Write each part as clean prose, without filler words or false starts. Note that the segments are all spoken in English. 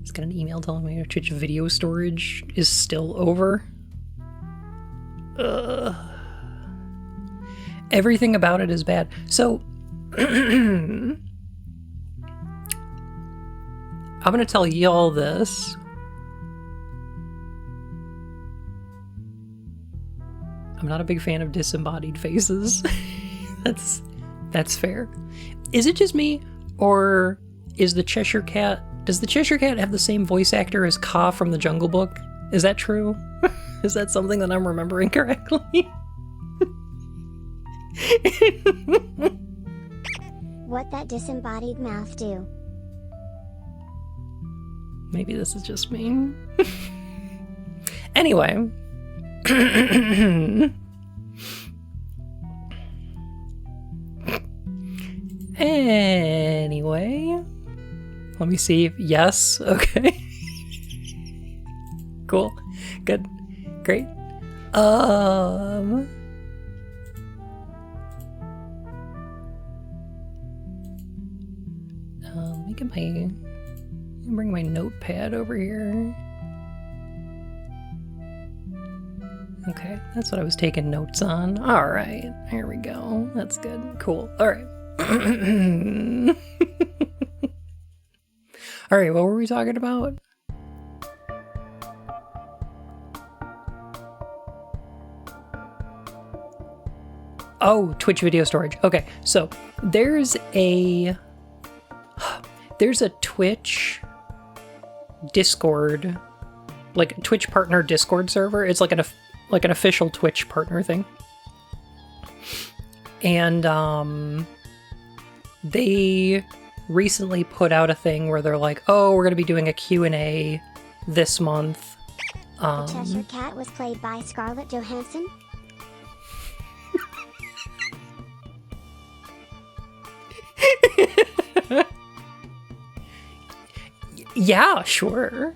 Just got an email telling me Twitch video storage is still over. Everything about it is bad. So, I'm gonna tell y'all this. I'm not a big fan of disembodied faces. That's fair. Is it just me, or is the Cheshire Cat... Does the Cheshire Cat have the same voice actor as Kaa from the Jungle Book? Is that true? Is that something that I'm remembering correctly? What that disembodied mouth do? Maybe this is just me. Anyway. Anyway. Let me see if... Yes. Okay. Cool. Good. Great. Let me get my... Bring my notepad over here. Okay, that's what I was taking notes on. All right, here we go. That's good. Cool. All right. All right, what were we talking about? Oh, Twitch video storage. Okay, so there's a Twitch Discord, like a Twitch partner Discord server. It's like an official Twitch partner thing. And they recently put out a thing where they're like, oh, we're going to be doing a Q&A this month. The Cheshire Cat was played by Scarlett Johansson? Yeah, sure.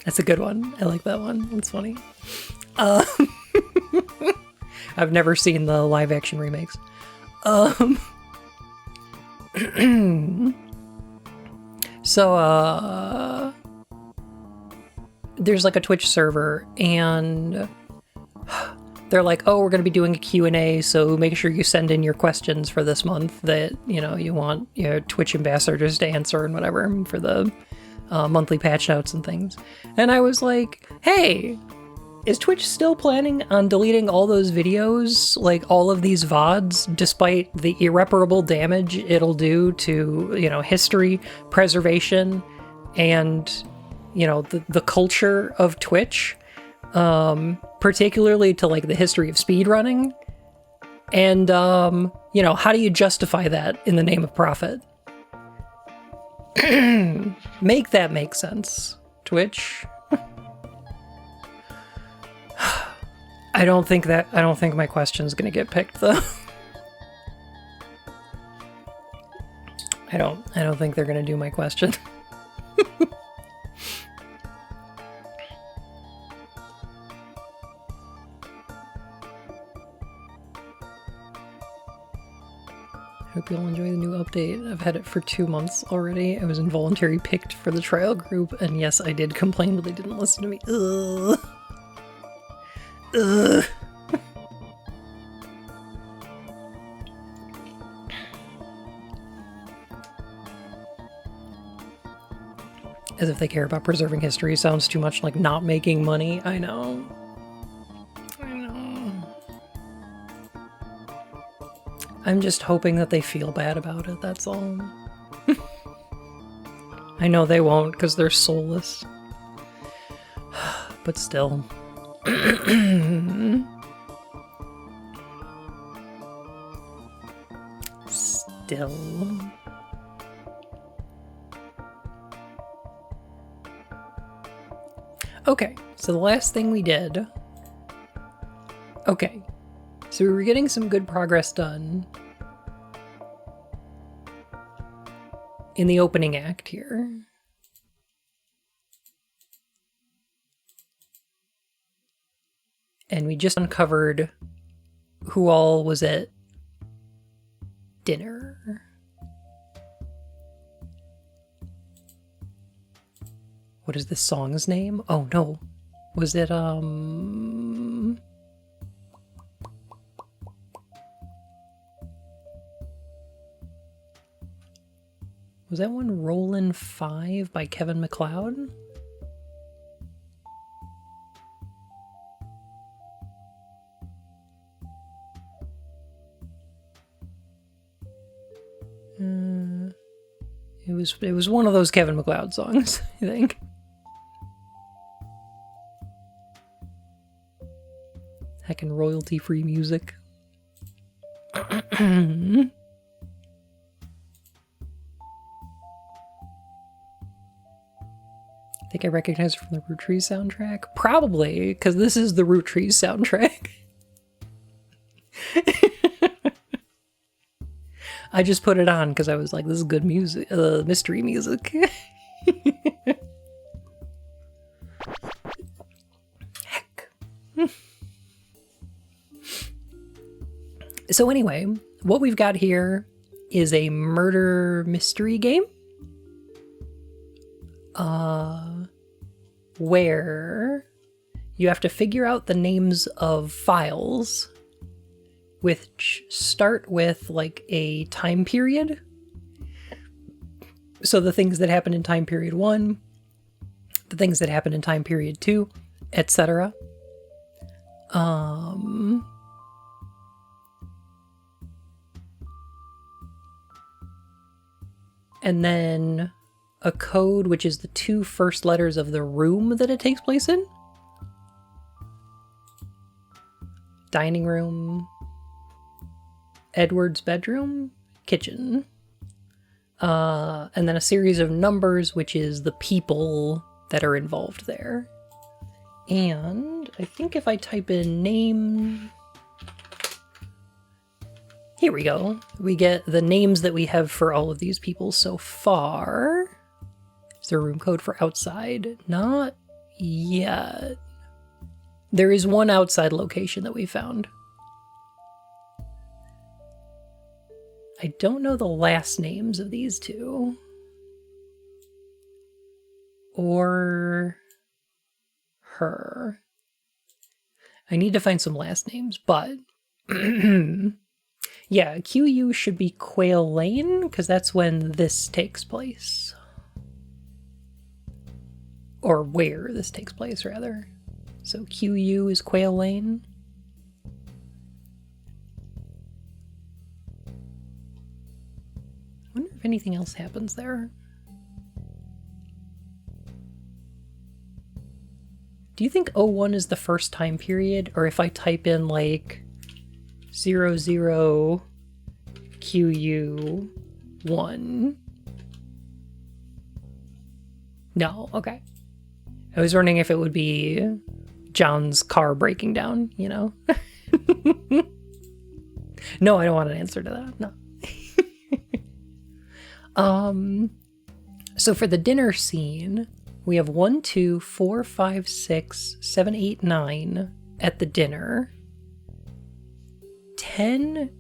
That's a good one. I like that one. That's funny. I've never seen the live action remakes. So, there's like a Twitch server, and they're like, oh, we're going to be doing a Q&A, so make sure you send in your questions for this month that, you know, you want your Twitch ambassadors to answer and whatever for the monthly patch notes and things. And I was like, hey, is Twitch still planning on deleting all those videos, like all of these VODs, despite the irreparable damage it'll do to, you know, history preservation and, you know, the culture of Twitch? Particularly to like the history of speedrunning. And, you know, how do you justify that in the name of profit? Make that make sense, Twitch. I don't think my question's gonna get picked though. I don't think they're gonna do my question. Hope you'll enjoy the new update. I've had it for 2 months already. I was involuntarily picked for the trial group, and yes, I did complain, but they didn't listen to me. Ugh. Ugh. As if they care about preserving history sounds too much like not making money. I know. I'm just hoping that they feel bad about it, that's all. I know they won't, because they're soulless. But still. Still. Okay, so the last thing we did... Okay. So we were getting some good progress done in the opening act here. And we just uncovered who all was at dinner. What is this song's name? Oh no. Was it, was that one Rollin' 5 by Kevin MacLeod? It was one of those Kevin MacLeod songs, I think. Heckin' royalty-free music. I think I recognize it from the Root Trees soundtrack. Probably, because this is the Root Trees soundtrack. I just put it on because I was like, this is good music, mystery music. Heck. So anyway, what we've got here is a murder mystery game. Where you have to figure out the names of files which start with like a time period. So the things that happen in time period 1, the things that happen in time period 2, etc. And then a code, which is the 2 first letters of the room that it takes place in. Dining room, Edward's bedroom, kitchen. And then a series of numbers, which is the people that are involved there. And I think if I type in name... Here we go. We get the names that we have for all of these people so far. Is there a room code for outside? Not yet. There is one outside location that we found. I don't know the last names of these two. Or her. I need to find some last names, but... yeah, QU should be Quail Lane, because that's when this takes place. Or where this takes place, rather. So QU is Quail Lane. I wonder if anything else happens there. Do you think 01 is the first time period? Or if I type in like 00QU1? No, okay. I was wondering if it would be John's car breaking down, you know? No, I don't want an answer to that, no. So for the dinner scene, we have 1, 2, 4, 5, 6, 7, 8, 9 at the dinner. 10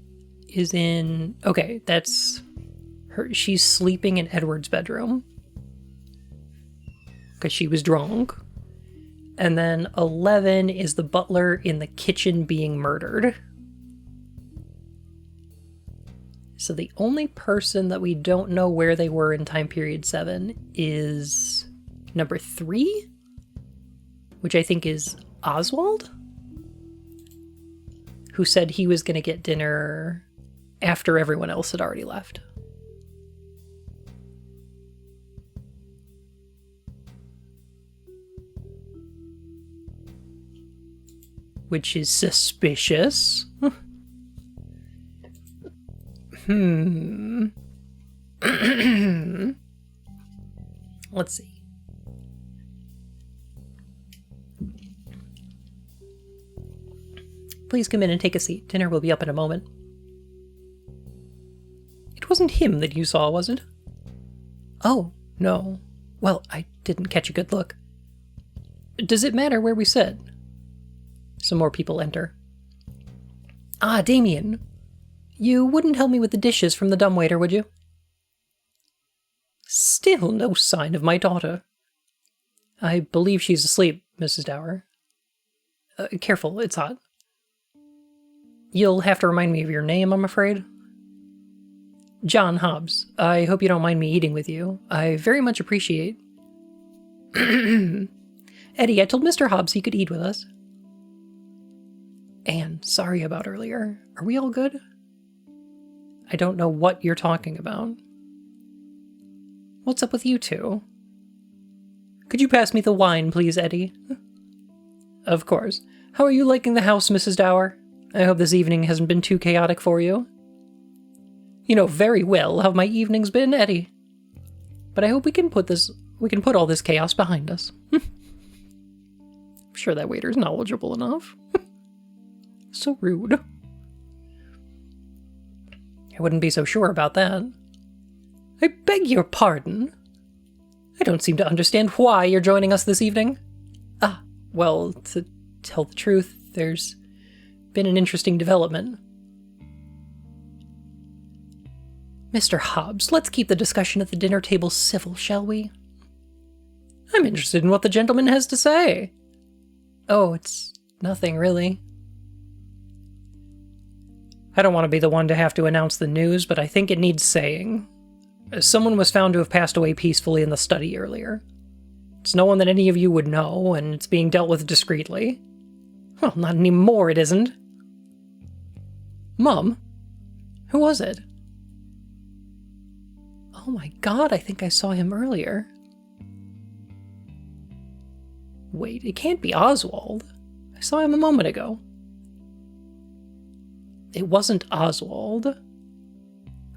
is in... Okay, that's her. She's sleeping in Edward's bedroom. Because she was drunk. And then 11 is the butler in the kitchen being murdered. So the only person that we don't know where they were in time period 7 is number 3, which I think is Oswald, who said he was going to get dinner after everyone else had already left. Which is suspicious. Let's see. Please come in and take a seat. Dinner will be up in a moment. It wasn't him that you saw, was it? Oh, no. Well, I didn't catch a good look. Does it matter where we sit? Some more people enter. Ah, Damien. You wouldn't help me with the dishes from the dumbwaiter, would you? Still no sign of my daughter. I believe she's asleep, Mrs. Dower. Careful, it's hot. You'll have to remind me of your name, I'm afraid. John Hobbs. I hope you don't mind me eating with you. I very much appreciate... Eddie, I told Mr. Hobbs he could eat with us. Anne, sorry about earlier. Are we all good? I don't know what you're talking about. What's up with you two? Could you pass me the wine, please, Eddie? Of course. How are you liking the house, Mrs. Dower? I hope this evening hasn't been too chaotic for you. You know very well how my evening's been, Eddie. But I hope we can put all this chaos behind us. I'm sure that waiter's knowledgeable enough. So rude. I wouldn't be so sure about that. I beg your pardon. I don't seem to understand why you're joining us this evening. Well, to tell the truth, there's been an interesting development. Mr. Hobbs, let's keep the discussion at the dinner table civil, shall we? I'm interested in what the gentleman has to say. Oh, it's nothing, really. I don't want to be the one to have to announce the news, but I think it needs saying. Someone was found to have passed away peacefully in the study earlier. It's no one that any of you would know, and it's being dealt with discreetly. Well, not anymore, it isn't. Mum? Who was it? Oh my god, I think I saw him earlier. Wait, it can't be Oswald. I saw him a moment ago. It wasn't Oswald.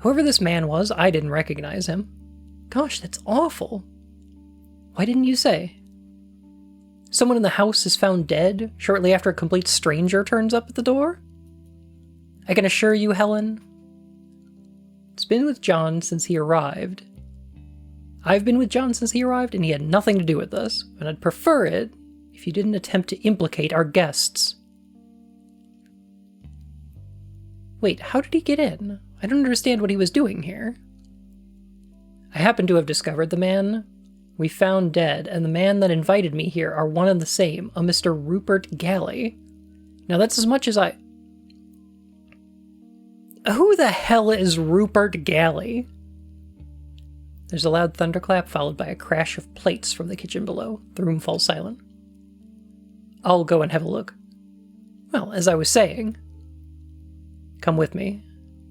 Whoever this man was, I didn't recognize him. Gosh, that's awful. Why didn't you say? Someone in the house is found dead shortly after a complete stranger turns up at the door? I can assure you, Helen, it's been with John since he arrived. I've been with John since he arrived, and he had nothing to do with this, and I'd prefer it if you didn't attempt to implicate our guests. Wait, how did he get in? I don't understand what he was doing here. I happen to have discovered the man we found dead, and the man that invited me here are one and the same, a Mr. Rupert Galley. Now that's as much as I... Who the hell is Rupert Galley? There's a loud thunderclap followed by a crash of plates from the kitchen below. The room falls silent. I'll go and have a look. Well, as I was saying... Come with me.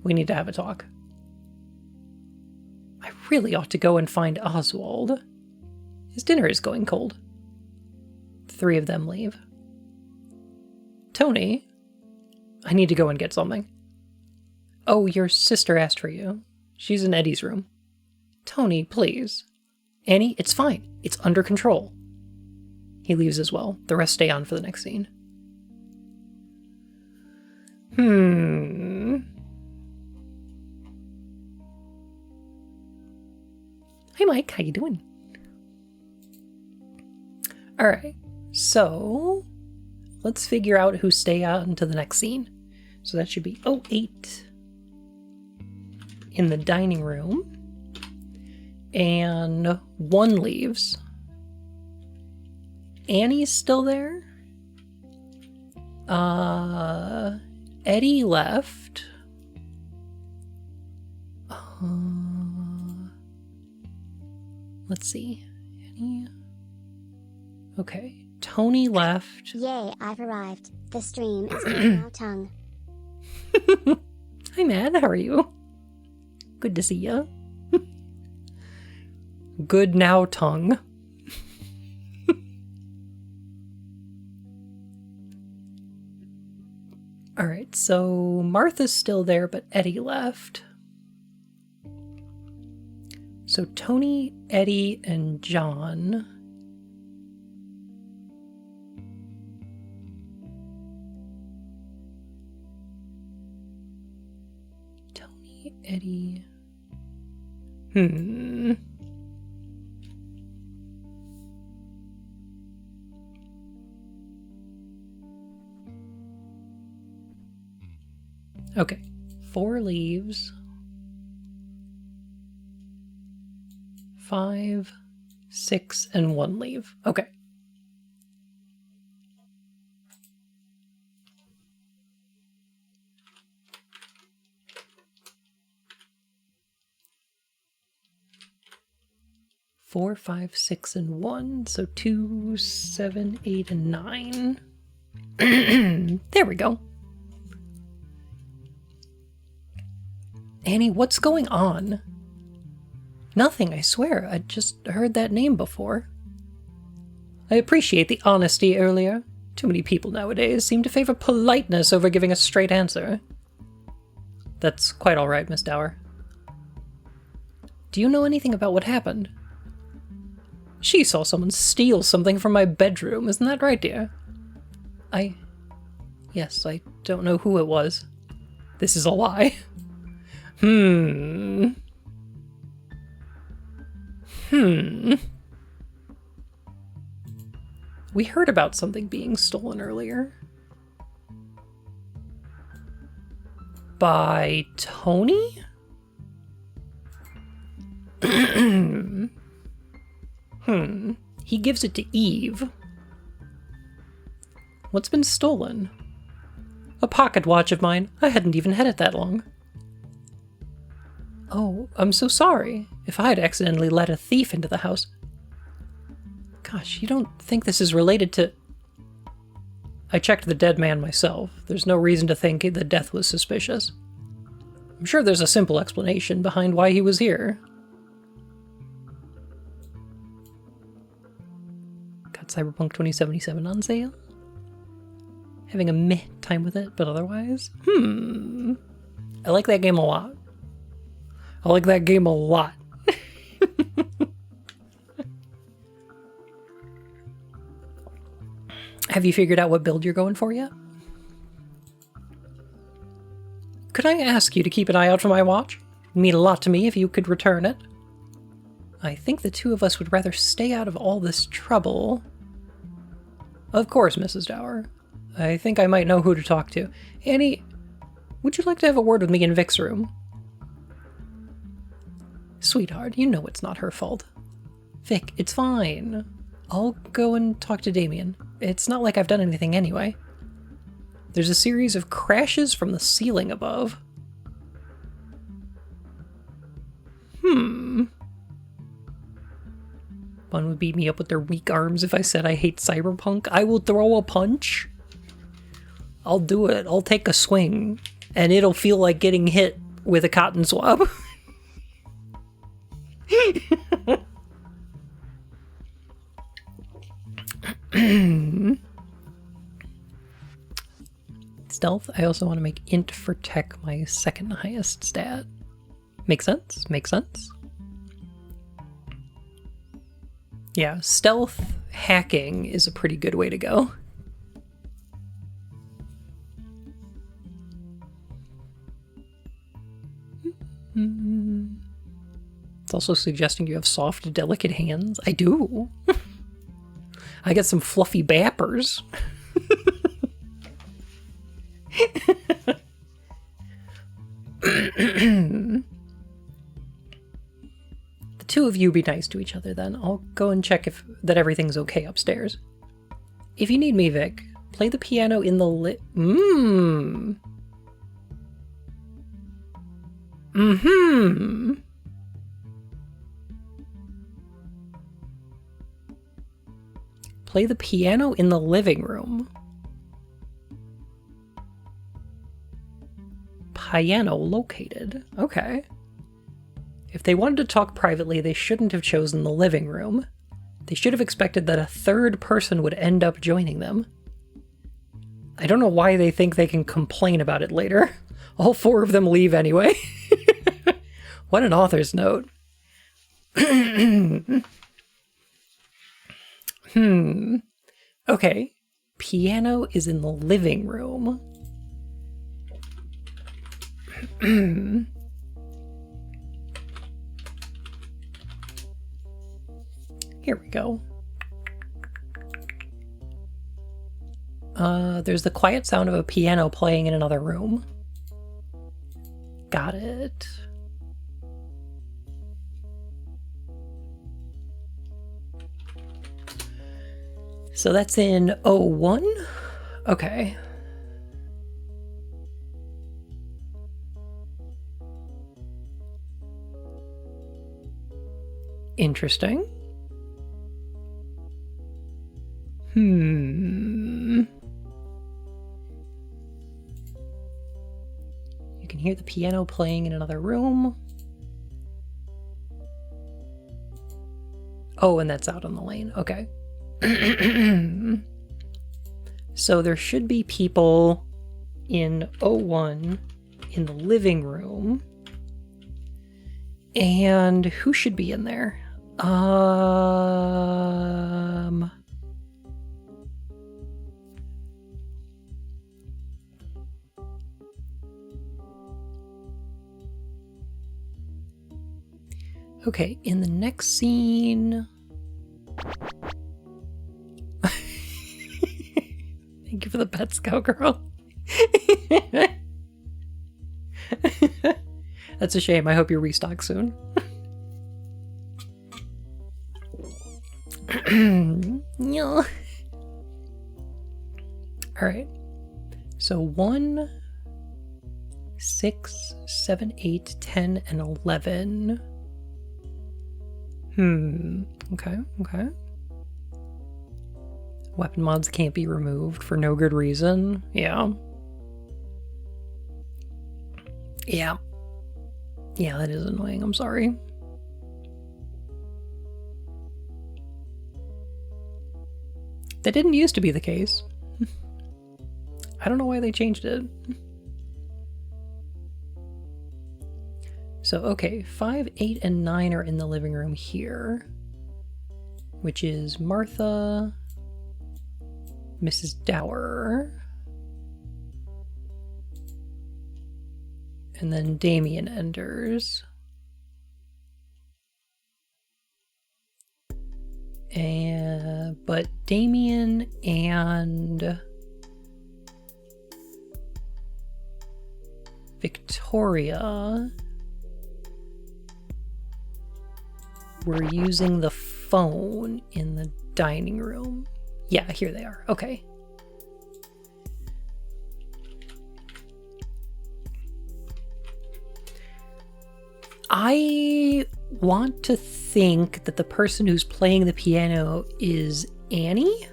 We need to have a talk. I really ought to go and find Oswald. His dinner is going cold. The three of them leave. Tony? I need to go and get something. Oh, your sister asked for you. She's in Eddie's room. Tony, please. Annie, it's fine. It's under control. He leaves as well. The rest stay on for the next scene. Hey Mike, how you doing? Alright, so let's figure out who stay on to the next scene. So that should be 08 in the dining room. And 1 leaves. Annie's still there. Eddie left. Let's see. Annie. Okay. Tony left. Yay, I've arrived. The stream is now tongue. Hi, Matt. How are you? Good to see ya. Good now, tongue. Alright, so Martha's still there, but Eddie left. So Tony, Eddie, and John. Tony, Eddie. Okay, 4 leaves. 5, 6 and 1 leave. Okay. Four, 5, 6, and 1. So 2, 7, 8, and 9. There we go. Annie, what's going on? Nothing, I swear. I just heard that name before. I appreciate the honesty earlier. Too many people nowadays seem to favor politeness over giving a straight answer. That's quite all right, Miss Dower. Do you know anything about what happened? She saw someone steal something from my bedroom, isn't that right, dear? Yes, I don't know who it was. This is a lie. We heard about something being stolen earlier. By Tony? He gives it to Eve. What's been stolen? A pocket watch of mine. I hadn't even had it that long. Oh, I'm so sorry. If I had accidentally let a thief into the house. Gosh, you don't think this is related to... I checked the dead man myself. There's no reason to think the death was suspicious. I'm sure there's a simple explanation behind why he was here. Got Cyberpunk 2077 on sale. Having a meh time with it, but otherwise... I like that game a lot. I like that game a lot. Have you figured out what build you're going for yet? Could I ask you to keep an eye out for my watch? It'd mean a lot to me if you could return it. I think the two of us would rather stay out of all this trouble. Of course, Mrs. Dower. I think I might know who to talk to. Annie, would you like to have a word with me in Vic's room? Sweetheart, you know it's not her fault. Vic, it's fine. I'll go and talk to Damien. It's not like I've done anything anyway. There's a series of crashes from the ceiling above. One would beat me up with their weak arms if I said I hate Cyberpunk. I will throw a punch. I'll do it. I'll take a swing. And it'll feel like getting hit with a cotton swab. Stealth, I also want to make int for tech my second highest stat. Makes sense? Makes sense? Yeah, stealth hacking is a pretty good way to go. It's also suggesting you have soft, delicate hands. I do. I got some fluffy bappers. The two of you be nice to each other then. I'll go and check that everything's okay upstairs. If you need me, Vic, play the piano in the Play the piano in the living room. Piano located. Okay. If they wanted to talk privately, they shouldn't have chosen the living room. They should have expected that a third person would end up joining them. I don't know why they think they can complain about it later. All four of them leave anyway. What an author's note. Okay. Piano is in the living room. Here we go. There's the quiet sound of a piano playing in another room. Got it. So that's in 01? Okay. Interesting. You can hear the piano playing in another room. Oh, and that's out on the lane. Okay. So there should be people in 01 in the living room. And who should be in there? Okay, in the next scene... Thank you for the pet scout girl. That's a shame. I hope you restock soon. No. Alright. So 1, 6, 7, 8, 10, and 11. Okay. Weapon mods can't be removed for no good reason. Yeah. Yeah, that is annoying. I'm sorry. That didn't used to be the case. I don't know why they changed it. So, okay, 5, 8, and 9 are in the living room here, which is Martha, Mrs. Dower, and then Damien enters. But Damien and Victoria were using the phone in the dining room. Yeah, here they are. Okay. I want to think that the person who's playing the piano is Annie.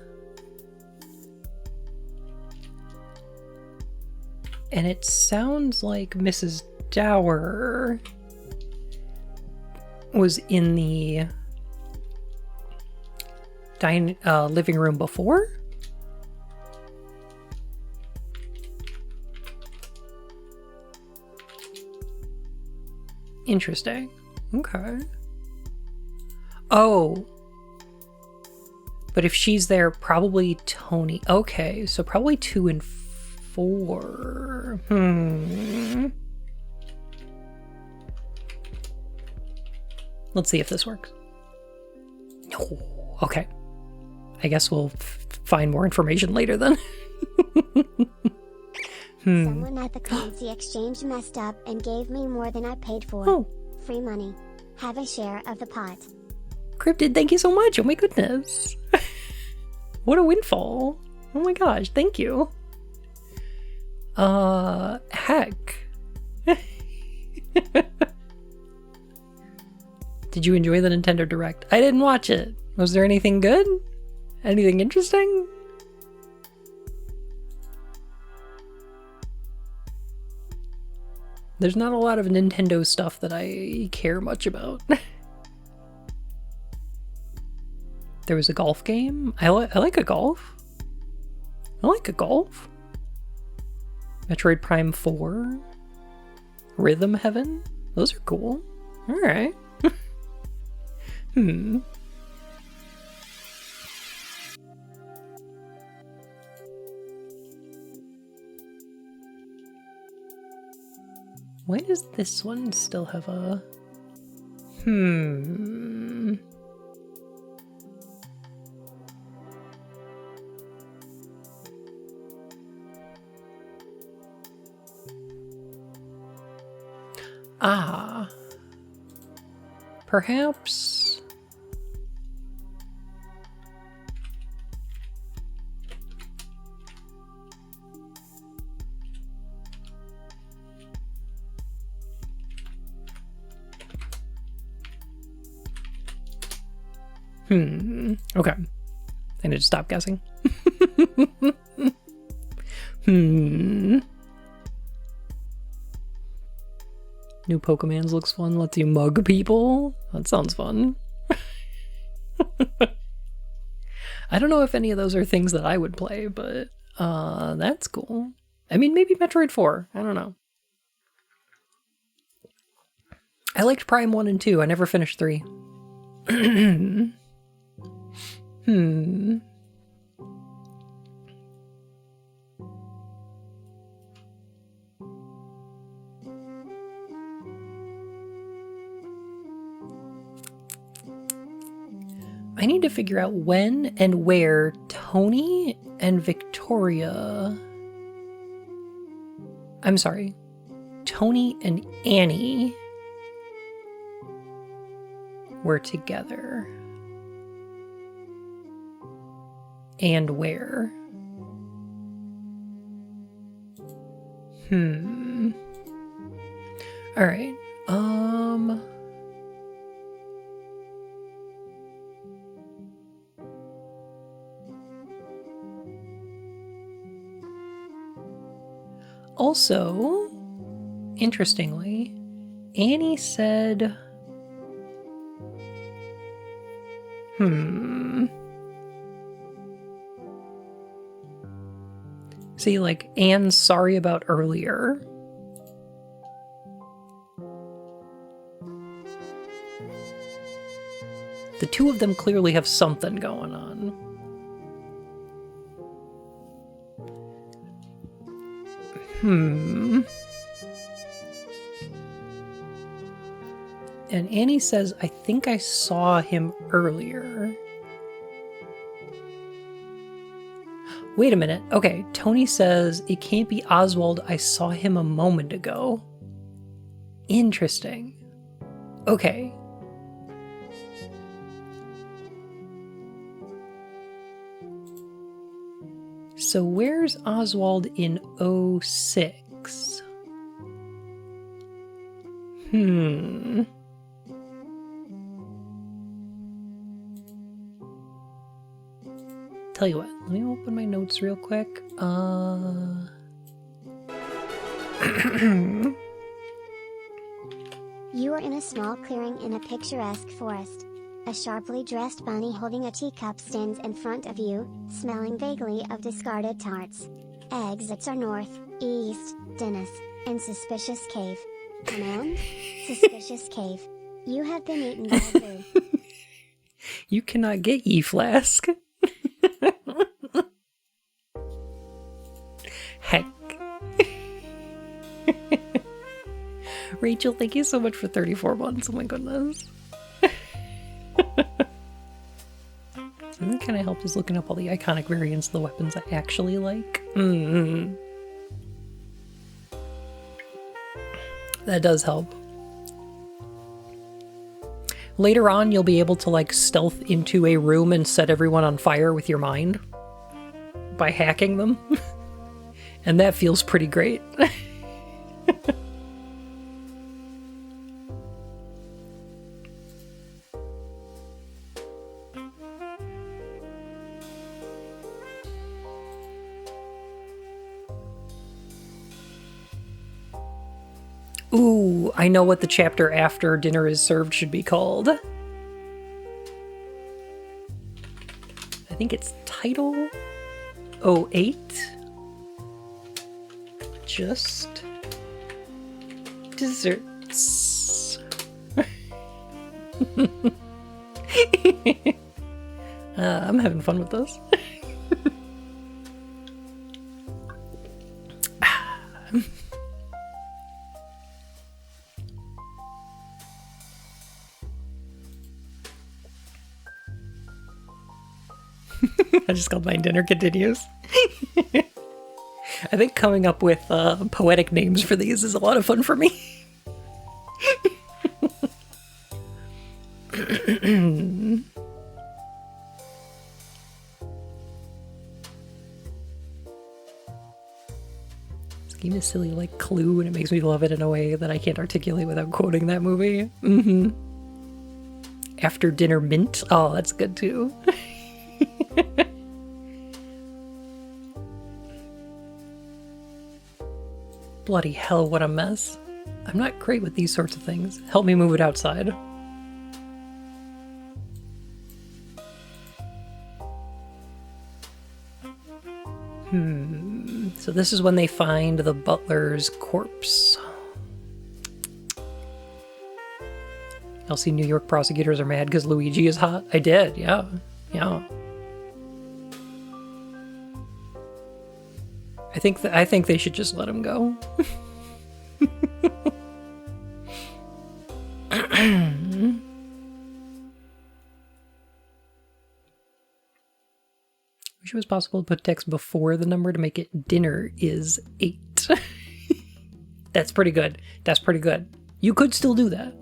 And it sounds like Mrs. Dower was in the living room before. Interesting. Okay. Oh. But if she's there, probably Tony. Okay, so probably 2 and 4. Let's see if this works. Oh, okay. I guess we'll find more information later then. Someone at the currency exchange messed up and gave me more than I paid for. Oh. Free money. Have a share of the pot. Cryptid, thank you so much. Oh my goodness. What a windfall. Oh my gosh, thank you. Heck. Did you enjoy the Nintendo Direct? I didn't watch it. Was there anything good? Anything interesting? There's not a lot of Nintendo stuff that I care much about. There was a golf game. I like a golf. I like a golf. Metroid Prime 4. Rhythm Heaven. Those are cool. Alright. Why does this one still have a... Ah. Perhaps... Okay. I need to stop guessing. New Pokemans looks fun. Lets you mug people. That sounds fun. I don't know if any of those are things that I would play, but that's cool. I mean, maybe Metroid 4. I don't know. I liked Prime 1 and 2. I never finished 3. I need to figure out when and where Tony and Victoria... I'm sorry. Tony and Annie were together. And where? All right. Also, interestingly, Annie said, See, like, Anne's sorry about earlier. The two of them clearly have something going on. And Annie says, I think I saw him earlier. Wait a minute. Okay, Tony says, it can't be Oswald. I saw him a moment ago. Interesting. Okay. So where's Oswald in 06? Tell you what, let me open my notes real quick. You are in a small clearing in a picturesque forest. A sharply dressed bunny holding a teacup stands in front of you, smelling vaguely of discarded tarts. Exits are north, east, Dennis, and Suspicious Cave. Command? Suspicious Cave. You have been eaten by a boo. You cannot get ye flask. Heck. Rachel, thank you so much for 34 months. Oh my goodness. And that kind of helped us looking up all the iconic variants of the weapons I actually like. That does help. Later on, you'll be able to like stealth into a room and set everyone on fire with your mind by hacking them. And that feels pretty great. Ooh, I know what the chapter after dinner is served should be called. I think it's title 08. Just desserts. I'm having fun with this. I just called mine dinner continues. I think coming up with poetic names for these is a lot of fun for me. This game is silly like Clue, and it makes me love it in a way that I can't articulate without quoting that movie. After dinner mint. Oh, that's good too. Bloody hell, what a mess. I'm not great with these sorts of things. Help me move it outside. So this is when they find the butler's corpse. Elsie, New York prosecutors are mad because Luigi is hot. I did, yeah. Yeah. I think they should just let him go. Wish it was possible to put text before the number to make it dinner is 8. That's pretty good. That's pretty good. You could still do that.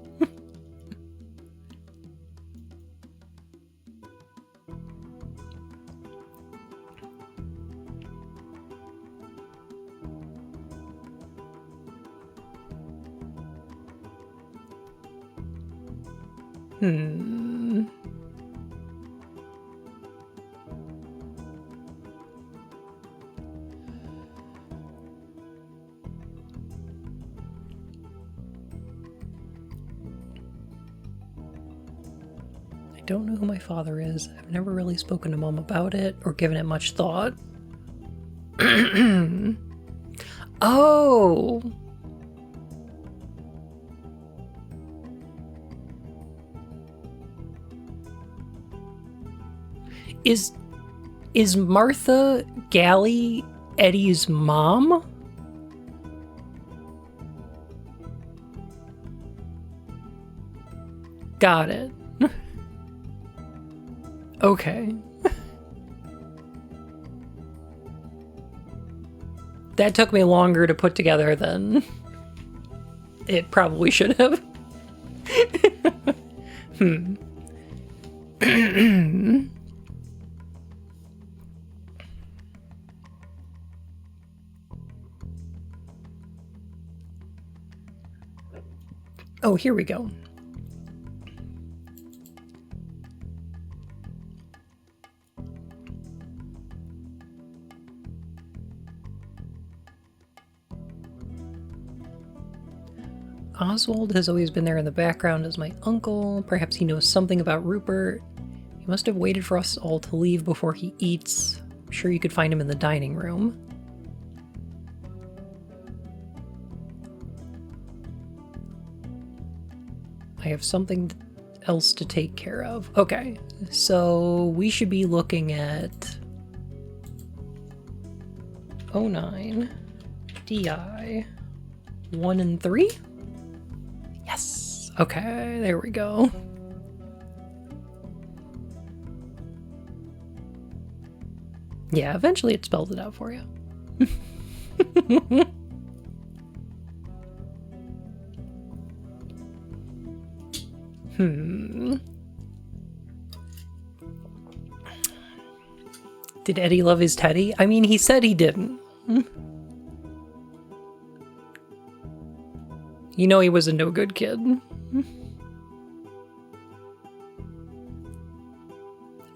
I don't know who my father is. I've never really spoken to Mom about it or given it much thought. Oh! Is Martha Galley Eddie's mom? Got it. Okay. That took me longer to put together than it probably should have. Oh, here we go. Oswald has always been there in the background as my uncle. Perhaps he knows something about Rupert. He must have waited for us all to leave before he eats. I'm sure you could find him in the dining room. I have something else to take care of. Okay, so we should be looking at 09 DI 1 and 3. Yes. Okay, there we go. Yeah, eventually it spells it out for you. Did Eddie love his teddy? I mean, he said he didn't. You know he was a no good kid.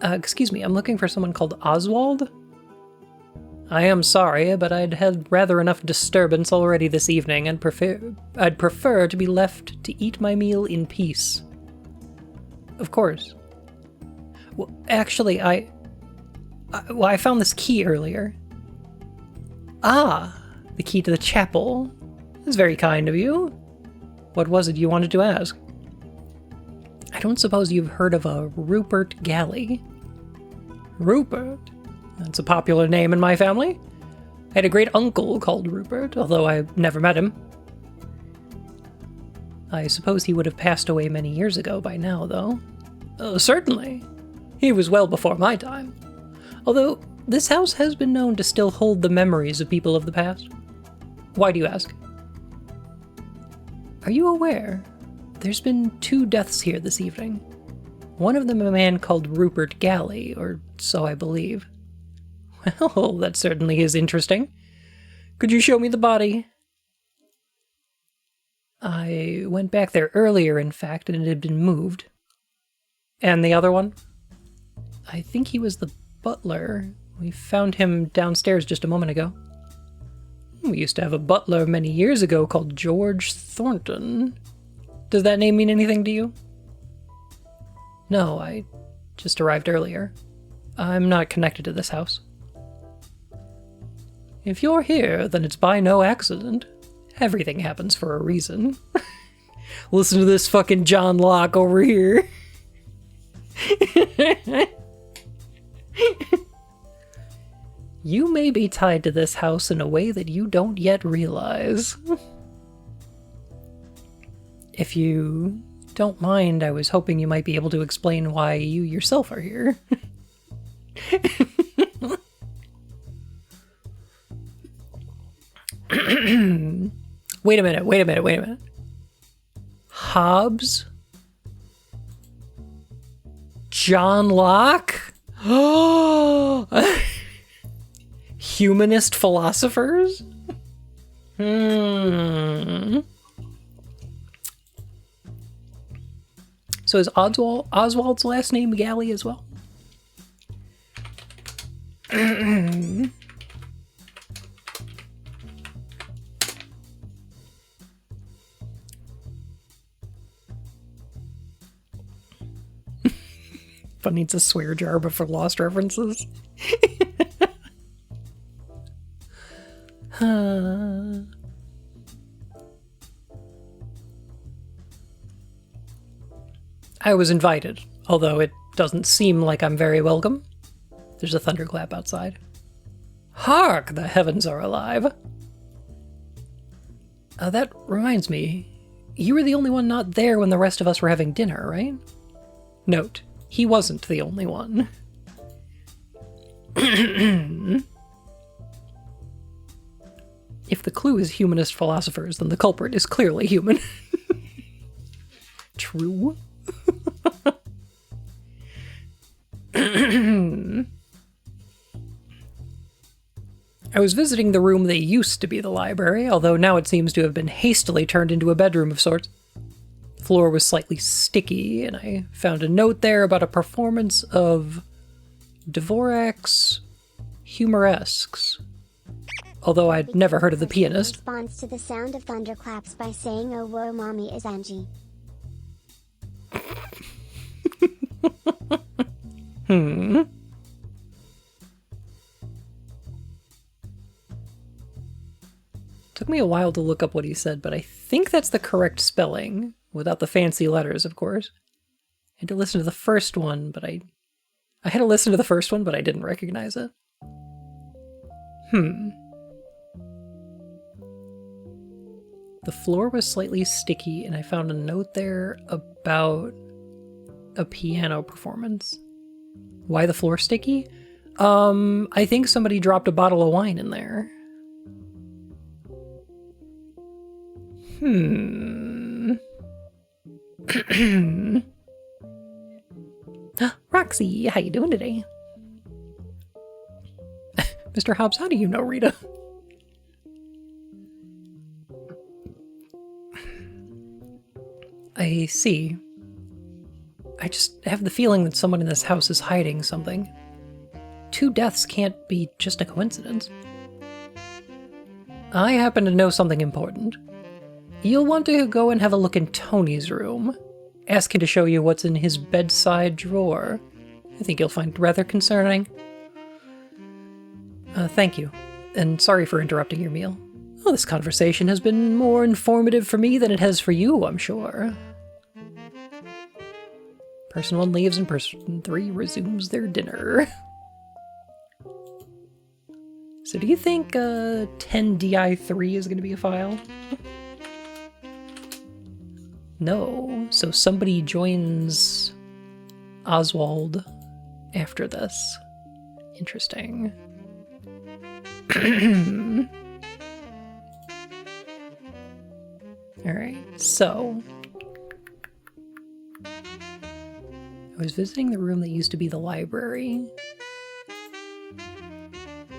Excuse me, I'm looking for someone called Oswald? I am sorry, but I'd had rather enough disturbance already this evening, and I'd prefer to be left to eat my meal in peace. Of course. Well, actually, I found this key earlier. Ah, the key to the chapel. That's very kind of you. What was it you wanted to ask? I don't suppose you've heard of a Rupert Galley. Rupert? That's a popular name in my family. I had a great uncle called Rupert, although I never met him. I suppose he would have passed away many years ago by now, though. Certainly. He was well before my time. Although, this house has been known to still hold the memories of people of the past. Why do you ask? Are you aware? There's been 2 deaths here this evening. One of them a man called Rupert Galley, or so I believe. Well, that certainly is interesting. Could you show me the body? I went back there earlier, in fact, and it had been moved. And the other one? I think he was the butler. We found him downstairs just a moment ago. We used to have a butler many years ago called George Thornton. Does that name mean anything to you? No, I just arrived earlier. I'm not connected to this house. If you're here, then it's by no accident. Everything happens for a reason. Listen to this fucking John Locke over here. You may be tied to this house in a way that you don't yet realize. If you don't mind, I was hoping you might be able to explain why you yourself are here. Wait a minute. Hobbes? John Locke? Humanist philosophers? So is Oswald's last name Galley as well? But needs a swear jar, but for lost references. I was invited, although it doesn't seem like I'm very welcome. There's a thunderclap outside. Hark! The heavens are alive. That reminds me. You were the only one not there when the rest of us were having dinner, right? Note, he wasn't the only one. If the clue is humanist philosophers, then the culprit is clearly human. True. I was visiting the room that used to be the library, although now it seems to have been hastily turned into a bedroom of sorts. The floor was slightly sticky, and I found a note there about a performance of Dvorak's Humoresques. Although I'd never heard of the pianist. Responds to the sound of thunderclaps by saying, "Oh, whoa, mommy is Angie." Took me a while to look up what he said, but I think that's the correct spelling, without the fancy letters, of course. I had to listen to the first one, but I had to listen to the first one, but I didn't recognize it. The floor was slightly sticky, and I found a note there about a piano performance. Why the floor sticky? I think somebody dropped a bottle of wine in there. Roxy, how you doing today? Mr. Hobbs, how do you know Rita? I see. I just have the feeling that someone in this house is hiding something. 2 deaths can't be just a coincidence. I happen to know something important. You'll want to go and have a look in Tony's room. Ask him to show you what's in his bedside drawer. I think you'll find it rather concerning. Thank you, and sorry for interrupting your meal. Well, this conversation has been more informative for me than it has for you, I'm sure. Person 1 leaves and person 3 resumes their dinner. So do you think 10DI3 is going to be a file? No, so somebody joins Oswald after this. Interesting. Alright, so I was visiting the room that used to be the library.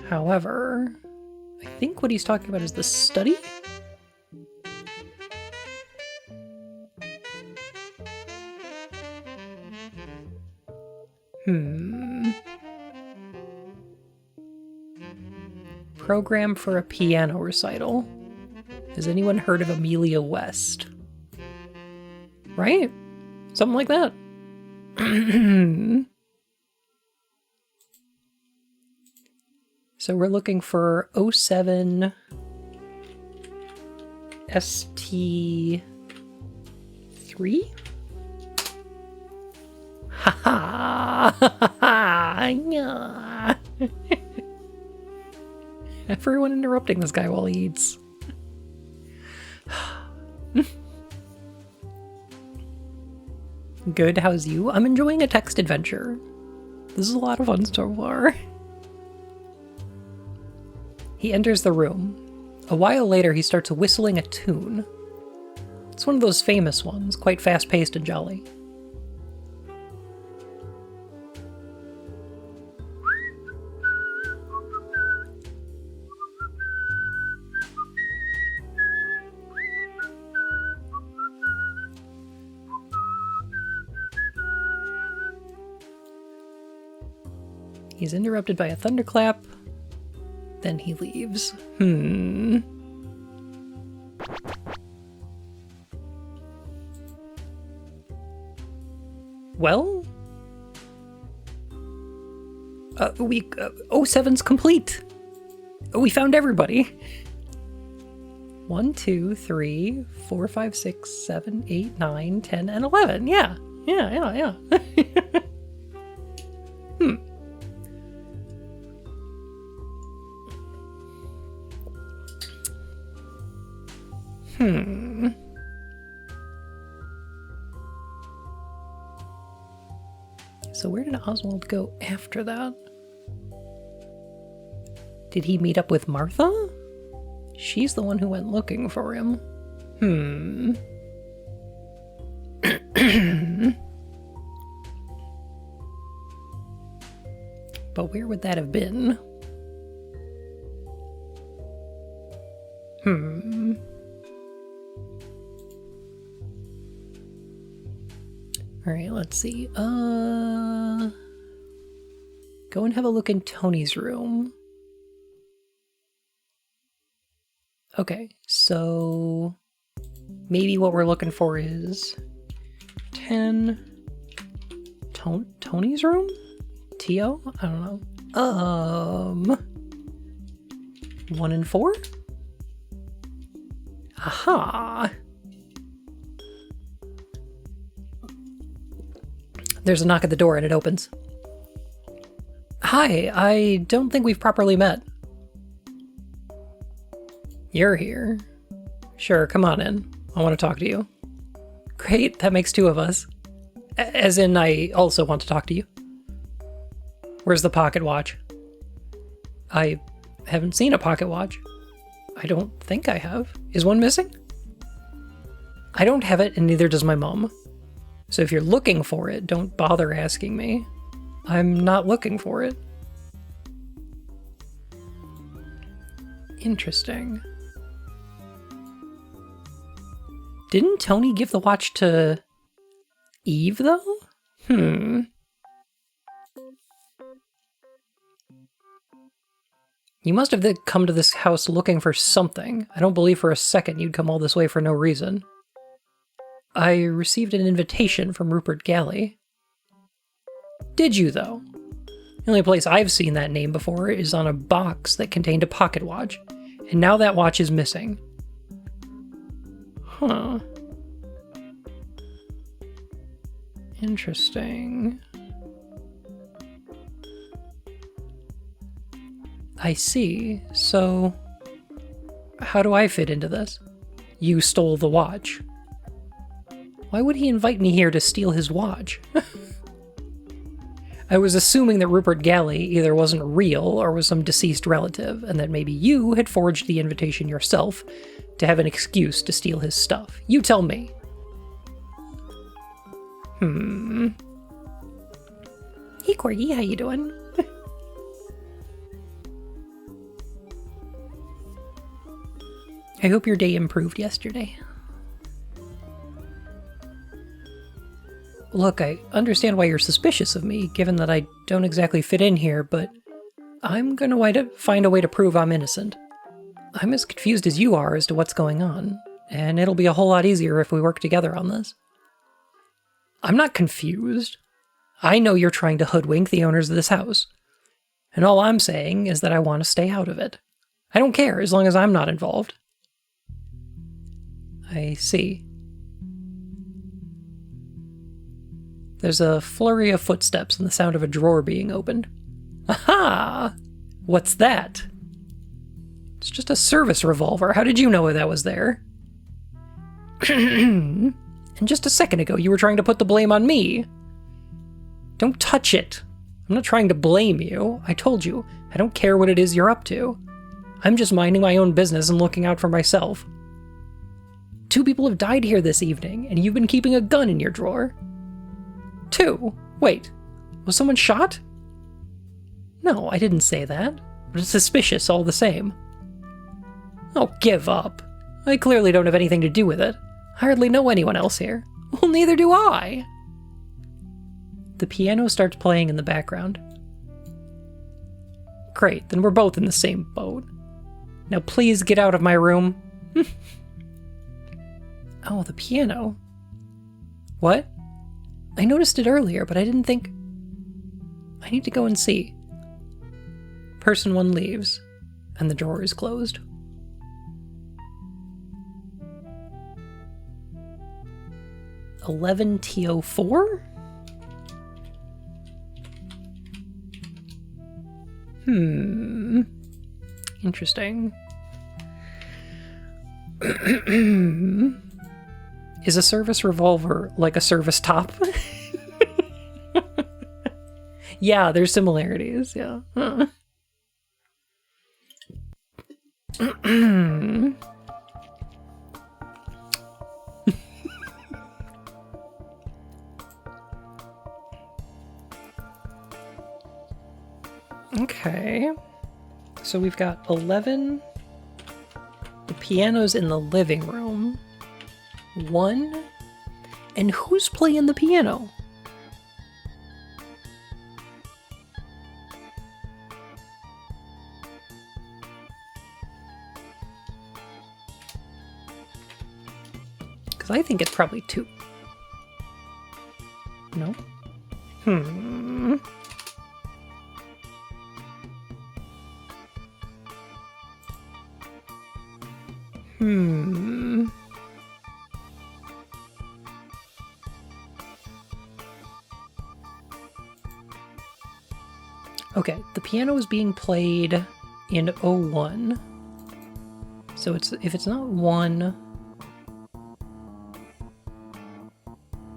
However, I think what he's talking about is the study? Program for a piano recital. Has anyone heard of Amelia West? Right? Something like that. So we're looking for 07 ST3? Ha ha! Yeah. Everyone interrupting this guy while he eats. Good, how's you? I'm enjoying a text adventure. This is a lot of fun so far. He enters the room. A while later, he starts whistling a tune. It's one of those famous ones, quite fast-paced and jolly. He's interrupted by a thunderclap. Then he leaves. Well? 07's complete! We found everybody! 1, 2, 3, 4, 5, 6, 7, 8, 9, 10, and 11. Yeah. So where did Oswald go after that? Did he meet up with Martha? She's the one who went looking for him. But where would that have been? Alright, let's see. Go and have a look in Tony's room. Okay, so maybe what we're looking for is 10 Tony's room? T.O.? I don't know. 1 and 4? Aha! There's a knock at the door and it opens. Hi, I don't think we've properly met. You're here. Sure, come on in. I want to talk to you. Great, that makes 2 of us. As in, I also want to talk to you. Where's the pocket watch? I haven't seen a pocket watch. I don't think I have. Is one missing? I don't have it, and neither does my mom. So if you're looking for it, don't bother asking me. I'm not looking for it. Interesting. Didn't Tony give the watch to Eve, though? You must have come to this house looking for something. I don't believe for a second you'd come all this way for no reason. I received an invitation from Rupert Galley. Did you, though? The only place I've seen that name before is on a box that contained a pocket watch, and now that watch is missing. Huh. Interesting. I see. So, how do I fit into this? You stole the watch. Why would he invite me here to steal his watch? I was assuming that Rupert Galley either wasn't real or was some deceased relative, and that maybe you had forged the invitation yourself to have an excuse to steal his stuff. You tell me. Hey, Corgi, how you doing? I hope your day improved yesterday. Look, I understand why you're suspicious of me, given that I don't exactly fit in here, but I'm gonna find a way to prove I'm innocent. I'm as confused as you are as to what's going on, and it'll be a whole lot easier if we work together on this. I'm not confused. I know you're trying to hoodwink the owners of this house, and all I'm saying is that I want to stay out of it. I don't care as long as I'm not involved. I see. There's a flurry of footsteps and the sound of a drawer being opened. Aha! What's that? It's just a service revolver. How did you know that was there? And just a second ago, you were trying to put the blame on me. Don't touch it. I'm not trying to blame you. I told you, I don't care what it is you're up to. I'm just minding my own business and looking out for myself. 2 people have died here this evening, and you've been keeping a gun in your drawer. 2? Wait, was someone shot? No, I didn't say that, but it's suspicious all the same. Oh, give up. I clearly don't have anything to do with it. I hardly know anyone else here. Well, neither do I. The piano starts playing in the background. Great, then we're both in the same boat. Now please get out of my room. Oh, the piano. What? I noticed it earlier, but I didn't think... I need to go and see. Person 1 leaves, and the drawer is closed. $11TO4? Interesting. Is a service revolver like a service top? Yeah, there's similarities, yeah. Okay. So we've got 11. The piano's in the living room. 1. And who's playing the piano? Because I think it's probably 2. No? Okay, the piano is being played in 01. So if it's not 1,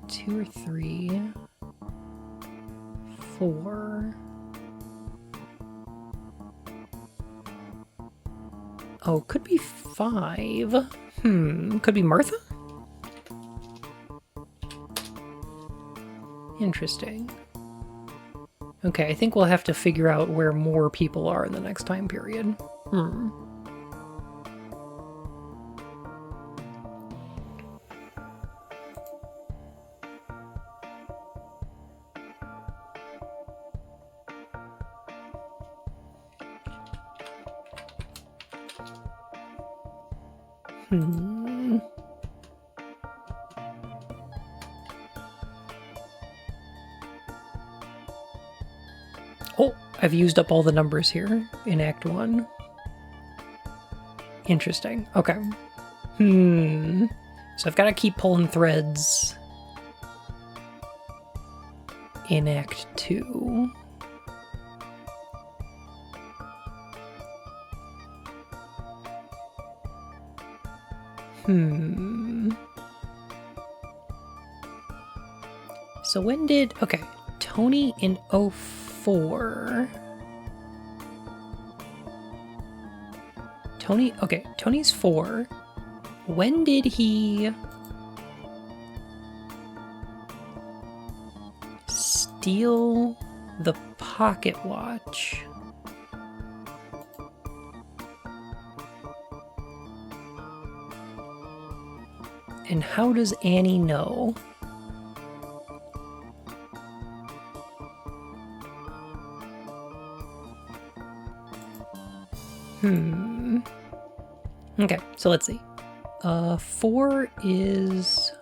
2 or 3, 4. Oh, could be 5. Could be Martha? Interesting. Okay, I think we'll have to figure out where more people are in the next time period. Oh, I've used up all the numbers here in Act 1. Interesting. Okay. So I've got to keep pulling threads in Act 2. So when did... Okay, Tony in 04. Tony's 4. When did he steal the pocket watch? And how does Annie know? Okay, so let's see. 4 is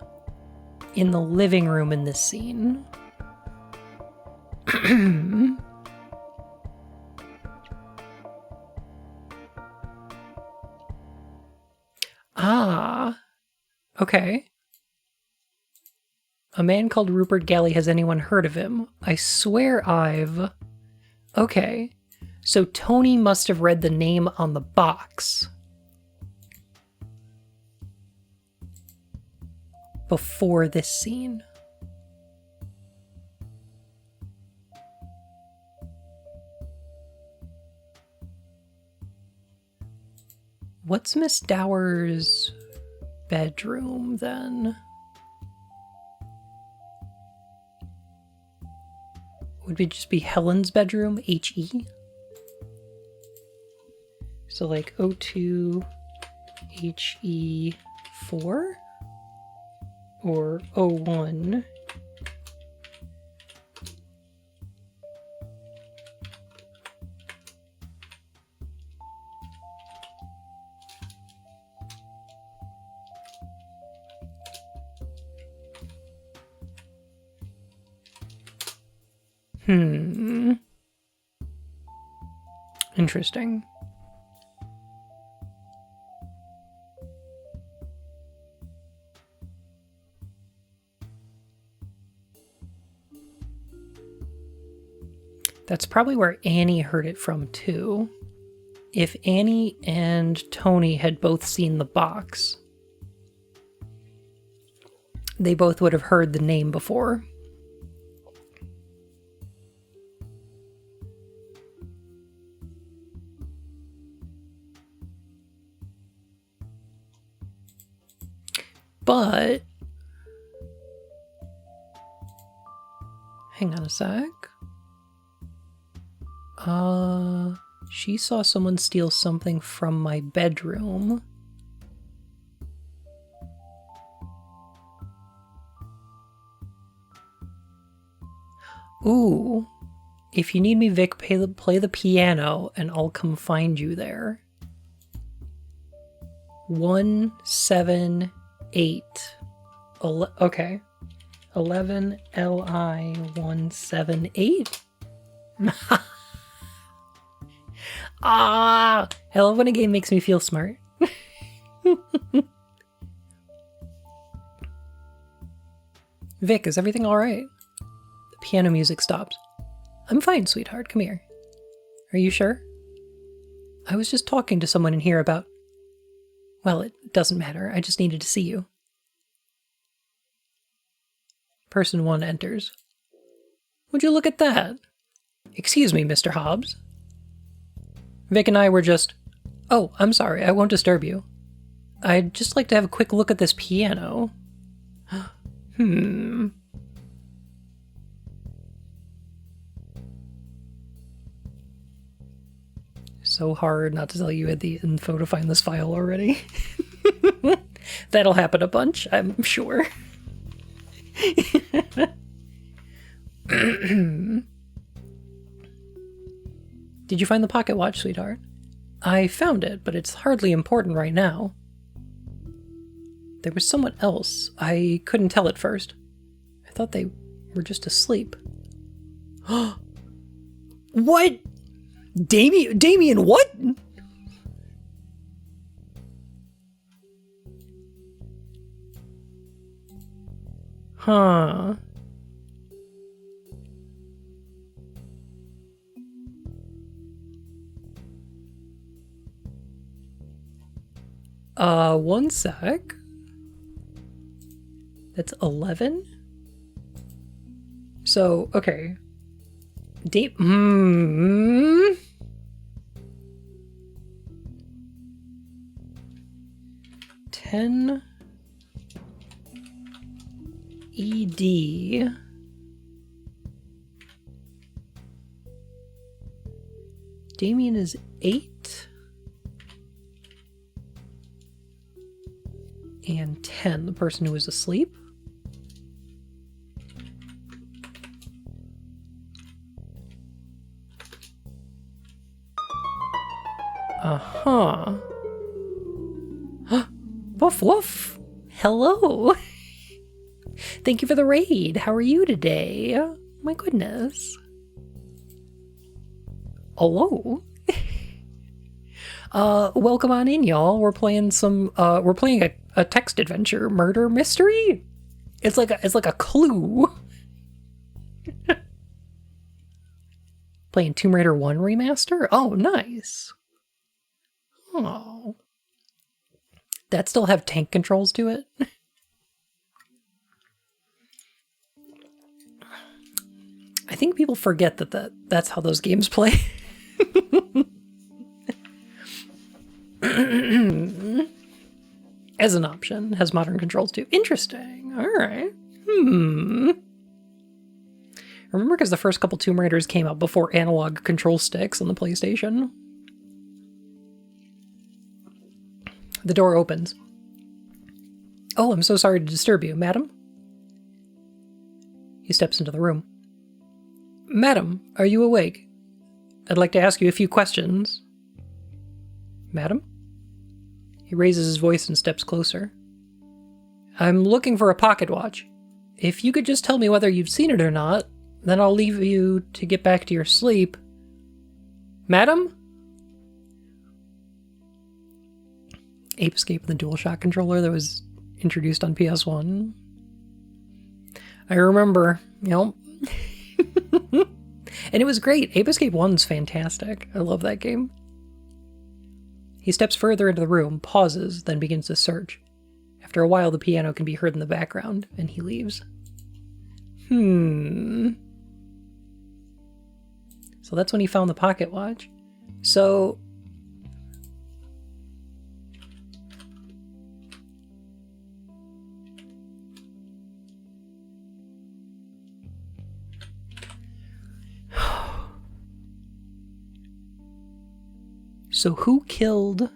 in the living room in this scene. Ah, okay. A man called Rupert Galley. Has anyone heard of him? I swear I've... Okay. So Tony must have read the name on the box before this scene. What's Miss Dower's bedroom then? Would it just be Helen's bedroom? H-E? So like O2 HE4? Or O1? Interesting. That's probably where Annie heard it from too. If Annie and Tony had both seen the box, they both would have heard the name before. But hang on a sec. She saw someone steal something from my bedroom. Ooh. If you need me, Vic, play the piano and I'll come find you there. 178. Okay. 11 LI 178. Ah! I love when a game makes me feel smart. Vic, is everything alright? The piano music stopped. I'm fine, sweetheart. Come here. Are you sure? I was just talking to someone in here about... Well, it doesn't matter. I just needed to see you. Person 1 enters. Would you look at that? Excuse me, Mr. Hobbs. Vic and I were just... Oh, I'm sorry. I won't disturb you. I'd just like to have a quick look at this piano. So hard not to tell you had the info to find this file already. That'll happen a bunch, I'm sure. Did you find the pocket watch, sweetheart? I found it, but it's hardly important right now. There was someone else. I couldn't tell at first. I thought they were just asleep. What? Damien, what? Huh. One sec. That's 11? So, okay. 10 ED. Damien is 8. And 10, the person who was asleep. Uh-huh. Woof woof. Hello. Thank you for the raid. How are you today? My goodness. Hello. Welcome on in, y'all. We're playing a text adventure murder mystery. It's like a Clue. Playing Tomb Raider 1 remaster? Oh, nice. Oh. That still have tank controls to it? I think people forget that's how those games play. As an option, has modern controls too. Interesting. All right. Remember, because the first couple Tomb Raiders came out before analog control sticks on the PlayStation. The door opens. Oh, I'm so sorry to disturb you, madam. He steps into the room. Madam, are you awake? I'd like to ask you a few questions. Madam? He raises his voice and steps closer. I'm looking for a pocket watch. If you could just tell me whether you've seen it or not, then I'll leave you to get back to your sleep. Madam? Ape Escape with the DualShock controller that was introduced on PS1. I remember, And it was great. Ape Escape 1's fantastic. I love that game. He steps further into the room, pauses, then begins to search. After a while, the piano can be heard in the background, and he leaves. So that's when he found the pocket watch. So... So who killed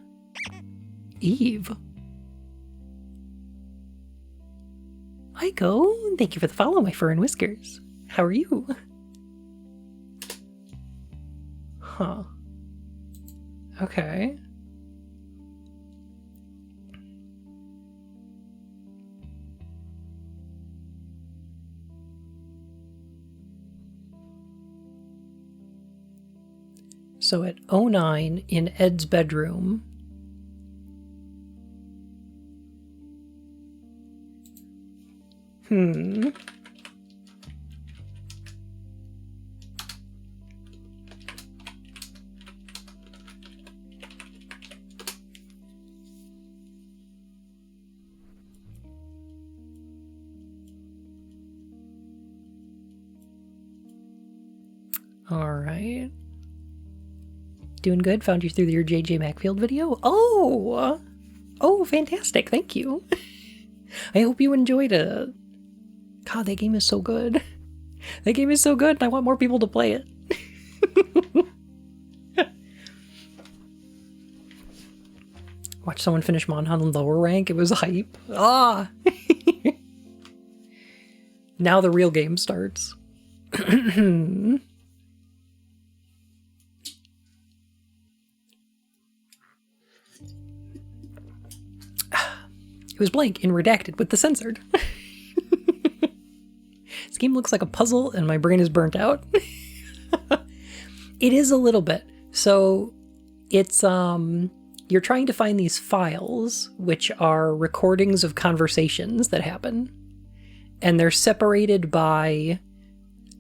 Eve? Aiko, thank you for the follow, my fur and whiskers. How are you? Huh. Okay. So at 09 in Ed's bedroom, All right. Doing good. Found you through your JJ Macfield video. Oh, fantastic. Thank you. I hope you enjoyed it. God, that game is so good. That game is so good, and I want more people to play it. Watch someone finish Monhan on lower rank. It was hype. Ah! Now the real game starts. It was blank and redacted with the censored. This game looks like a puzzle and my brain is burnt out. It is a little bit. So it's, you're trying to find these files, which are recordings of conversations that happen. And they're separated by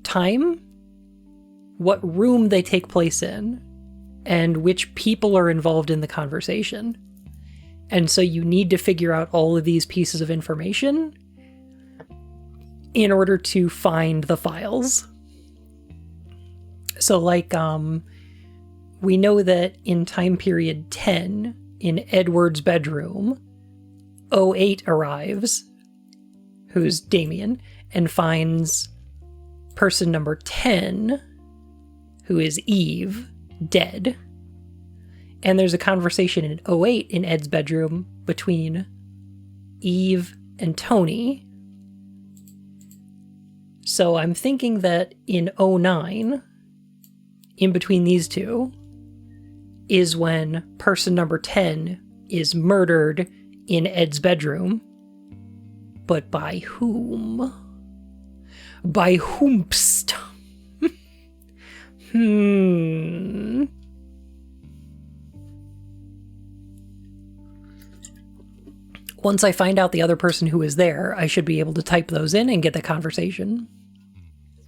time, what room they take place in, and which people are involved in the conversation. And so you need to figure out all of these pieces of information in order to find the files. So like, we know that in time period 10, in Edward's bedroom, 08 arrives, who's Damien, and finds person number 10, who is Eve, dead. And there's a conversation in 08 in Ed's bedroom between Eve and Tony. So I'm thinking that in 09, in between these two, is when person number 10 is murdered in Ed's bedroom. But by whom? By whomst? Once I find out the other person who is there, I should be able to type those in and get the conversation.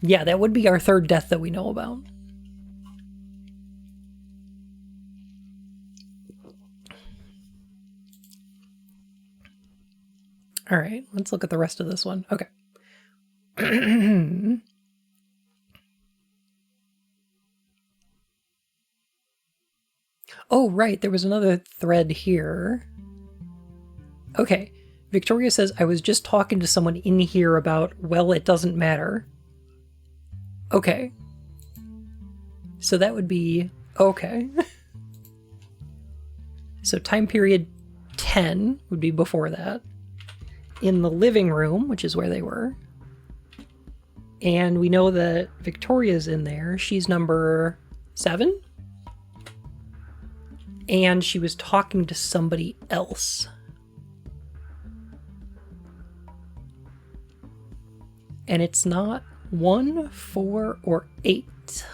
Yeah, that would be our third death that we know about. All right, let's look at the rest of this one. Okay. Oh, right, there was another thread here. Okay, Victoria says, I was just talking to someone in here about, well, it doesn't matter. Okay. So that would be, okay. So time period 10 would be before that. In the living room, which is where they were. And we know that Victoria's in there. She's number 7. And she was talking to somebody else. And it's not 1, 4, or 8.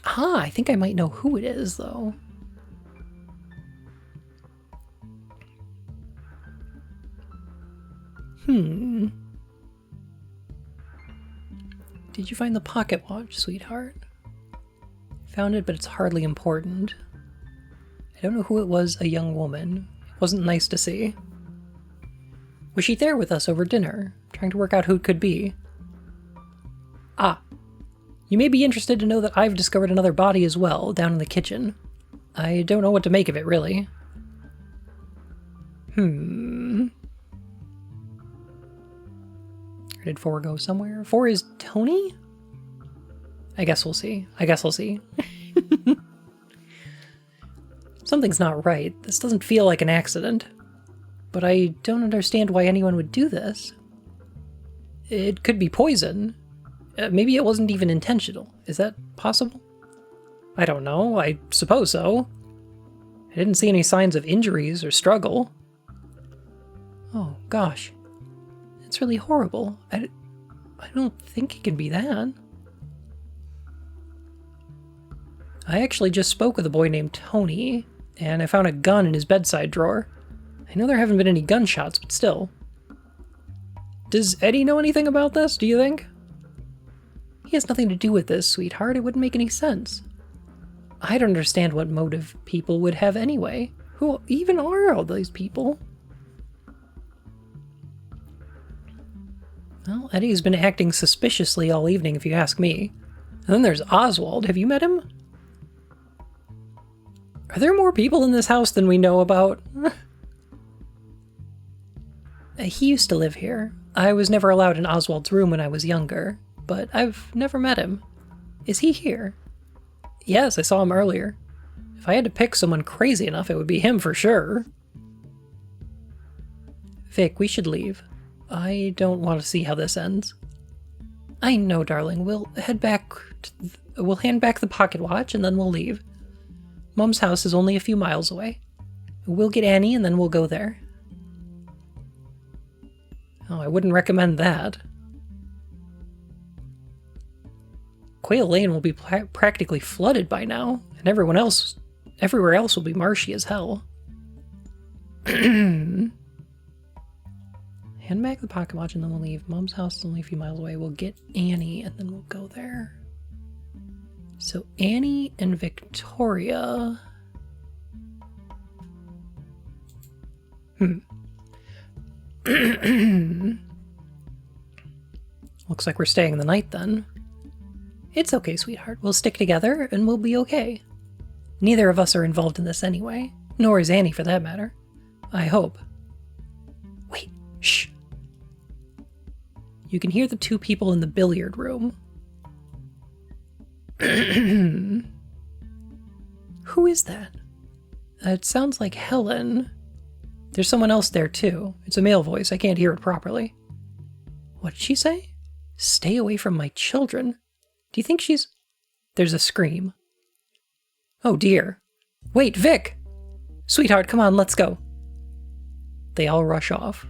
Ah, I think I might know who it is, though. Did you find the pocket watch, sweetheart? Found it, but it's hardly important. I don't know who it was, a young woman. It wasn't nice to see. Was she there with us over dinner? Trying to work out who it could be. Ah. You may be interested to know that I've discovered another body as well, down in the kitchen. I don't know what to make of it, really. Or did 4 go somewhere? 4 is Tony? I guess we'll see. Something's not right. This doesn't feel like an accident. But I don't understand why anyone would do this. It could be poison. Maybe it wasn't even intentional. Is that possible? I don't know. I suppose so. I didn't see any signs of injuries or struggle. Oh, gosh. It's really horrible. I don't think it can be that. I actually just spoke with a boy named Tony, and I found a gun in his bedside drawer. I know there haven't been any gunshots, but still. Does Eddie know anything about this, do you think? He has nothing to do with this, sweetheart. It wouldn't make any sense. I don't understand what motive people would have anyway. Who even are all these people? Well, Eddie's been acting suspiciously all evening, if you ask me. And then there's Oswald. Have you met him? Are there more people in this house than we know about? He used to live here. I was never allowed in Oswald's room when I was younger, but I've never met him. Is he here? Yes, I saw him earlier. If I had to pick someone crazy enough, it would be him for sure. Vic, we should leave. I don't want to see how this ends. I know, darling. We'll head back. We'll hand back the pocket watch and then we'll leave. Mom's house is only a few miles away. We'll get Annie and then we'll go there. Oh, I wouldn't recommend that. Quail Lane will be practically flooded by now, and everywhere else will be marshy as hell. Hand back the pocket watch and then we'll leave. Mom's house is only a few miles away. We'll get Annie and then we'll go there. So Annie and Victoria. Looks like we're staying the night then. It's okay, sweetheart. We'll stick together and we'll be okay. Neither of us are involved in this anyway. Nor is Annie for that matter. I hope. Wait, shh. You can hear the 2 people in the billiard room. Who is that? It sounds like Helen. There's someone else there too. It's a male voice. I can't hear it properly. What did she say? Stay away from my children. Do you think she's... There's a scream. Oh dear. Wait, Vic! Sweetheart, come on, let's go. They all rush off.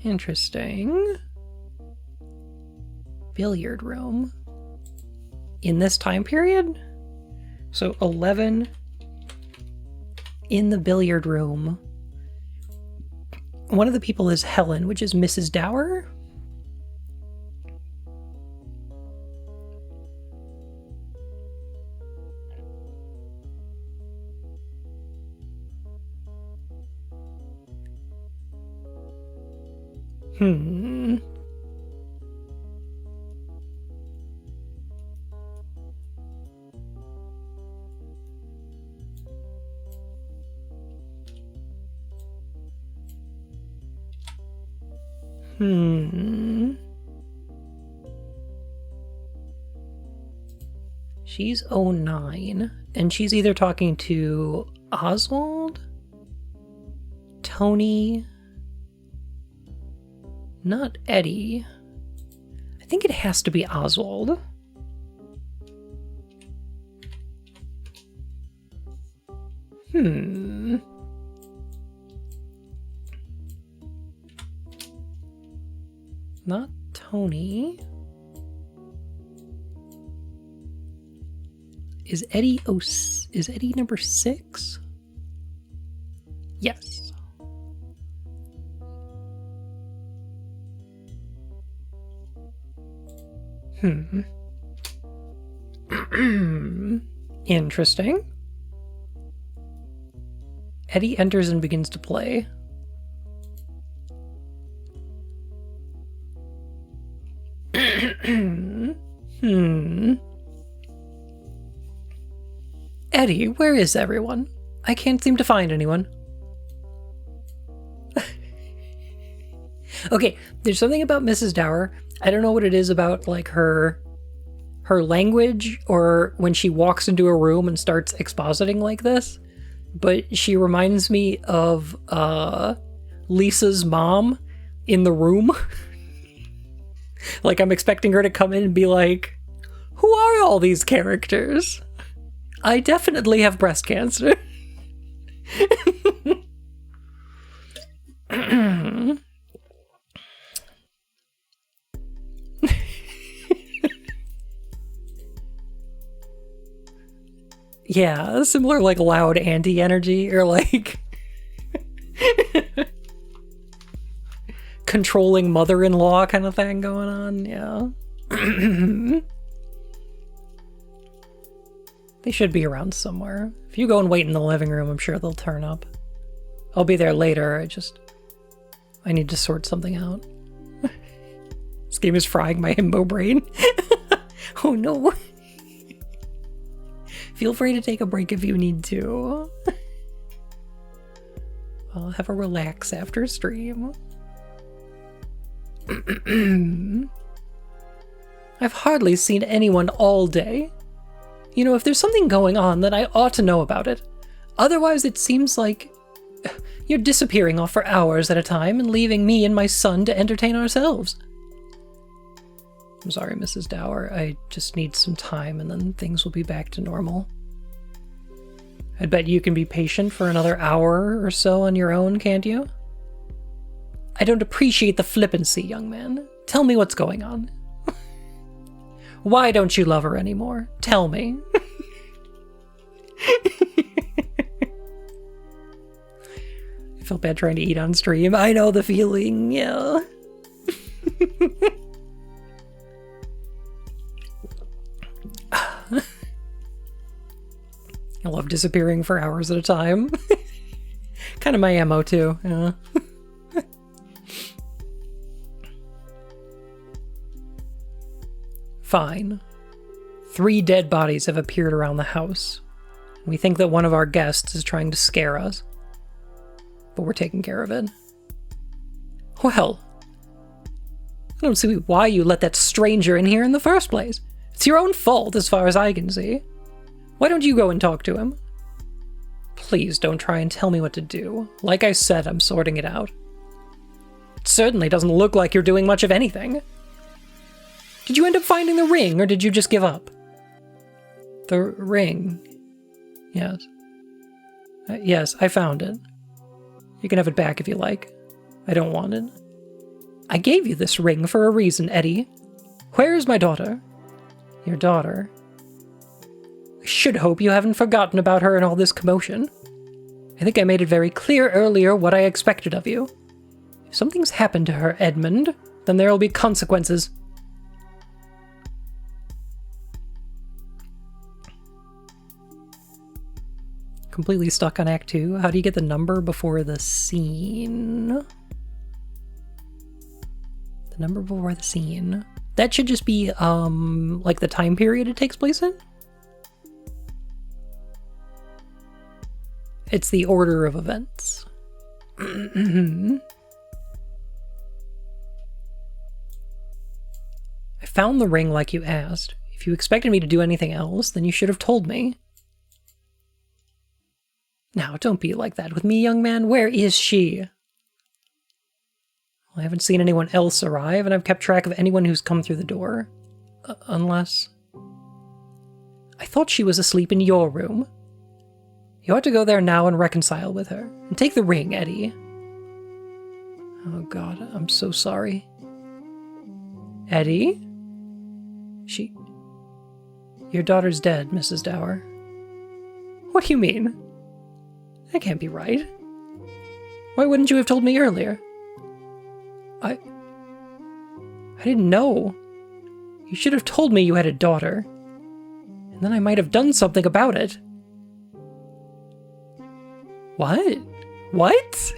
Interesting. Billiard room. In this time period? So 11 in the billiard room. One of the people is Helen, which is Mrs. Dower. She's 09, and she's either talking to Oswald, Tony, not Eddie. I think it has to be Oswald. Not Tony. Is Eddie number 6? Yes. Interesting. Eddie enters and begins to play. Eddie, where is everyone? I can't seem to find anyone. Okay, there's something about Mrs. Dower. I don't know what it is about, like, her language, or when she walks into a room and starts expositing like this, but she reminds me of Lisa's mom in The Room. Like, I'm expecting her to come in and be like, who are all these characters? I definitely have breast cancer. Yeah, similar, like, loud auntie energy, or like controlling mother-in-law kind of thing going on, yeah. They should be around somewhere. If you go and wait in the living room, I'm sure they'll turn up. I'll be there later, I need to sort something out. This game is frying my himbo brain. Oh no. Feel free to take a break if you need to. I'll have a relax after stream. I've hardly seen anyone all day. You know, if there's something going on, then I ought to know about it. Otherwise, it seems like you're disappearing off for hours at a time and leaving me and my son to entertain ourselves. I'm sorry, Mrs. Dower. I just need some time and then things will be back to normal. I'd bet you can be patient for another hour or so on your own, can't you? I don't appreciate the flippancy, young man. Tell me what's going on. Why don't you love her anymore? Tell me. I feel bad trying to eat on stream. I know the feeling, yeah. I love disappearing for hours at a time. Kind of my MO too, yeah. Fine. 3 dead bodies have appeared around the house. We think that one of our guests is trying to scare us. But we're taking care of it. Well, I don't see why you let that stranger in here in the first place. It's your own fault as far as I can see. Why don't you go and talk to him? Please don't try and tell me what to do. Like I said, I'm sorting it out. It certainly doesn't look like you're doing much of anything. Did you end up finding the ring, or did you just give up? The ring. Yes. Yes, I found it. You can have it back if you like. I don't want it. I gave you this ring for a reason, Eddie. Where is my daughter? Your daughter? I should hope you haven't forgotten about her in all this commotion. I think I made it very clear earlier what I expected of you. If something's happened to her, Edmund, then there'll be consequences. Completely stuck on Act 2. How do you get the number before the scene? The number before the scene. That should just be, like the time period it takes place in? It's the order of events. I found the ring like you asked. If you expected me to do anything else, then you should have told me. Now, don't be like that with me, young man. Where is she? Well, I haven't seen anyone else arrive, and I've kept track of anyone who's come through the door. Unless... I thought she was asleep in your room. You ought to go there now and reconcile with her. And take the ring, Eddie. Oh God, I'm so sorry. Eddie? Your daughter's dead, Mrs. Dower. What do you mean? That can't be right. Why wouldn't you have told me earlier? I didn't know. You should have told me you had a daughter. And then I might have done something about it. What? What?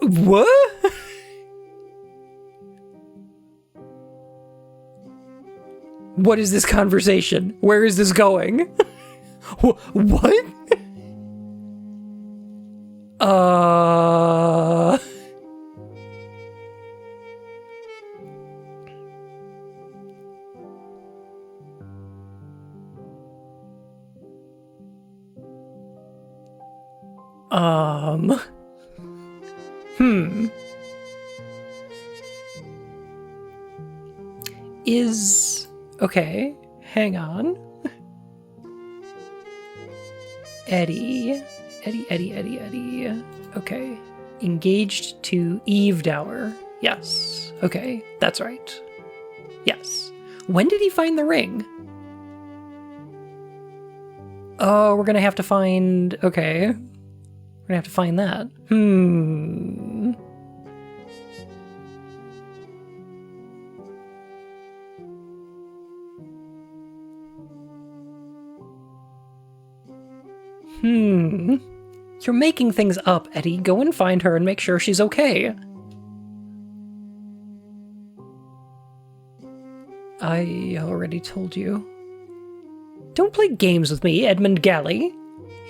What? What is this conversation? Where is this going? What? Okay, hang on. Eddie. Okay. Engaged to Eve Dower. Yes. Okay, that's right. Yes. When did he find the ring? Oh, we're gonna have to find... Okay. We're gonna have to find that. You're making things up, Eddie. Go and find her and make sure she's okay. I already told you. Don't play games with me, Edmund Galley.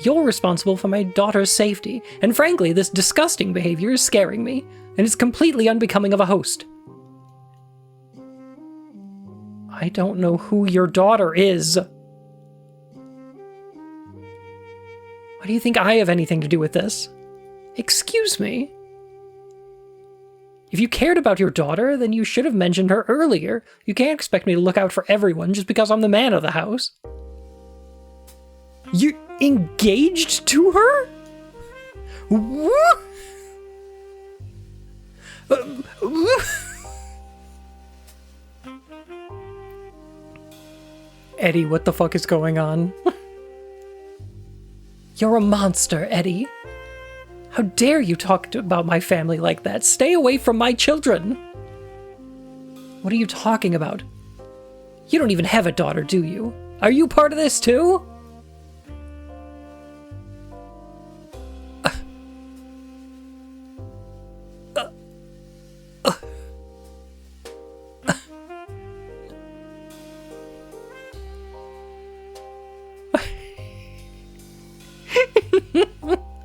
You're responsible for my daughter's safety, and frankly, this disgusting behavior is scaring me, and it's completely unbecoming of a host. I don't know who your daughter is. Why do you think I have anything to do with this? Excuse me? If you cared about your daughter, then you should have mentioned her earlier. You can't expect me to look out for everyone just because I'm the man of the house. You engaged to her? What? Eddie, what the fuck is going on? You're a monster, Eddie. How dare you talk about my family like that? Stay away from my children. What are you talking about? You don't even have a daughter, do you? Are you part of this too?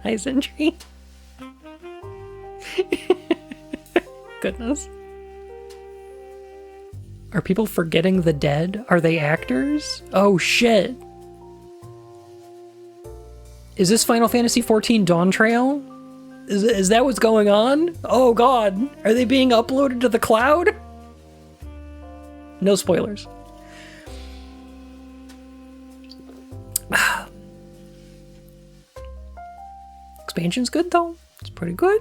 Hi, Sentry. Goodness. Are people forgetting the dead? Are they actors? Oh shit. Is this Final Fantasy XIV Dawn Trail? Is that what's going on? Oh god. Are they being uploaded to the cloud? No spoilers. Expansion's good, though. It's pretty good.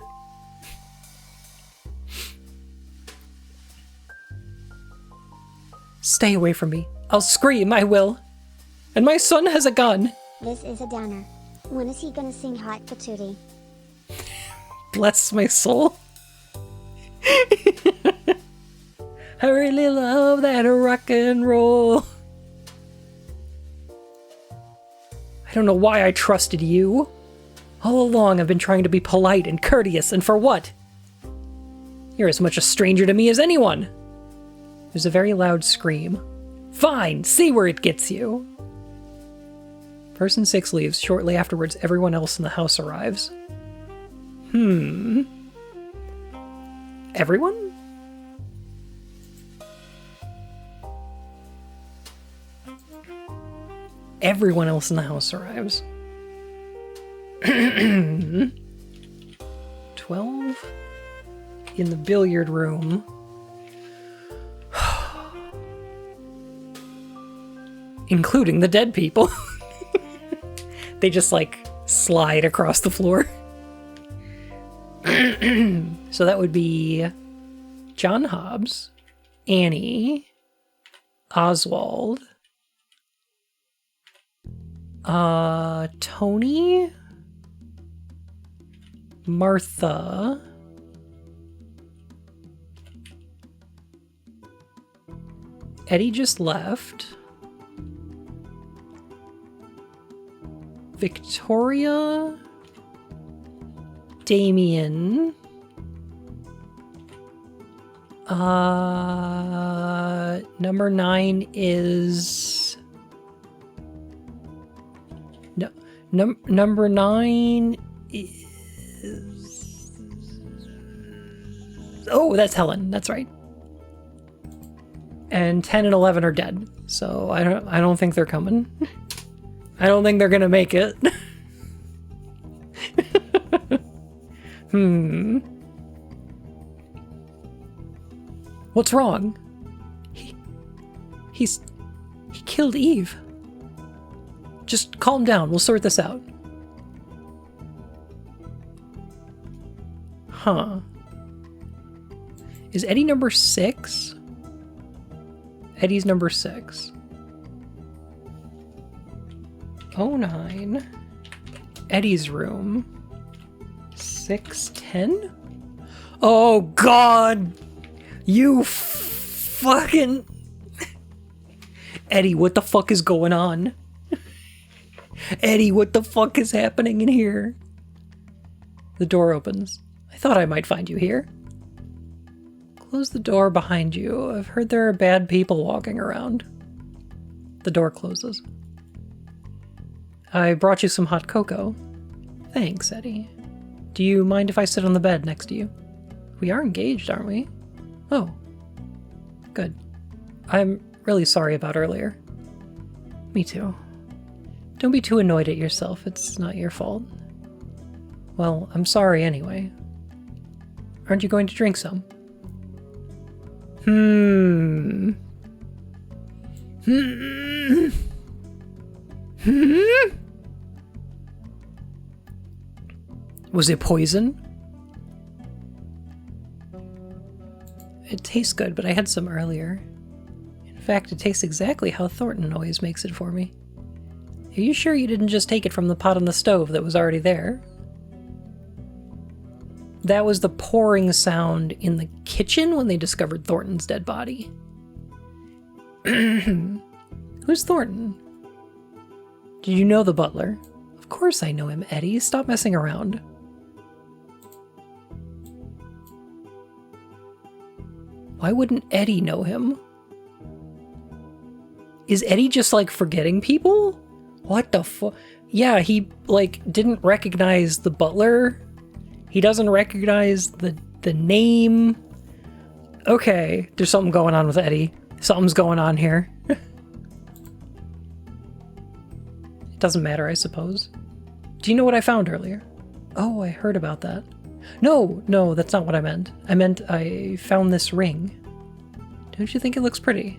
Stay away from me. I'll scream, I will. And my son has a gun. This is a downer. When is he gonna sing Hot Patootie? Bless my soul. I really love that rock and roll. I don't know why I trusted you. All along I've been trying to be polite and courteous, and for what? You're as much a stranger to me as anyone. There's a very loud scream. Fine, see where it gets you. Person 6 leaves. Shortly afterwards, everyone else in the house arrives. Everyone? Everyone else in the house arrives. 12 in the billiard room. Including the dead people. They just like slide across the floor. So that would be John Hobbs, Annie, Oswald, Tony, Martha, Eddie just left, Victoria, Damien, number 9 is number 9 is, oh, that's Helen, that's right. And 10 and 11 are dead, so I don't think they're coming. I don't think they're gonna make it. What's wrong? He killed Eve. Just calm down, we'll sort this out. Huh. Is Eddie number 6? Eddie's number 6. 09. Eddie's room. 610? Oh god! You fucking... Eddie, what the fuck is going on? Eddie, what the fuck is happening in here? The door opens. I thought I might find you here. Close the door behind you. I've heard there are bad people walking around. The door closes. I brought you some hot cocoa. Thanks, Eddie. Do you mind if I sit on the bed next to you? We are engaged, aren't we? Oh. Good. I'm really sorry about earlier. Me too. Don't be too annoyed at yourself. It's not your fault. Well, I'm sorry anyway. Aren't you going to drink some? Was it poison? It tastes good, but I had some earlier. In fact, it tastes exactly how Thornton always makes it for me. Are you sure you didn't just take it from the pot on the stove that was already there? That was the pouring sound in the kitchen when they discovered Thornton's dead body. Who's Thornton? Did you know the butler? Of course I know him, Eddie. Stop messing around. Why wouldn't Eddie know him? Is Eddie just, like, forgetting people? What the fuck? Yeah, he, like, didn't recognize the butler. He doesn't recognize the name. Okay, there's something going on with Eddie. Something's going on here. It doesn't matter, I suppose. Do you know what I found earlier? Oh, I heard about that. No, that's not what I meant. I meant I found this ring. Don't you think it looks pretty?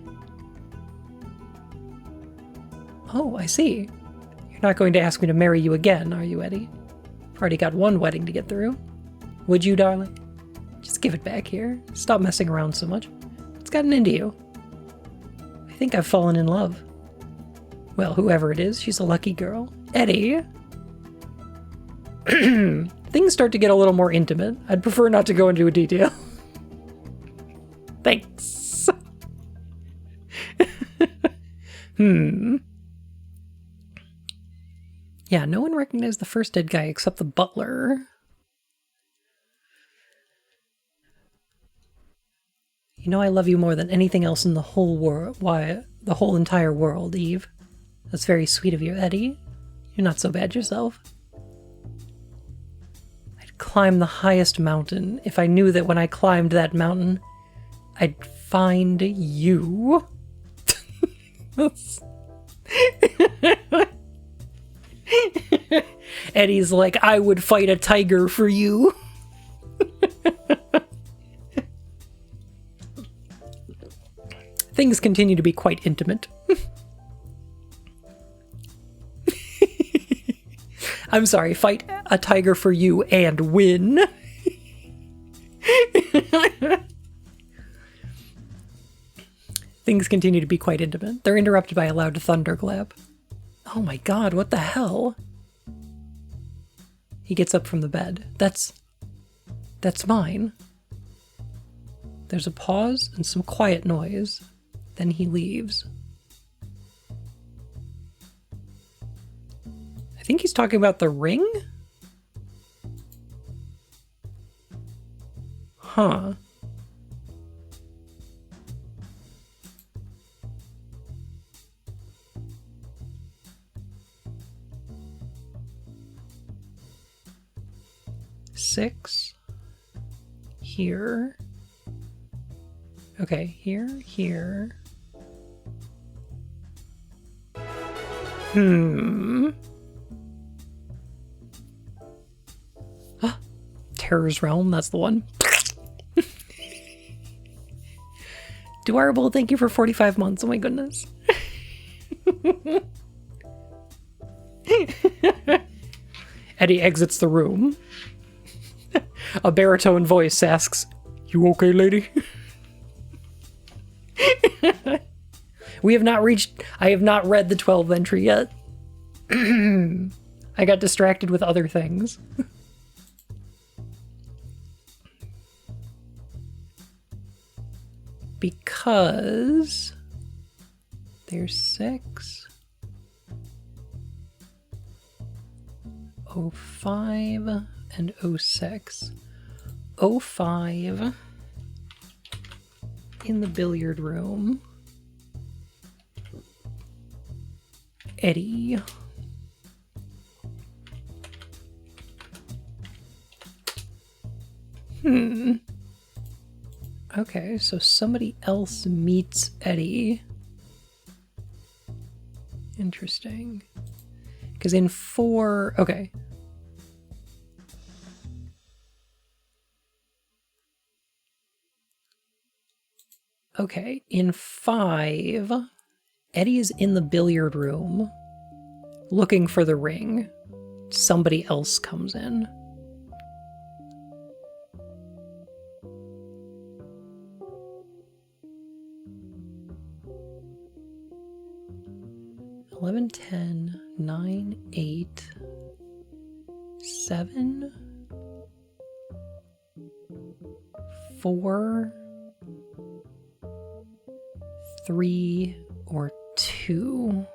Oh, I see. You're not going to ask me to marry you again, are you, Eddie? I've already got one wedding to get through. Would you, darling? Just give it back here. Stop messing around so much. What's gotten into you? I think I've fallen in love. Well, whoever it is, she's a lucky girl. Eddie! Things start to get a little more intimate. I'd prefer not to go into detail. Thanks. Yeah, no one recognized the first dead guy except the butler. You know I love you more than anything else in the whole world. Why, the whole entire world, Eve. That's very sweet of you, Eddie. You're not so bad yourself. I'd climb the highest mountain if I knew that when I climbed that mountain, I'd find you. Eddie's like, I would fight a tiger for you. Things continue to be quite intimate. I'm sorry, fight a tiger for you and win. Things continue to be quite intimate. They're interrupted by a loud thunderclap. Oh my god, what the hell? He gets up from the bed. That's mine. There's a pause and some quiet noise. Then he leaves. I think he's talking about the ring? Huh. Six. Here. Okay, here. Terror's Realm, that's the one. Duarable, thank you for 45 months. Oh my goodness. Eddie exits the room. A baritone voice asks, "You okay, lady?" I have not read the 12th entry yet. I got distracted with other things. Because there's 6. 05 and 06. 05 in the billiard room. Eddie. Okay, so somebody else meets Eddie. Interesting. Because in 4... Okay. Okay, in 5, Eddie is in the billiard room looking for the ring. Somebody else comes in. $11, $10, $9, $8, $7, $4, $3, or $2.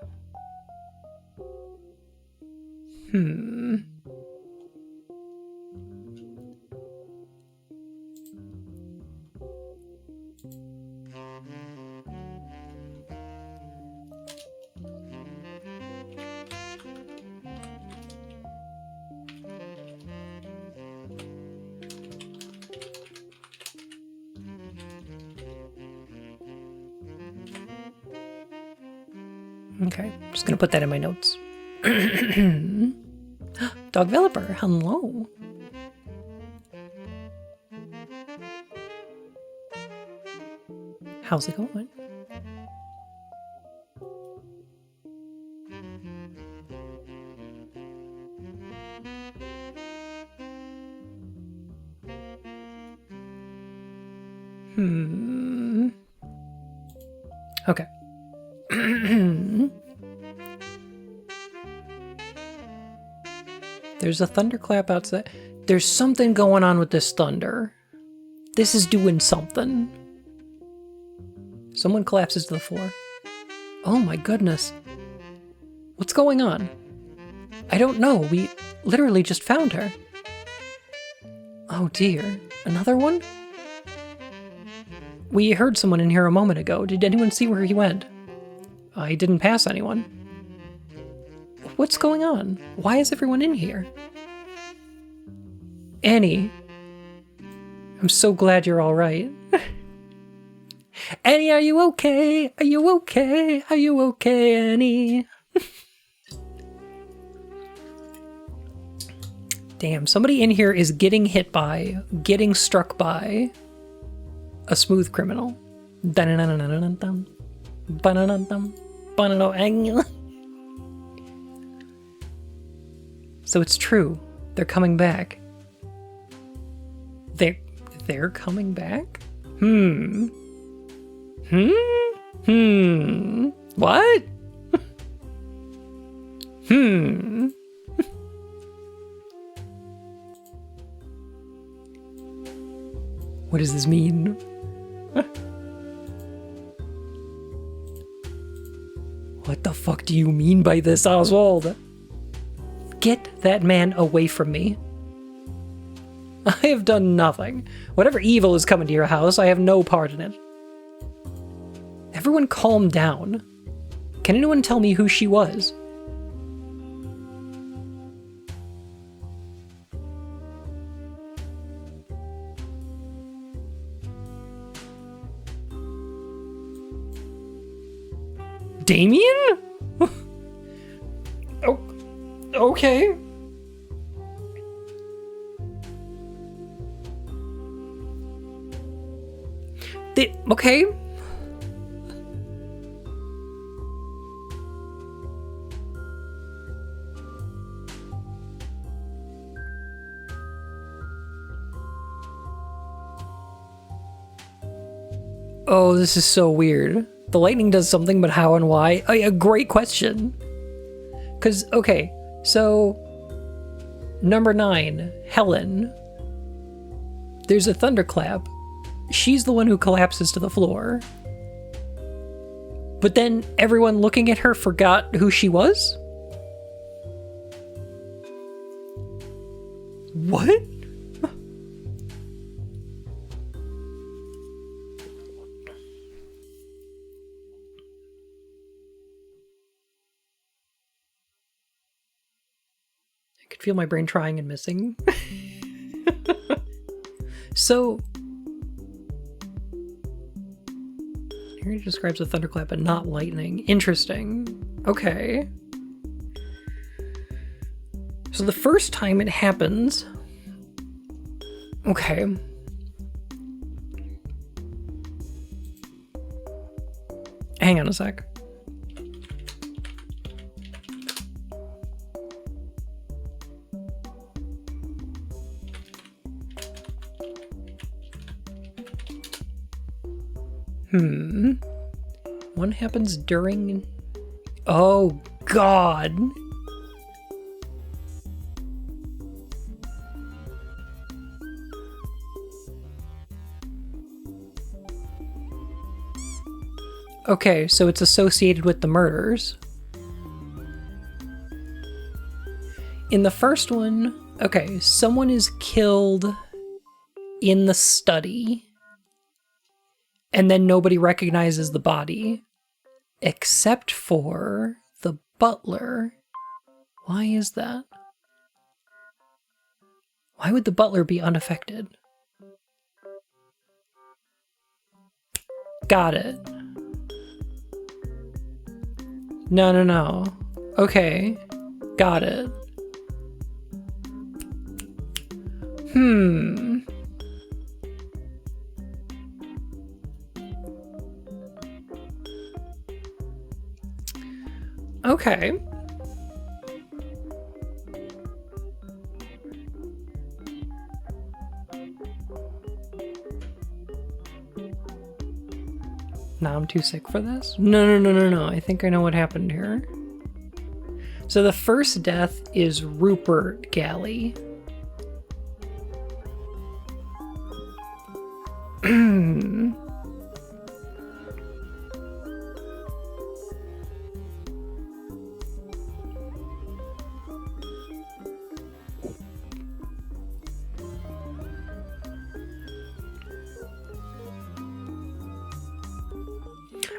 Okay, just gonna put that in my notes. Dog Developer, hello. How's it going? Okay. There's a thunderclap outside. There's something going on with this thunder. This is doing something. Someone collapses to the floor. Oh my goodness. What's going on? I don't know. We literally just found her. Oh dear. Another one? We heard someone in here a moment ago. Did anyone see where he went? I didn't pass anyone. What's going on? Why is everyone in here? Annie. I'm so glad you're all right. Annie, are you okay? Are you okay? Are you okay, Annie? Damn, somebody in here is getting hit by, getting struck by a smooth criminal. So it's true. They're coming back. They're coming back? What? What does this mean? What the fuck do you mean by this, Oswald? Get that man away from me. I have done nothing. Whatever evil is coming to your house, I have no part in it. Everyone calm down. Can anyone tell me who she was? Damien? Oh, okay. Okay. Oh, this is so weird. The lightning does something, but how and why? A great question. Because, okay, so number 9, Helen. There's a thunderclap. She's the one who collapses to the floor. But then everyone looking at her forgot who she was? What? I could feel my brain trying and missing. So, here he describes a thunderclap but not lightning. Interesting. Okay. So the first time it happens... Okay. Hang on a sec. One happens during... Oh, God. Okay, so it's associated with the murders. In the first one, okay, someone is killed in the study, and then nobody recognizes the body, except for the butler. Why is that? Why would the butler be unaffected? Got it. No. Okay. Got it. Okay. Nah, I'm too sick for this. No. I think I know what happened here. So the first death is Rupert Galley.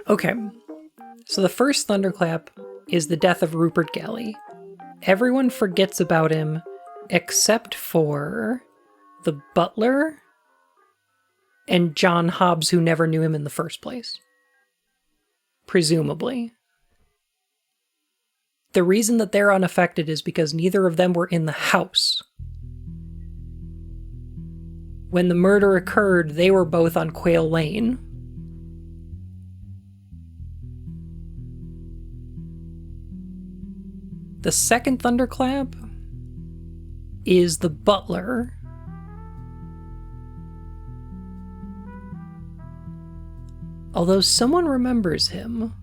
Okay, so the first thunderclap is the death of Rupert Galley. Everyone forgets about him except for the butler and John Hobbs, who never knew him in the first place. Presumably. The reason that they're unaffected is because neither of them were in the house. When the murder occurred, they were both on Quail Lane. The second thunderclap is the butler. Although someone remembers him.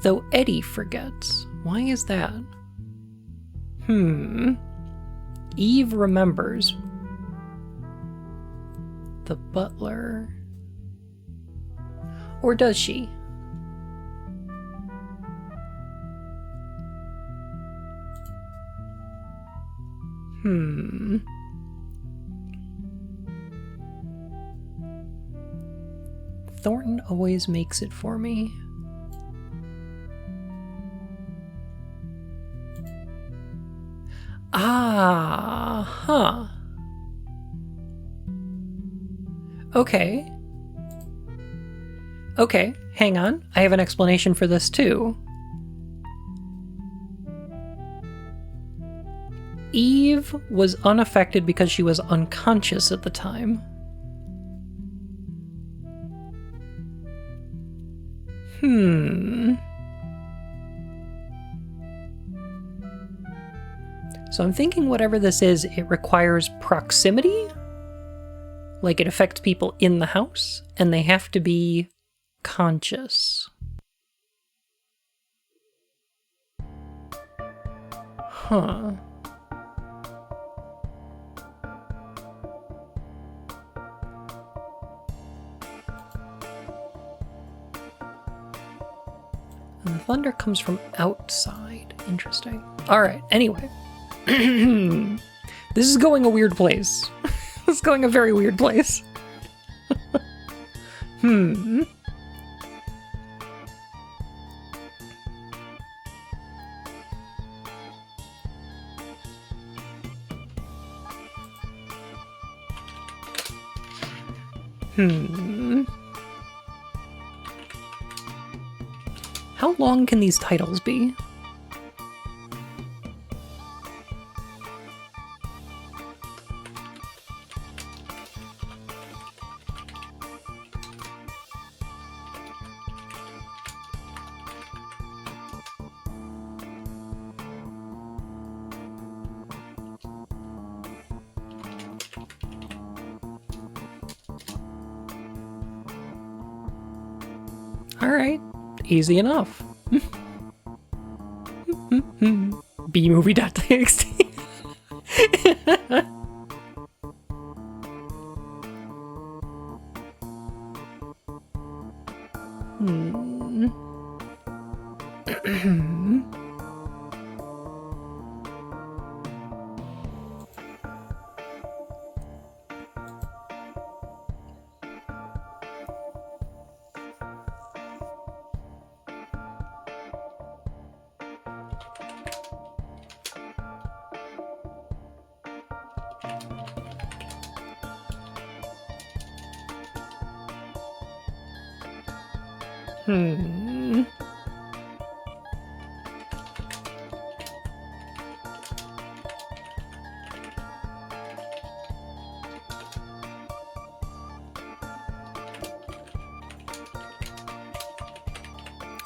Though Eddie forgets. Why is that? Eve remembers. The butler. Or does she? Thornton always makes it for me. Okay. Okay, hang on. I have an explanation for this too. Eve was unaffected because she was unconscious at the time. So I'm thinking whatever this is, it requires proximity? Like it affects people in the house, and they have to be conscious. Huh. And the thunder comes from outside. Interesting. Alright, anyway. This is going a weird place. This is going a very weird place. How long can these titles be? Alright, easy enough. bmovie.txt.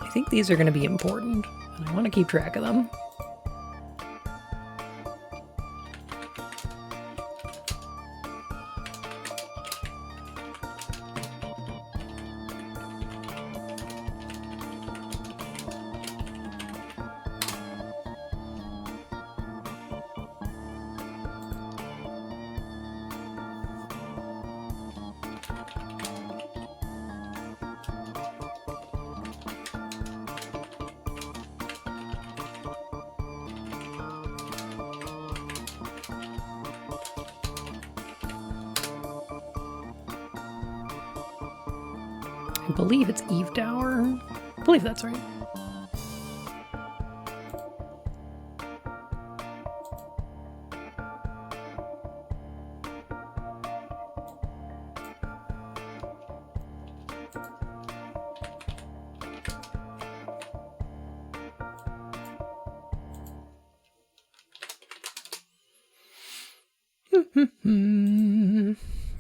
I think these are going to be important, and I want to keep track of them. I believe it's Eve Dower. I believe that's right.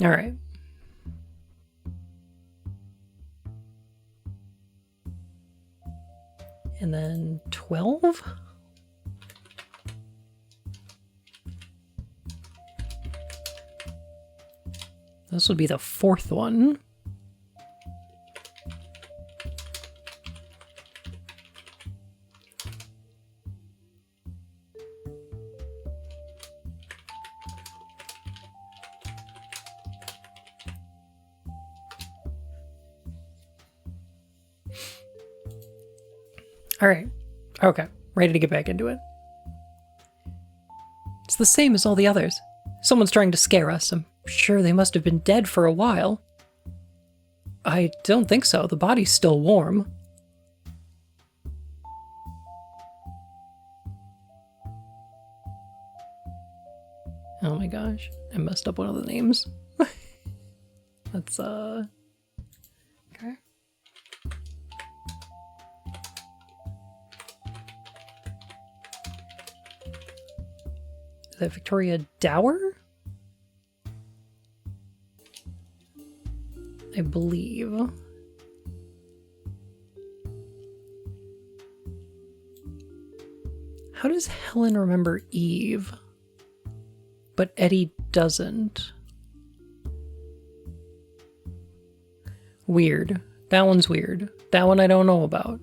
All right. And then 12? This would be the fourth one. All right. Okay. Ready to get back into it. It's the same as all the others. Someone's trying to scare us. I'm sure they must have been dead for a while. I don't think so. The body's still warm. Oh my gosh. I messed up one of the names. That's, okay. Is that Victoria Dower? I believe. How does Helen remember Eve, but Eddie doesn't? Weird. That one's weird. That one I don't know about.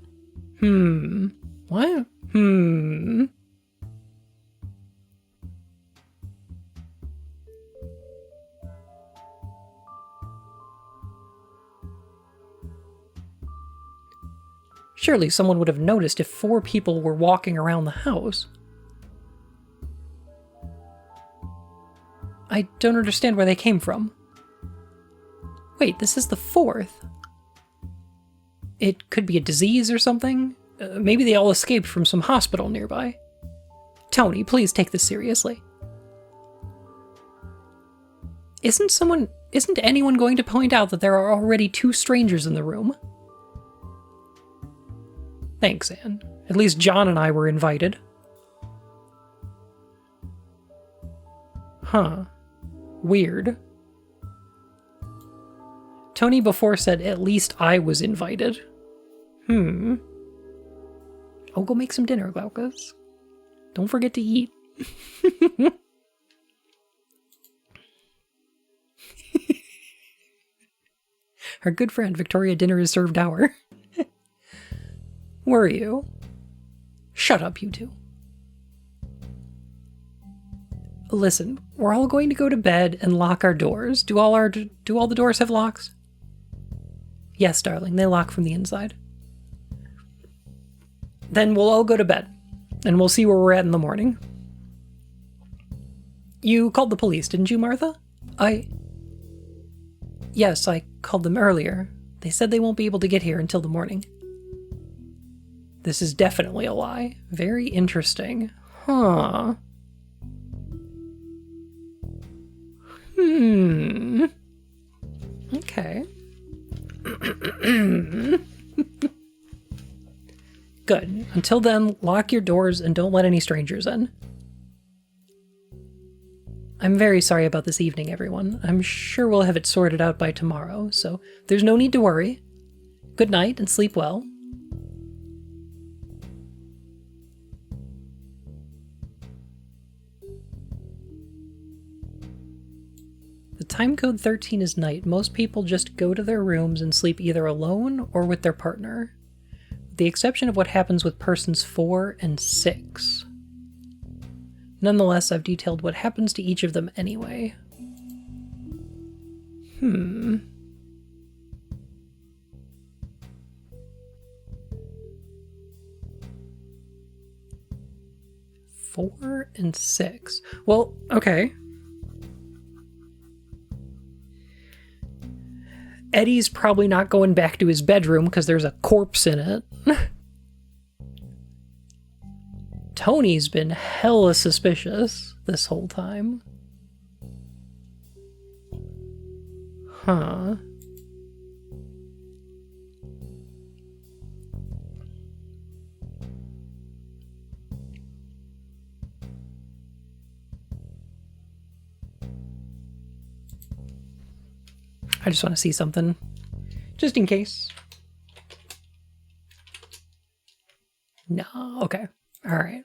What? Surely someone would have noticed if 4 people were walking around the house. I don't understand where they came from. Wait, this is the 4th. It could be a disease or something. Maybe they all escaped from some hospital nearby. Tony, please take this seriously. Isn't anyone going to point out that there are already 2 strangers in the room? Thanks, Anne. At least John and I were invited. Huh. Weird. Tony before said, at least I was invited. Oh, go make some dinner, Glaucus. Don't forget to eat. Our good friend, Victoria Dinner is Served Hour. Were you? Shut up, you two. Listen, we're all going to go to bed and lock our doors. Do all the doors have locks? Yes, darling, they lock from the inside. Then we'll all go to bed, and we'll see where we're at in the morning. You called the police, didn't you, Martha? Yes, I called them earlier. They said they won't be able to get here until the morning. This is definitely a lie. Very interesting. Huh. Okay. Good. Until then, lock your doors and don't let any strangers in. I'm very sorry about this evening, everyone. I'm sure we'll have it sorted out by tomorrow, so there's no need to worry. Good night and sleep well. The time code 13 is night. Most people just go to their rooms and sleep either alone or with their partner, with the exception of what happens with persons 4 and 6. Nonetheless, I've detailed what happens to each of them anyway. 4 and 6. Well, okay. Eddie's probably not going back to his bedroom because there's a corpse in it. Tony's been hella suspicious this whole time. Huh. I just want to see something. Just in case. No, okay. Alright.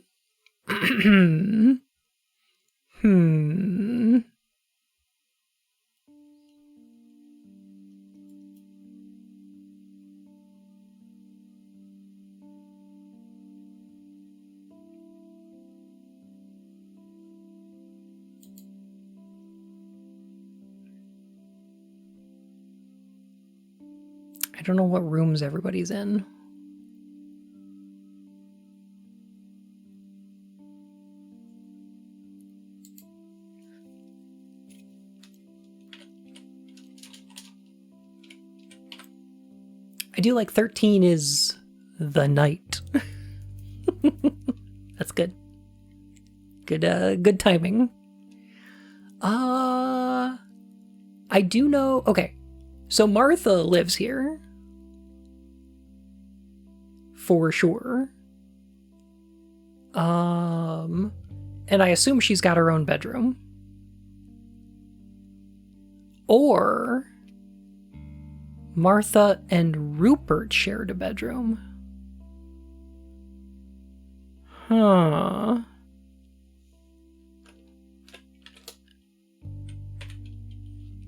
I don't know what rooms everybody's in. I do like 13 is the night. That's good. Good timing. I do know. Okay, so Martha lives here for sure. And I assume she's got her own bedroom. Or Martha and Rupert shared a bedroom. Huh.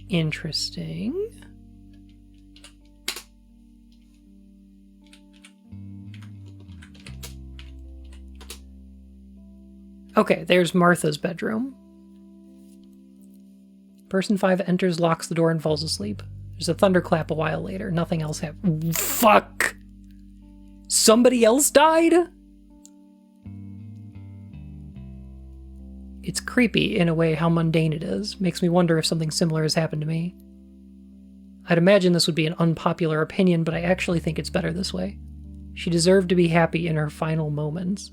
Interesting. Okay, there's Martha's bedroom. Person 5 enters, locks the door, and falls asleep. There's a thunderclap a while later. Nothing else happened. Fuck! Somebody else died? It's creepy, in a way, how mundane it is. Makes me wonder if something similar has happened to me. I'd imagine this would be an unpopular opinion, but I actually think it's better this way. She deserved to be happy in her final moments.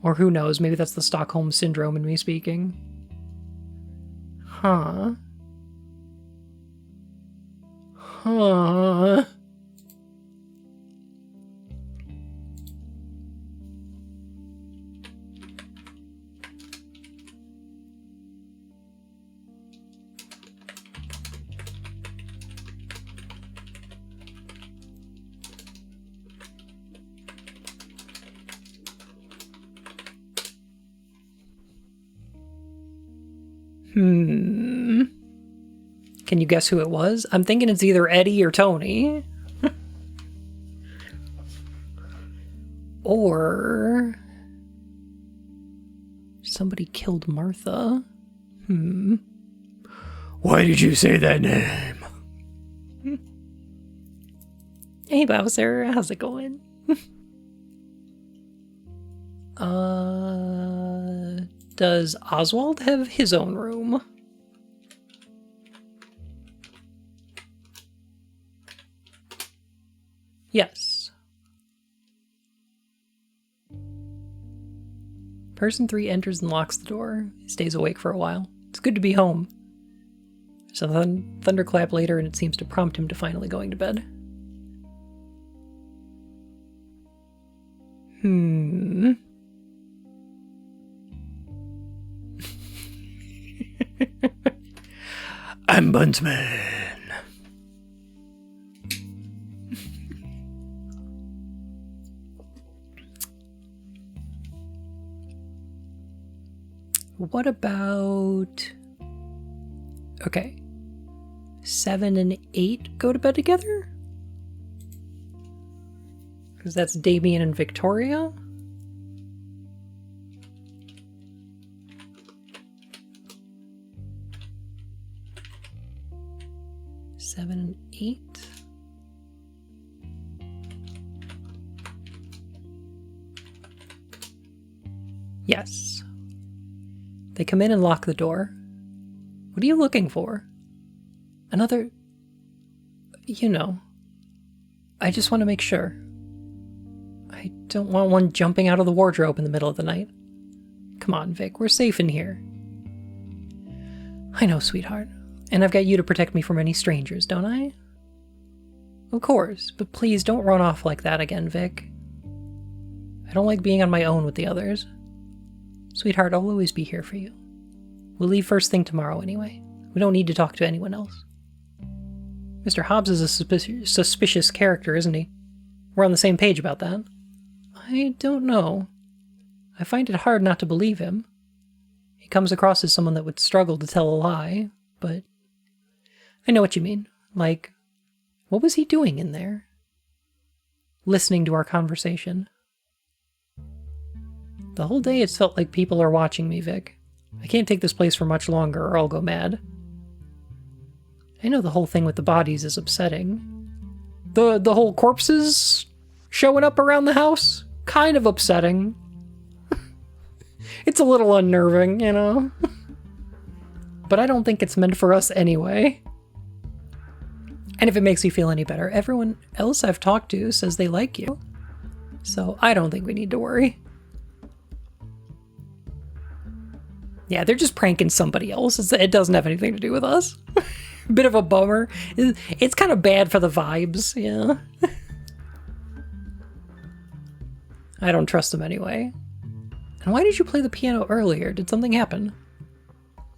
Or who knows, maybe that's the Stockholm Syndrome in me speaking. Huh. Huh. Can you guess who it was? I'm thinking it's either Eddie or Tony. Or somebody killed Martha. Why did you say that name? Hey Bowser, how's it going? Does Oswald have his own room? Yes. Person 3 enters and locks the door. He stays awake for a while. It's good to be home. There's a thunderclap later, and it seems to prompt him to finally going to bed. I'm Buntsman. What about... Okay. 7 and 8 go to bed together? Because that's Damien and Victoria? Seven and 8. Yes. They come in and lock the door. What are you looking for? Another... You know, I just want to make sure. I don't want one jumping out of the wardrobe in the middle of the night. Come on, Vic, we're safe in here. I know, sweetheart. And I've got you to protect me from any strangers, don't I? Of course, but please don't run off like that again, Vic. I don't like being on my own with the others. Sweetheart, I'll always be here for you. We'll leave first thing tomorrow anyway. We don't need to talk to anyone else. Mr. Hobbs is a suspicious character, isn't he? We're on the same page about that. I don't know. I find it hard not to believe him. He comes across as someone that would struggle to tell a lie, but I know what you mean. Like, what was he doing in there? Listening to our conversation. The whole day it's felt like people are watching me, Vic. I can't take this place for much longer or I'll go mad. I know the whole thing with the bodies is upsetting. The whole corpses showing up around the house? Kind of upsetting. It's a little unnerving, you know? But I don't think it's meant for us anyway. And if it makes you feel any better, everyone else I've talked to says they like you. So I don't think we need to worry. Yeah, they're just pranking somebody else. It doesn't have anything to do with us. Bit of a bummer. It's kind of bad for the vibes, yeah. I don't trust them anyway. And why did you play the piano earlier? Did something happen?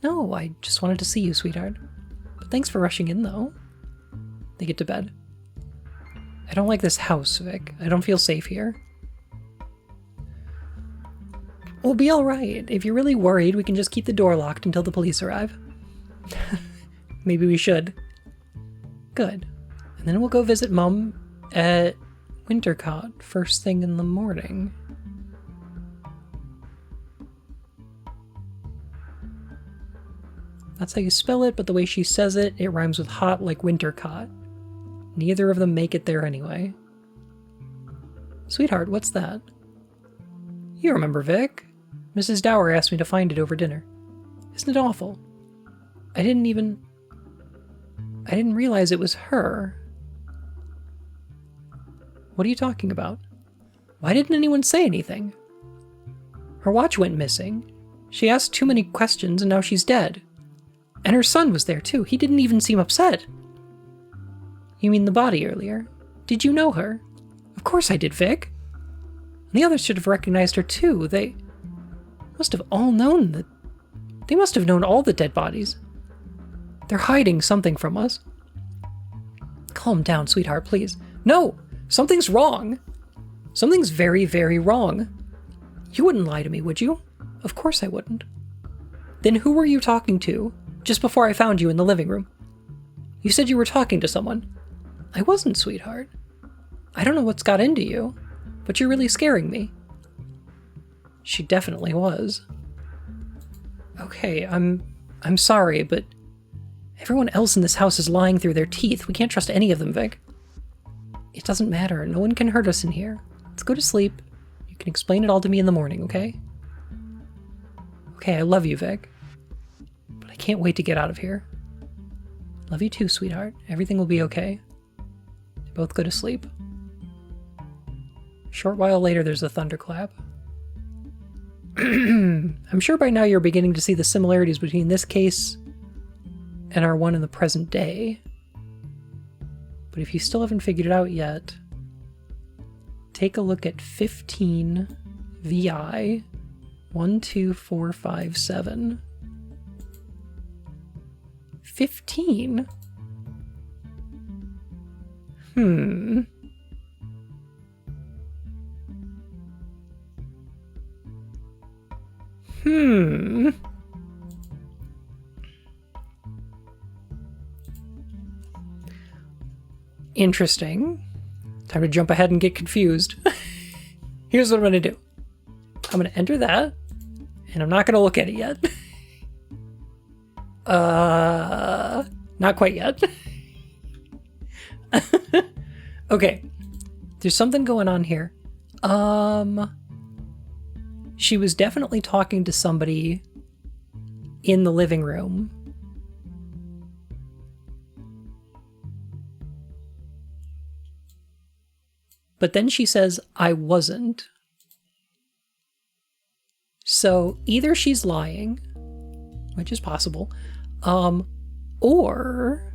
No, I just wanted to see you, sweetheart. But thanks for rushing in, though. They get to bed. I don't like this house, Vic. I don't feel safe here. We'll be alright. If you're really worried, we can just keep the door locked until the police arrive. Maybe we should. Good. And then we'll go visit Mom at Wintercott first thing in the morning. That's how you spell it, but the way she says it, it rhymes with hot like Wintercott. Neither of them make it there anyway. Sweetheart, what's that? You remember, Vic. Mrs. Dower asked me to find it over dinner. Isn't it awful? I didn't realize it was her. What are you talking about? Why didn't anyone say anything? Her watch went missing. She asked too many questions and now she's dead. And her son was there too. He didn't even seem upset. You mean the body earlier? Did you know her? Of course I did, Vic. And the others should have recognized her too. They must have all known that. They must have known all the dead bodies. They're hiding something from us. Calm down, sweetheart, please. No! Something's wrong! Something's very, very wrong. You wouldn't lie to me, would you? Of course I wouldn't. Then who were you talking to just before I found you in the living room? You said you were talking to someone. I wasn't, sweetheart. I don't know what's got into you, but you're really scaring me. She definitely was. Okay, I'm sorry, but everyone else in this house is lying through their teeth. We can't trust any of them, Vic. It doesn't matter. No one can hurt us in here. Let's go to sleep. You can explain it all to me in the morning, okay? Okay, I love you, Vic. But I can't wait to get out of here. Love you too, sweetheart. Everything will be okay. They both go to sleep. A short while later, there's a thunderclap. I'm sure by now you're beginning to see the similarities between this case and our one in the present day. But if you still haven't figured it out yet, take a look at 15 VI 12457. 15? Interesting. Time to jump ahead and get confused. Here's what I'm going to do. I'm going to enter that, and I'm not going to look at it yet. Not quite yet. Okay. There's something going on here. She was definitely talking to somebody in the living room. but then she says, I wasn't. So either she's lying, which is possible, or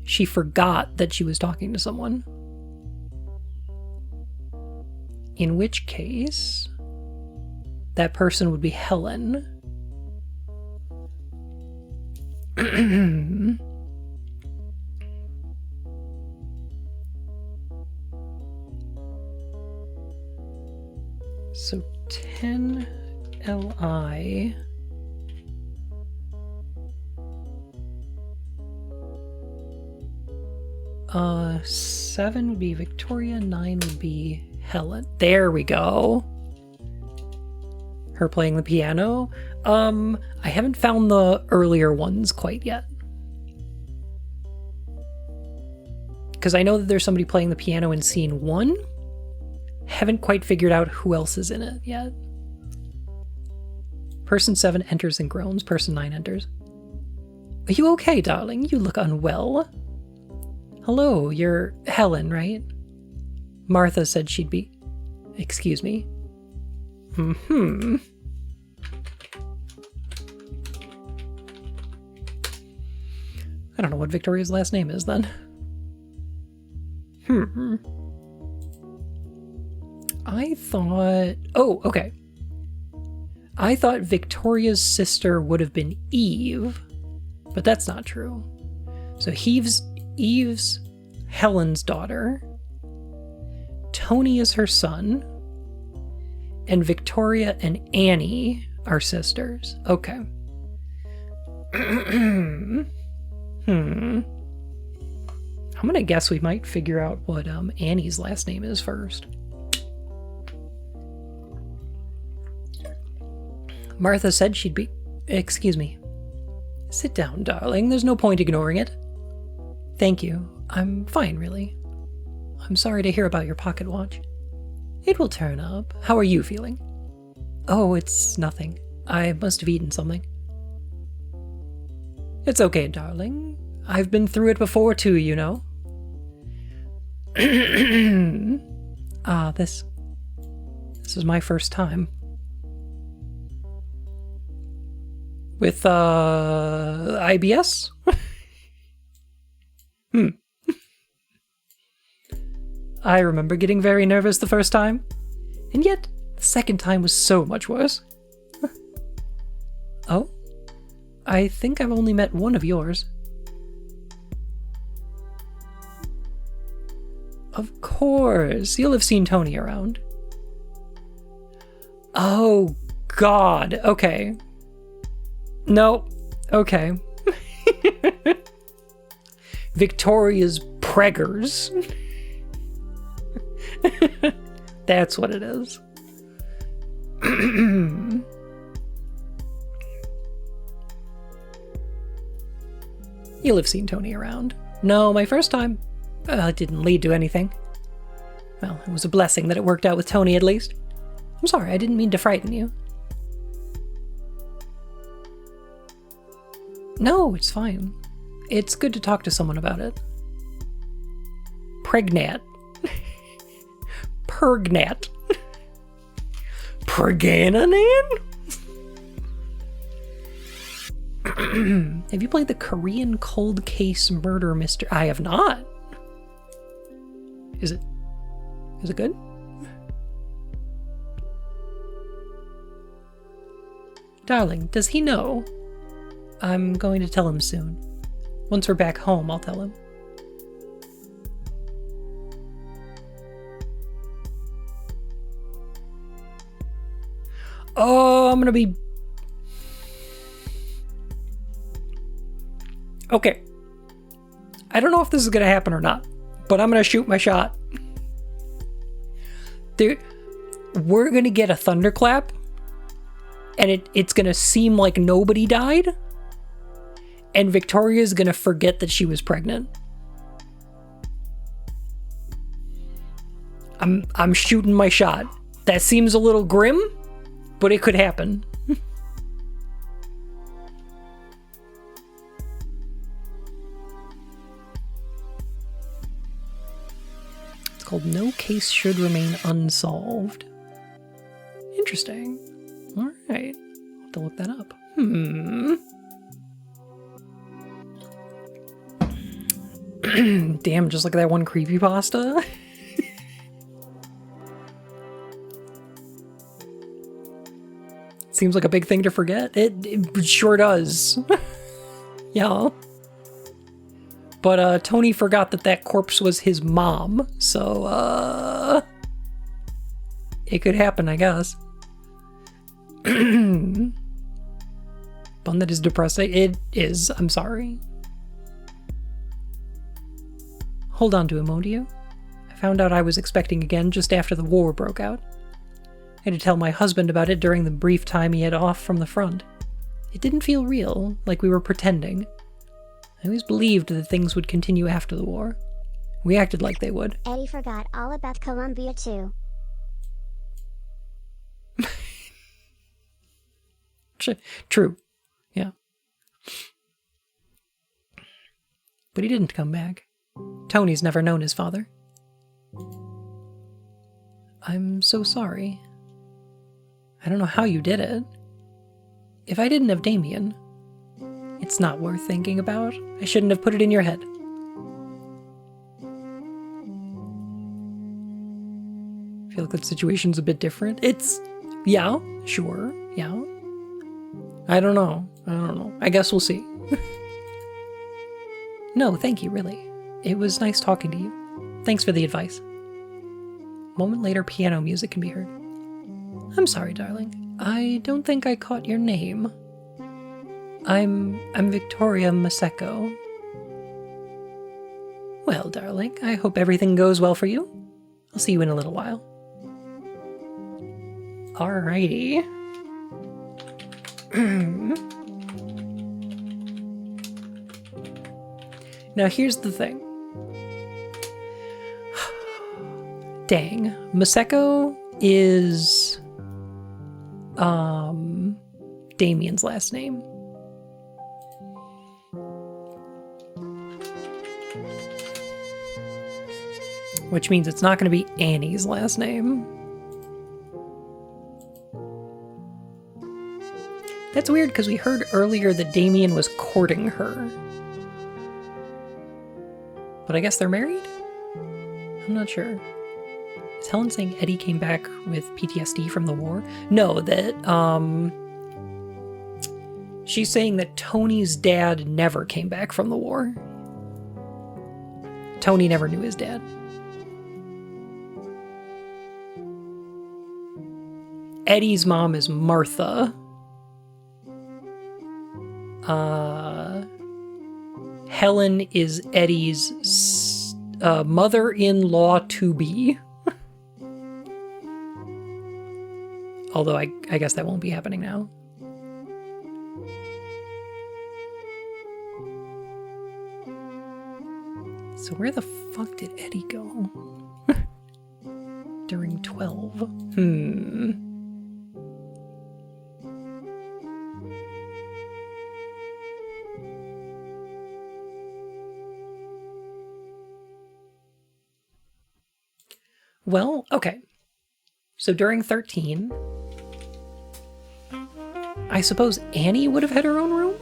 she forgot that she was talking to someone. In which case, that person would be Helen. So 10 Li. Uh, 7 would be Victoria, 9 would be Helen. There we go. Her playing the piano. I haven't found the earlier ones quite yet. Because I know that there's somebody playing the piano in scene 1. Haven't quite figured out who else is in it yet. Person 7 enters and groans. Person 9 enters. Are you okay, darling? You look unwell. Hello, you're Helen, right? Martha said she'd be... Excuse me. I don't know what Victoria's last name is, then. I thought... Oh, okay. I thought Victoria's sister would have been Eve, but that's not true. So Eve's Helen's daughter, Tony is her son, and Victoria and Annie are sisters. Okay. I'm gonna guess we might figure out what Annie's last name is first. Martha said she'd be... Excuse me. Sit down, darling. There's no point ignoring it. Thank you. I'm fine, really. I'm sorry to hear about your pocket watch. It will turn up. How are you feeling? Oh, it's nothing. I must have eaten something. It's okay, darling. I've been through it before, too, you know. This is my first time. With, IBS? I remember getting very nervous the first time, and yet the second time was so much worse. Oh? I think I've only met one of yours. Of course, you'll have seen Tony around. Oh, God, okay. No, okay. Victoria's preggers. That's what it is. You'll have seen Tony around. No, my first time. It didn't lead to anything. Well, it was a blessing that it worked out with Tony at least. I'm sorry, I didn't mean to frighten you. No, it's fine. It's good to talk to someone about it. Pregnant. Pergnat. Pergananan? Have you played the Korean cold case murder mystery? I have not. Is it good? Darling, does he know? I'm going to tell him soon. Once we're back home, I'll tell him. Oh, I'm gonna be... Okay. I don't know if this is gonna happen or not, but I'm gonna shoot my shot. We're gonna get a thunderclap, and it's gonna seem like nobody died, and Victoria's gonna forget that she was pregnant. I'm shooting my shot. That seems a little grim, but it could happen. called No Case Should Remain Unsolved. Interesting. All right. I'll have to look that up. Damn, just look at that one creepypasta. Seems like a big thing to forget. It sure does. Yeah. But Tony forgot that corpse was his mom, so it could happen, I guess. Fun that is depressing. It is. I'm sorry. Hold on to him, won't you? I found out I was expecting again just after the war broke out. I had to tell my husband about it during the brief time he had off from the front. It didn't feel real, like we were pretending. I always believed that things would continue after the war. We acted like they would. Eddie forgot all about Columbia too. True. Yeah. But he didn't come back. Tony's never known his father. I'm so sorry. I don't know how you did it. If I didn't have Damien, it's not worth thinking about. I shouldn't have put it in your head. I feel like that situation's a bit different. Yeah, sure, yeah. I don't know. I guess we'll see. No, thank you, really. It was nice talking to you. Thanks for the advice. A moment later, piano music can be heard. I'm sorry, darling. I don't think I caught your name. I'm Victoria Maseko. Well, darling, I hope everything goes well for you. I'll see you in a little while. Alrighty. Now here's the thing. Dang. Maseko is Damien's last name. Which means it's not going to be Annie's last name. That's weird because we heard earlier that Damien was courting her. But I guess they're married? I'm not sure. Is Helen saying Eddie came back with PTSD from the war? No, that, she's saying that Tony's dad never came back from the war. Tony never knew his dad. Eddie's mom is Martha. Helen is Eddie's mother-in-law to be. Although I guess that won't be happening now. So where the fuck did Eddie go? During 12? Well, okay. So during 13, I suppose Annie would have had her own room?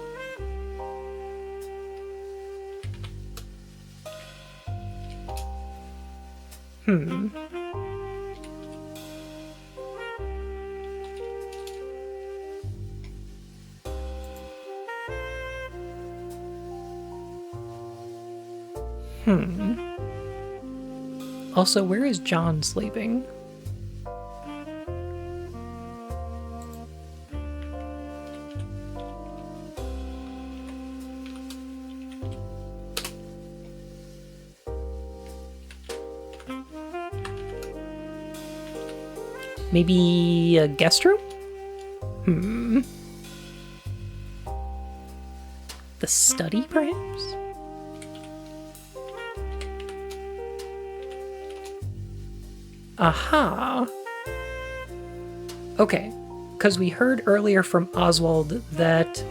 Also, where is John sleeping? Maybe a guest room? The study, perhaps? Aha! Okay, because we heard earlier from Oswald that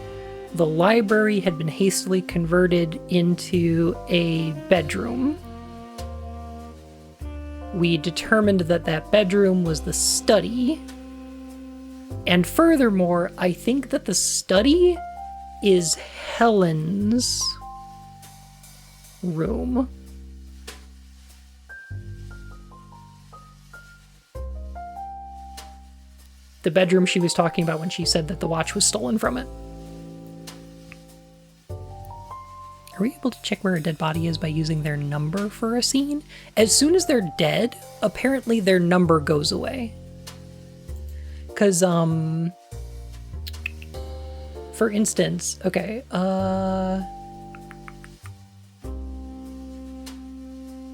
the library had been hastily converted into a bedroom. We determined that that bedroom was the study. And furthermore, I think that the study is Helen's room. The bedroom she was talking about when she said that the watch was stolen from it. Are we able to check where a dead body is by using their number for a scene? As soon as they're dead, apparently their number goes away. Because, for instance, okay,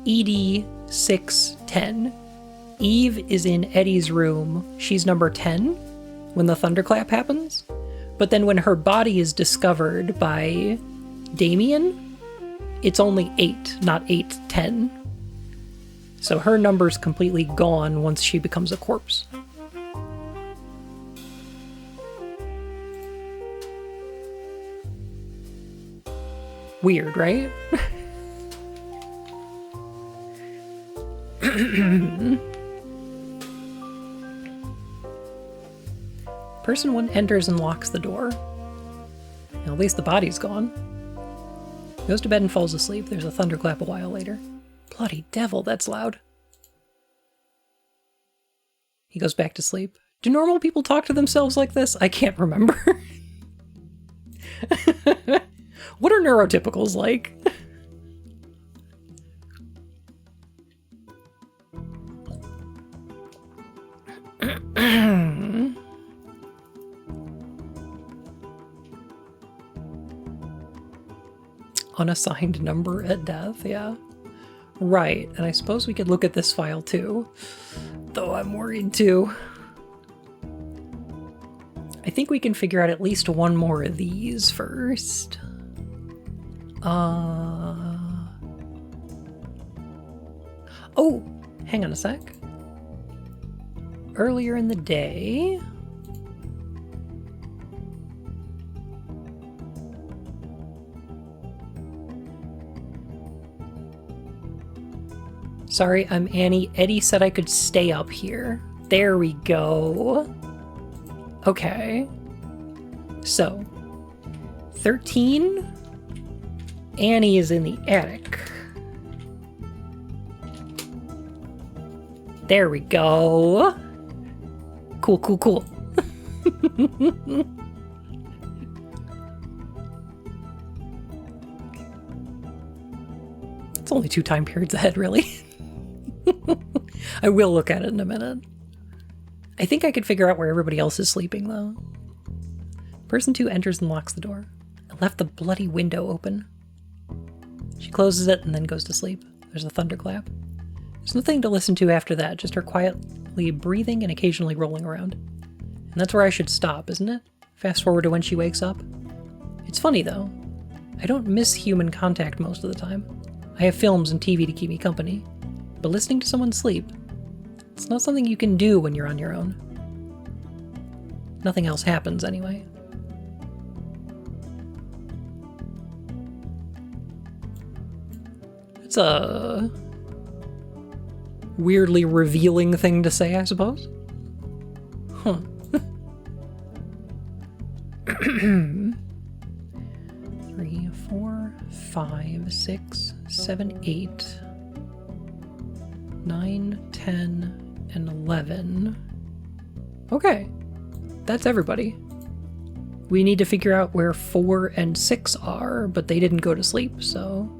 ED 610. Eve is in Eddie's room. She's number 10 when the thunderclap happens. But then when her body is discovered by Damien, it's only 8, not 810. So her number's completely gone once she becomes a corpse. Weird, right? Person 1 enters and locks the door. At least the body's gone. Goes to bed and falls asleep. There's a thunderclap a while later. Bloody devil, that's loud. He goes back to sleep. Do normal people talk to themselves like this? I can't remember. What are neurotypicals like? Unassigned number at death, yeah. Right, and I suppose we could look at this file too. Though I'm worried too. I think we can figure out at least one more of these first. Oh, hang on a sec. Earlier in the day... Sorry, I'm Annie. Eddie said I could stay up here. There we go. Okay. So, 13. Annie is in the attic. There we go. Cool, cool, cool. It's only 2 time periods ahead, really. I will look at it in a minute. I think I could figure out where everybody else is sleeping, though. Person 2 enters and locks the door. I left the bloody window open. She closes it and then goes to sleep. There's a thunderclap. There's nothing to listen to after that, just her quietly breathing and occasionally rolling around. And that's where I should stop, isn't it? Fast forward to when she wakes up. It's funny, though. I don't miss human contact most of the time. I have films and TV to keep me company. But listening to someone sleep, it's not something you can do when you're on your own. Nothing else happens anyway. It's a weirdly revealing thing to say, I suppose. Huh. 3, 4, 5, 6, 7, 8, 9, 10, and 11. Okay, that's everybody. We need to figure out where 4 and 6 are, but they didn't go to sleep, so...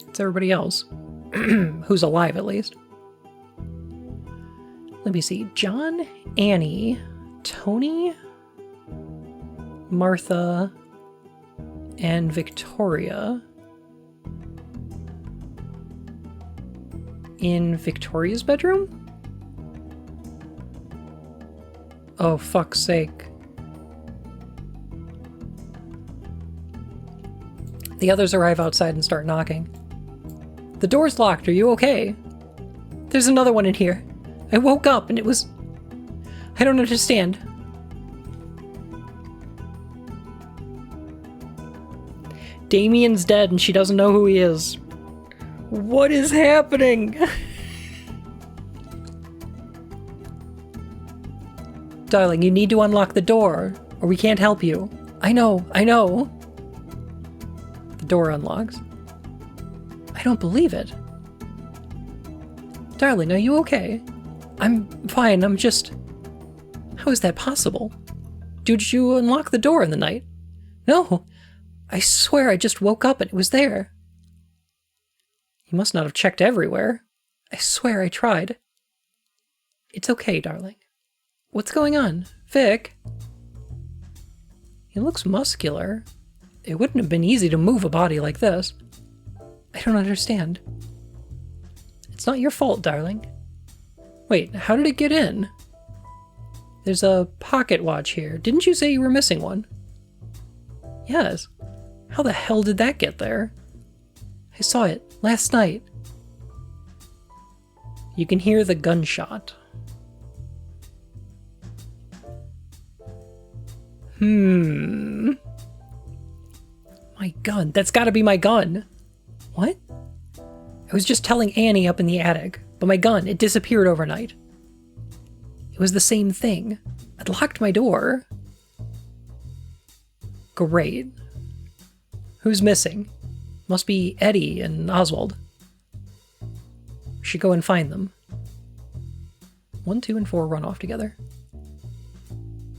It's everybody else. Who's alive, at least. Let me see. John, Annie, Tony, Martha, and Victoria. In Victoria's bedroom? Oh, fuck's sake. The others arrive outside and start knocking. The door's locked. Are you okay? There's another one in here. I woke up and it was... I don't understand. Damien's dead and she doesn't know who he is. What is happening? Darling, you need to unlock the door, or we can't help you. I know. The door unlocks. I don't believe it. Darling, are you okay? I'm fine, I'm just... How is that possible? Did you unlock the door in the night? No. I swear I just woke up and it was there. You must not have checked everywhere. I swear I tried. It's okay, darling. What's going on? Vic? He looks muscular. It wouldn't have been easy to move a body like this. I don't understand. It's not your fault, darling. Wait, how did it get in? There's a pocket watch here. Didn't you say you were missing one? Yes. How the hell did that get there? I saw it last night. You can hear the gunshot. My gun. That's gotta be my gun. What? I was just telling Annie up in the attic, but my gun, it disappeared overnight. It was the same thing. I'd locked my door. Great. Who's missing? Must be Eddie and Oswald. We should go and find them. 1, 2, and 4 run off together.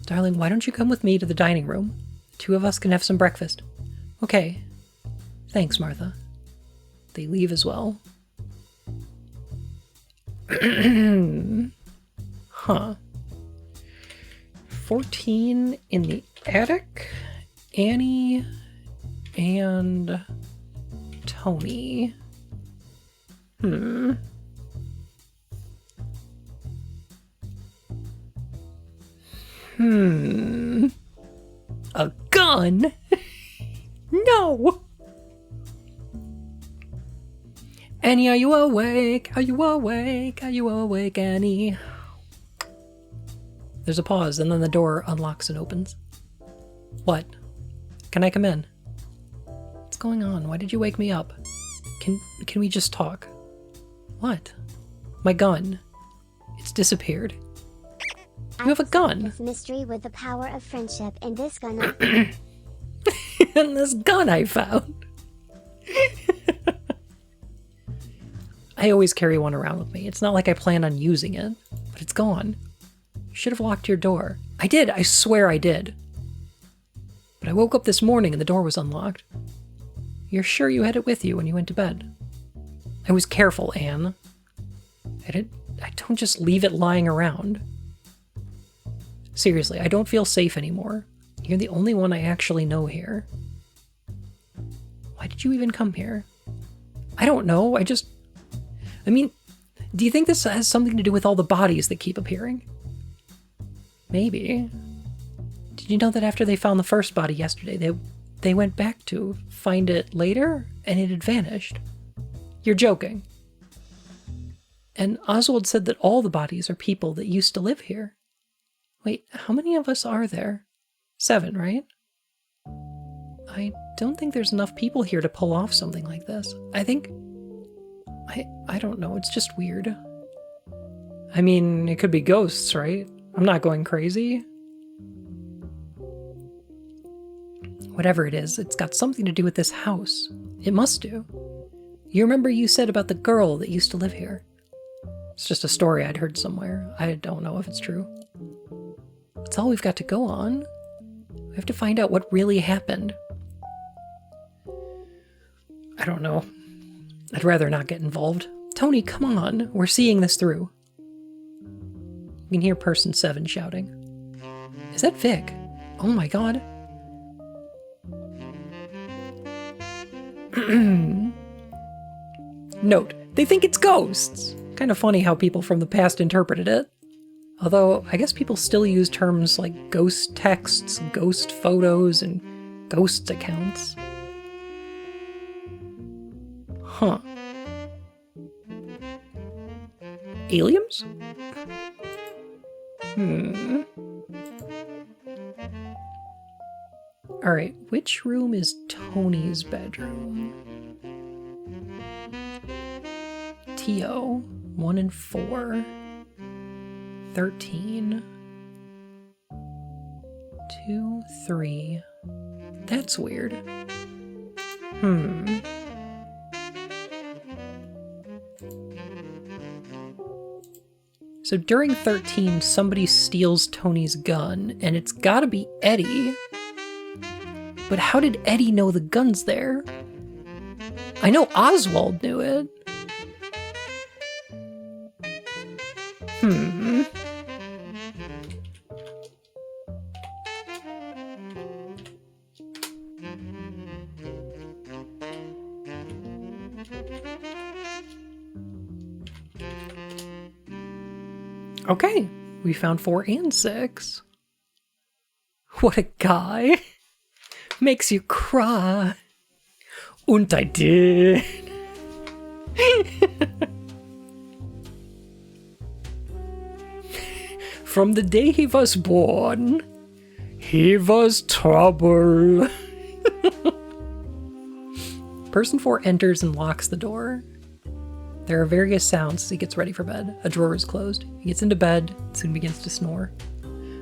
Darling, why don't you come with me to the dining room? The 2 of us can have some breakfast. Okay. Thanks, Martha. They leave as well. Huh. 14 in the attic. Annie and Tony. A gun? No! Annie, are you awake? Are you awake? Are you awake, Annie? There's a pause, and then the door unlocks and opens. What? Can I come in? What's going on? Why did you wake me up? Can we just talk? What? My gun. It's disappeared. You have a gun. This mystery with the power of friendship and this gun. And this gun I found. I always carry one around with me. It's not like I plan on using it, but it's gone. You should have locked your door. I did. I swear I did. But I woke up this morning and the door was unlocked. You're sure you had it with you when you went to bed? I was careful, Anne. I don't just leave it lying around. Seriously, I don't feel safe anymore. You're the only one I actually know here. Why did you even come here? I don't know, I mean, do you think this has something to do with all the bodies that keep appearing? Maybe. Did you know that after they found the first body yesterday, they went back to find it later, and it had vanished? You're joking. And Oswald said that all the bodies are people that used to live here. Wait, how many of us are there? 7, right? I don't think there's enough people here to pull off something like this. I don't know, it's just weird. I mean, it could be ghosts, right? I'm not going crazy. Whatever it is, it's got something to do with this house. It must do. You remember you said about the girl that used to live here? It's just a story I'd heard somewhere. I don't know if it's true. That's all we've got to go on. We have to find out what really happened. I don't know. I'd rather not get involved. Tony, come on. We're seeing this through. You can hear person 7 shouting. Is that Vic? Oh my god. Note, they think it's ghosts. Kind of funny how people from the past interpreted it. Although, I guess people still use terms like ghost texts, ghost photos, and ghost accounts. Huh. Aliens? Alright, which room is Tony's bedroom? T.O. 1 and 4. 13. 2, 3. That's weird. So during 13, somebody steals Tony's gun, and it's gotta be Eddie. But how did Eddie know the gun's there? I know Oswald knew it. Okay, we found 4 and 6. What a guy. Makes you cry. Und I did. From the day he was born, he was trouble. Person 4 enters and locks the door. There are various sounds as he gets ready for bed. A drawer is closed. He gets into bed, soon begins to snore.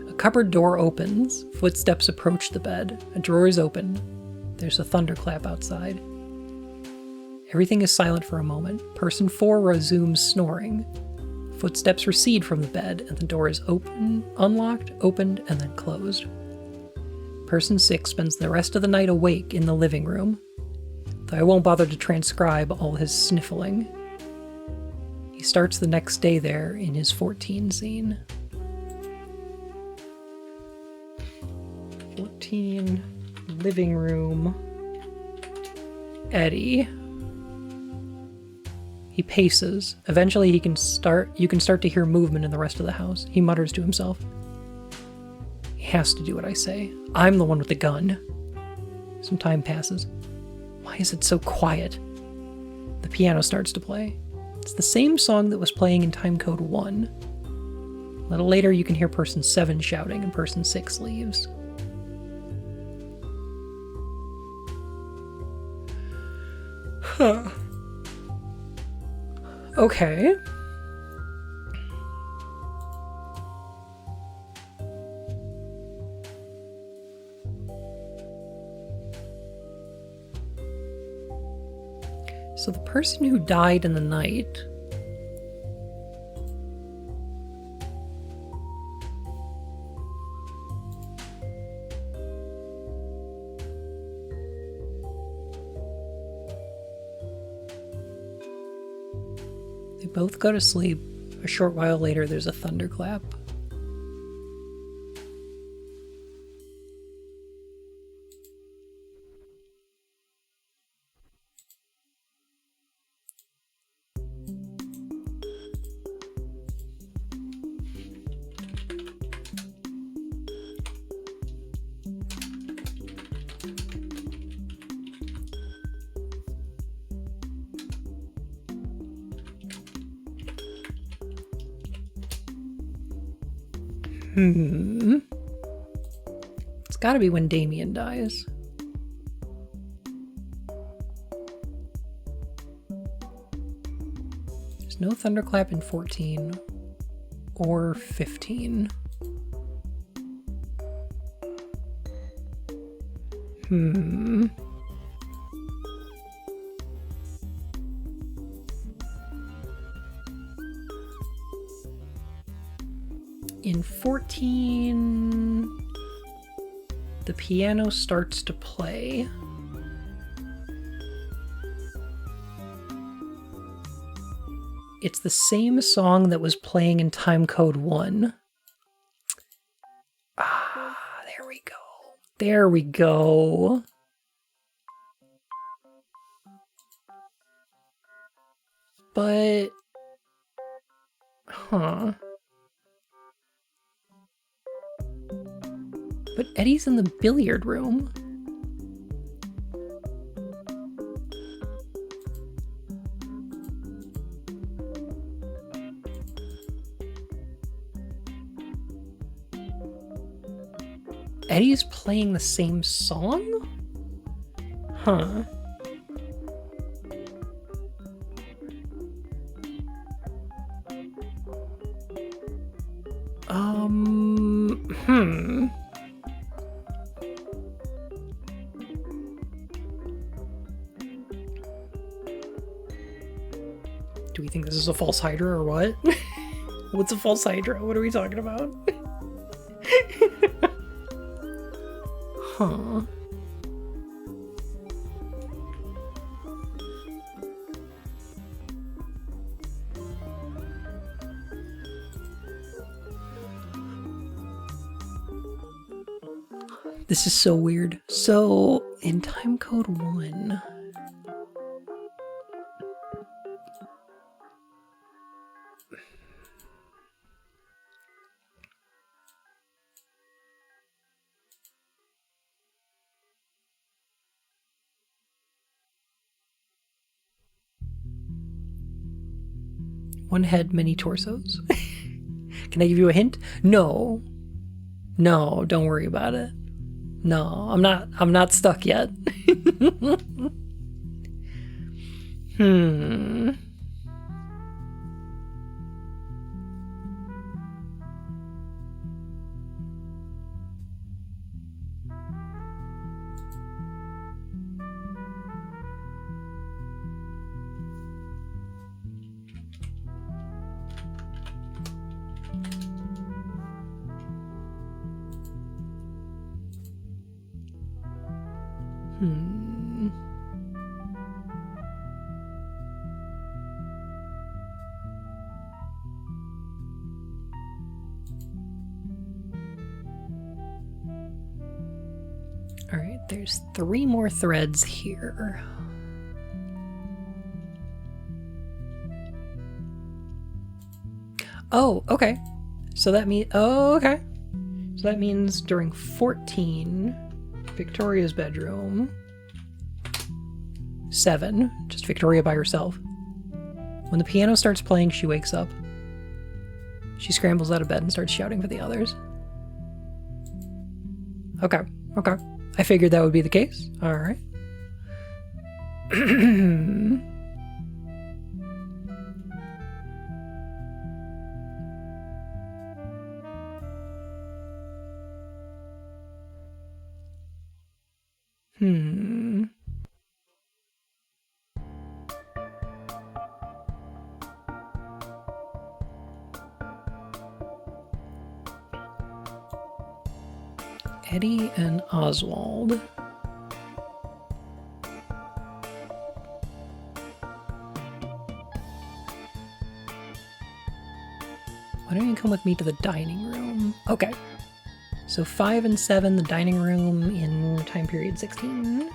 A cupboard door opens. Footsteps approach the bed. A drawer is open. There's a thunderclap outside. Everything is silent for a moment. Person 4 resumes snoring. Footsteps recede from the bed, and the door is unlocked, opened, and then closed. Person 6 spends the rest of the night awake in the living room, though I won't bother to transcribe all his sniffling. He starts the next day there in his 14 scene. 14, living room, Eddie. He paces. Eventually you can start to hear movement in the rest of the house. He mutters to himself. He has to do what I say. I'm the one with the gun. Some time passes. Why is it so quiet? The piano starts to play. It's the same song that was playing in timecode 1. A little later you can hear person 7 shouting and person 6 leaves. Huh. Okay. So the person who died in the night they both go to sleep. A short while later there's a thunderclap. It's gotta be when Damien dies. There's no thunderclap in 14 or 15. In 14, the piano starts to play. It's the same song that was playing in timecode 1. Ah, there we go. There we go. But, But Eddie's in the billiard room. Eddie's playing the same song? Huh. Do we think this is a false Hydra or what? What's a false Hydra? What are we talking about? Huh. This is so weird. So, in timecode 1... One head, many torsos. Can I give you a hint? No. No, don't worry about it. No, I'm not stuck yet. Hmm. All right, there's 3 more threads here. Oh, okay. So that means, okay. So that means during 14, Victoria's bedroom. 7, just Victoria by herself. When the piano starts playing, she wakes up. She scrambles out of bed and starts shouting for the others. Okay, okay. I figured that would be the case. All right. Eddie and Oswald. Why don't you come with me to the dining room? Okay. So 5 and 7, the dining room in time period 16.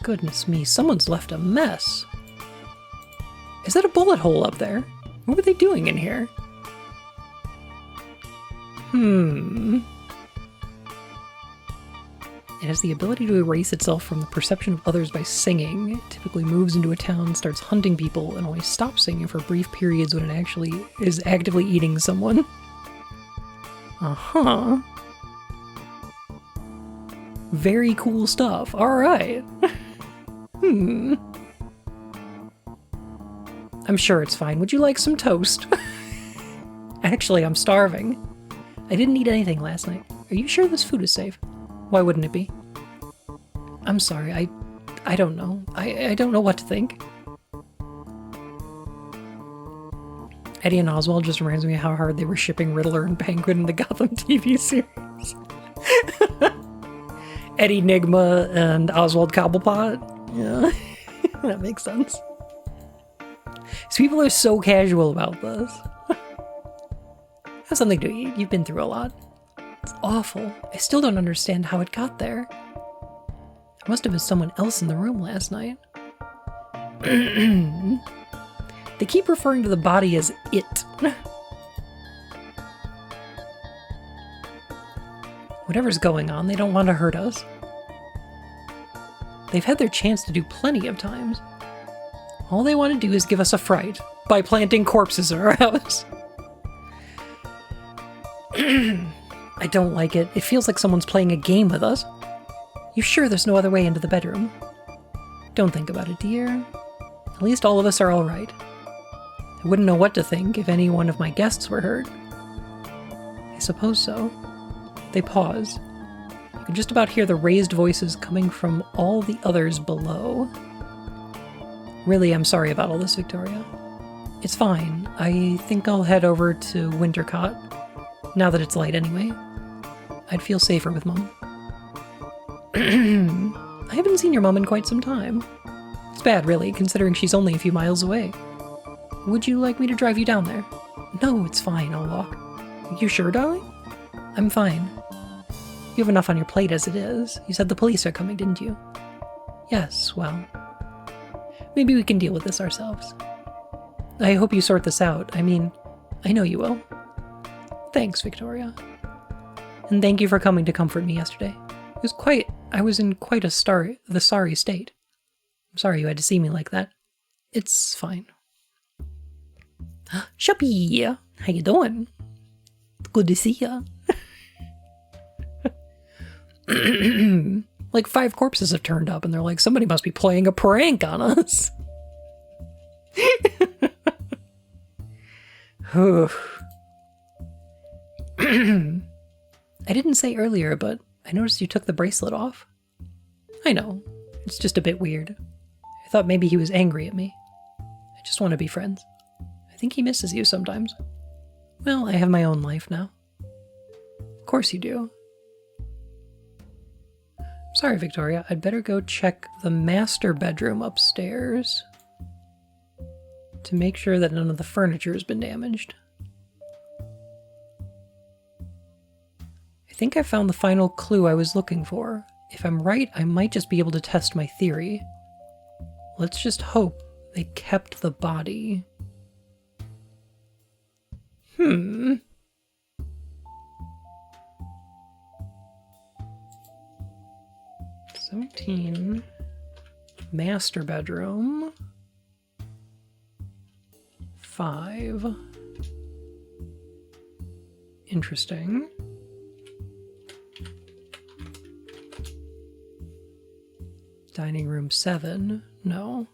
Goodness me, someone's left a mess. Is that a bullet hole up there? What were they doing in here? It has the ability to erase itself from the perception of others by singing. It typically moves into a town, starts hunting people, and only stops singing for brief periods when it actually is actively eating someone. Uh-huh. Very cool stuff. Alright. I'm sure it's fine. Would you like some toast? Actually, I'm starving. I didn't eat anything last night. Are you sure this food is safe? Why wouldn't it be? I'm sorry, I don't know. I don't know what to think. Eddie and Oswald just reminds me of how hard they were shipping Riddler and Penguin in the Gotham TV series. Eddie Nigma and Oswald Cobblepot. Yeah, that makes sense. These people are so casual about this. Have something to eat. You've been through a lot. It's awful. I still don't understand how it got there. There must have been someone else in the room last night. They keep referring to the body as it. Whatever's going on, they don't want to hurt us. They've had their chance to do plenty of times. All they want to do is give us a fright by planting corpses in our house. I don't like it. It feels like someone's playing a game with us. You sure there's no other way into the bedroom? Don't think about it, dear. At least all of us are all right. I wouldn't know what to think if any one of my guests were hurt. I suppose so. They pause. You can just about hear the raised voices coming from all the others below. Really, I'm sorry about all this, Victoria. It's fine. I think I'll head over to Wintercott, now that it's light anyway. I'd feel safer with Mom. I haven't seen your mom in quite some time. It's bad, really, considering she's only a few miles away. Would you like me to drive you down there? No, it's fine, I'll walk. You sure, darling? I'm fine. You have enough on your plate as it is. You said the police are coming, didn't you? Yes, well, maybe we can deal with this ourselves. I hope you sort this out. I mean, I know you will. Thanks, Victoria. And thank you for coming to comfort me yesterday. I was in quite a sorry state. I'm sorry you had to see me like that. It's fine. Shuppy! How you doing? Good to see ya. Like 5 corpses have turned up and they're like, somebody must be playing a prank on us. I didn't say earlier, but I noticed you took the bracelet off. I know. It's just a bit weird. I thought maybe he was angry at me. I just want to be friends. I think he misses you sometimes. Well, I have my own life now. Of course you do. Sorry, Victoria. I'd better go check the master bedroom upstairs to make sure that none of the furniture has been damaged. I think I found the final clue I was looking for. If I'm right, I might just be able to test my theory. Let's just hope they kept the body. 17. Master bedroom. 5. Interesting. Dining room 7. No.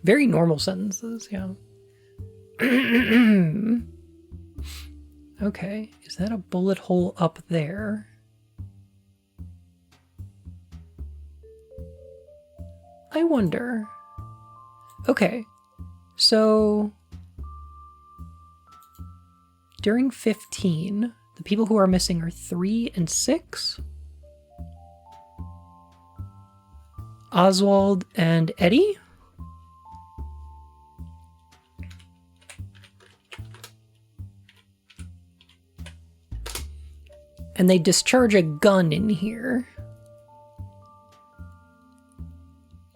Very normal sentences, yeah. Okay, is that a bullet hole up there? I wonder. Okay, so during 15, the people who are missing are 3 and 6? Oswald and Eddie? And they discharge a gun in here.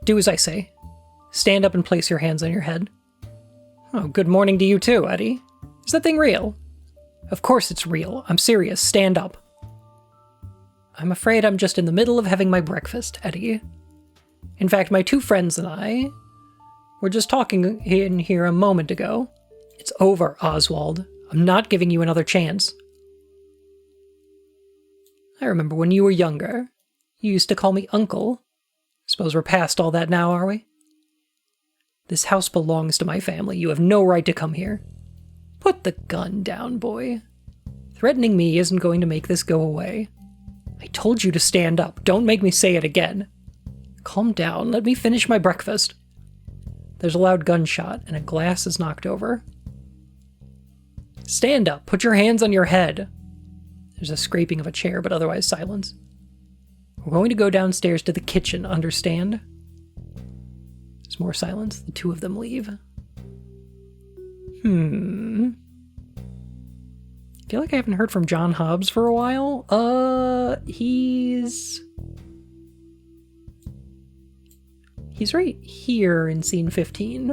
Do as I say. Stand up and place your hands on your head. Oh, good morning to you too, Eddie. Is that thing real? Of course it's real. I'm serious. Stand up. I'm afraid I'm just in the middle of having my breakfast, Eddie. In fact, my 2 friends and I were just talking in here a moment ago. It's over, Oswald. I'm not giving you another chance. I remember when you were younger. You used to call me Uncle. Suppose we're past all that now, are we? This house belongs to my family. You have no right to come here. Put the gun down, boy. Threatening me isn't going to make this go away. I told you to stand up. Don't make me say it again. Calm down. Let me finish my breakfast. There's a loud gunshot, and a glass is knocked over. Stand up. Put your hands on your head. There's a scraping of a chair, but otherwise silence. We're going to go downstairs to the kitchen, understand? There's more silence. The 2 of them leave. I feel like I haven't heard from John Hobbs for a while. He's right here in scene 15.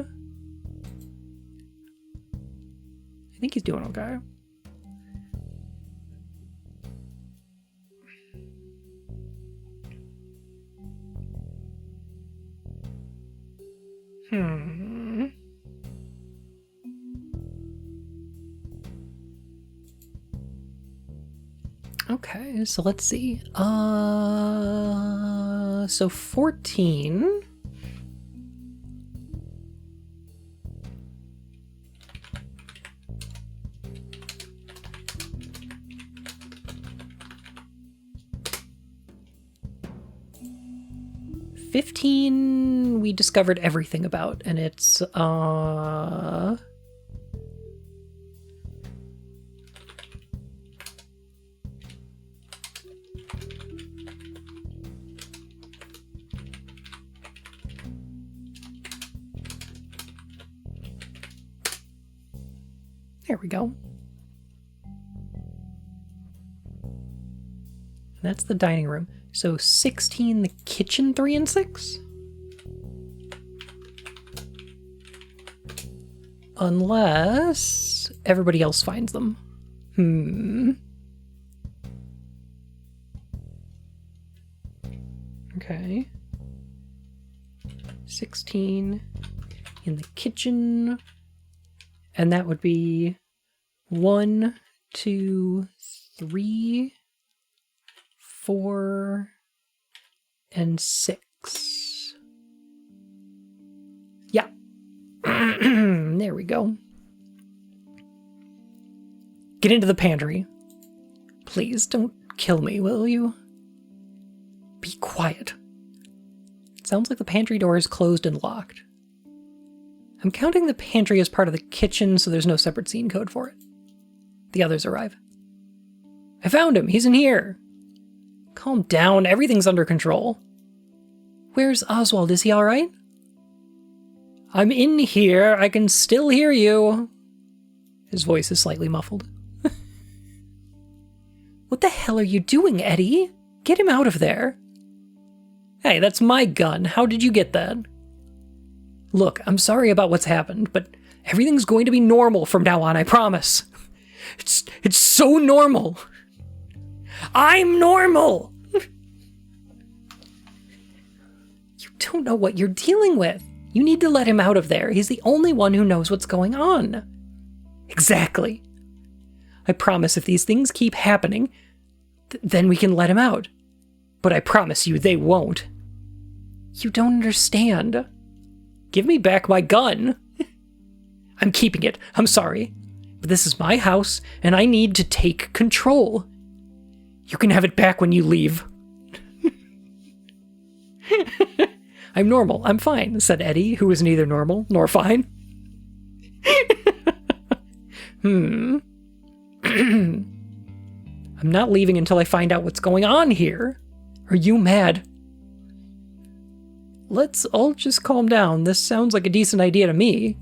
I think he's doing okay. Okay, so let's see. So 14. $15 we discovered everything about, and it's there we go. That's the dining room. So 16 the kitchen, 3 and 6? Unless everybody else finds them. Okay. 16 in the kitchen. And that would be 1, 2, 3, 4, and 6. Yeah. There we go. Get into the pantry. Please don't kill me, will you? Be quiet. It sounds like the pantry door is closed and locked. I'm counting the pantry as part of the kitchen, so there's no separate scene code for it. The others arrive. I found him. He's in here. Calm down. Everything's under control. Where's Oswald? Is he all right? I'm in here. I can still hear you. His voice is slightly muffled. What the hell are you doing, Eddie? Get him out of there. Hey, that's my gun. How did you get that? Look, I'm sorry about what's happened, but everything's going to be normal from now on, I promise. It's so normal. I'm normal! You don't know what you're dealing with. You need to let him out of there. He's the only one who knows what's going on. Exactly. I promise if these things keep happening, then we can let him out. But I promise you they won't. You don't understand. Give me back my gun. I'm keeping it. I'm sorry. But this is my house, and I need to take control. You can have it back when you leave. I'm normal. I'm fine, said Eddie, who was neither normal nor fine. I'm not leaving until I find out what's going on here. Are you mad? Let's all just calm down. This sounds like a decent idea to me.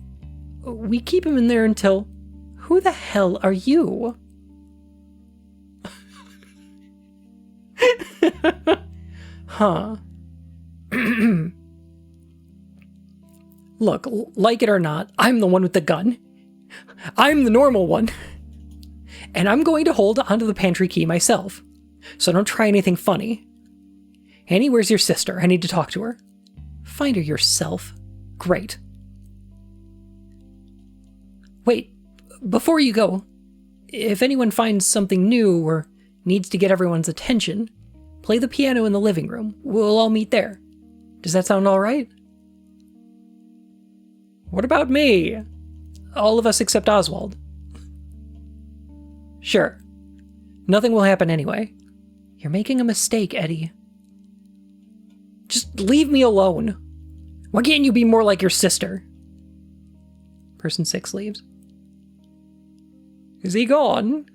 We keep him in there until... Who the hell are you? Huh. Look, like it or not, I'm the one with the gun. I'm the normal one. And I'm going to hold onto the pantry key myself. So don't try anything funny. Annie, where's your sister? I need to talk to her. Find her yourself. Great. Wait, before you go, if anyone finds something new or needs to get everyone's attention, play the piano in the living room. We'll all meet there. Does that sound all right? What about me? All of us except Oswald. Sure. Nothing will happen anyway. You're making a mistake, Eddie. Just leave me alone. Why can't you be more like your sister? Person 6 leaves. Is he gone?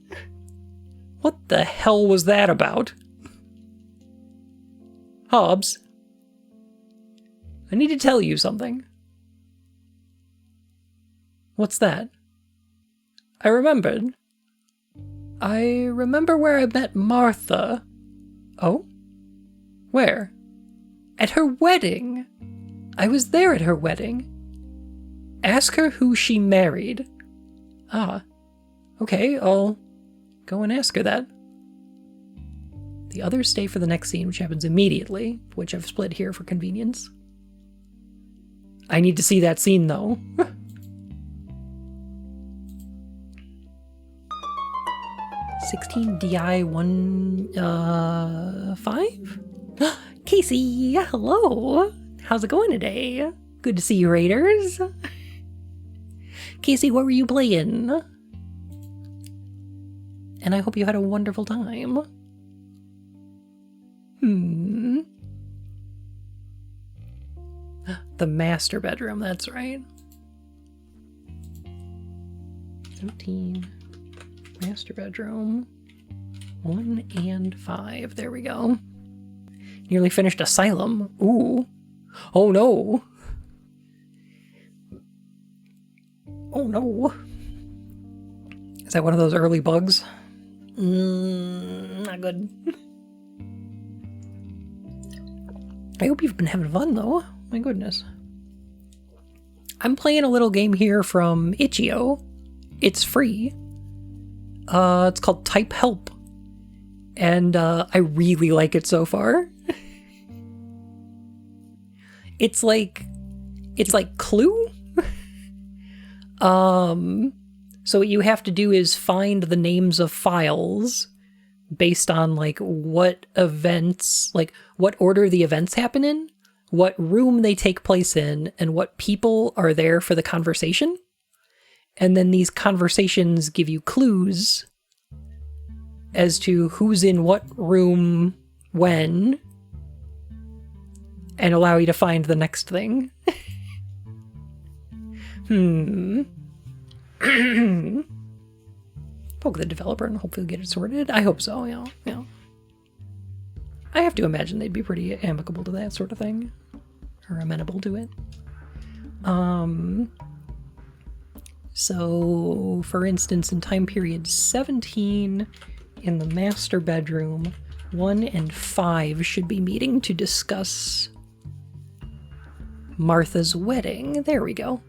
What the hell was that about? Hobbs, I need to tell you something. What's that? I remembered. I remember where I met Martha. Oh? Where? At her wedding. I was there at her wedding. Ask her who she married. Ah. Okay, I'll go and ask her that. The others stay for the next scene, which happens immediately, which I've split here for convenience. I need to see that scene, though. 16 DI 1 5? Casey, hello. How's it going today? Good to see you, Raiders. Casey, what were you playing? And I hope you had a wonderful time. The master bedroom, that's right. 17. Master bedroom. 1 and 5. There we go. Nearly finished Asylum. Ooh. Oh no. Oh no. Is that one of those early bugs? Not good. I hope you've been having fun though. My goodness. I'm playing a little game here from Itch.io. It's free. It's called Telp. And I really like it so far. It's like Clue. So what you have to do is find the names of files based on like what events, like what order the events happen in, what room they take place in, and what people are there for the conversation. And then these conversations give you clues as to who's in what room when, and allow you to find the next thing. Poke the developer and hopefully get it sorted. I hope so, yeah. I have to imagine they'd be pretty amicable to that sort of thing. Or amenable to it. So, for instance, in time period 17, in the master bedroom, 1 and 5 should be meeting to discuss Martha's wedding. There we go.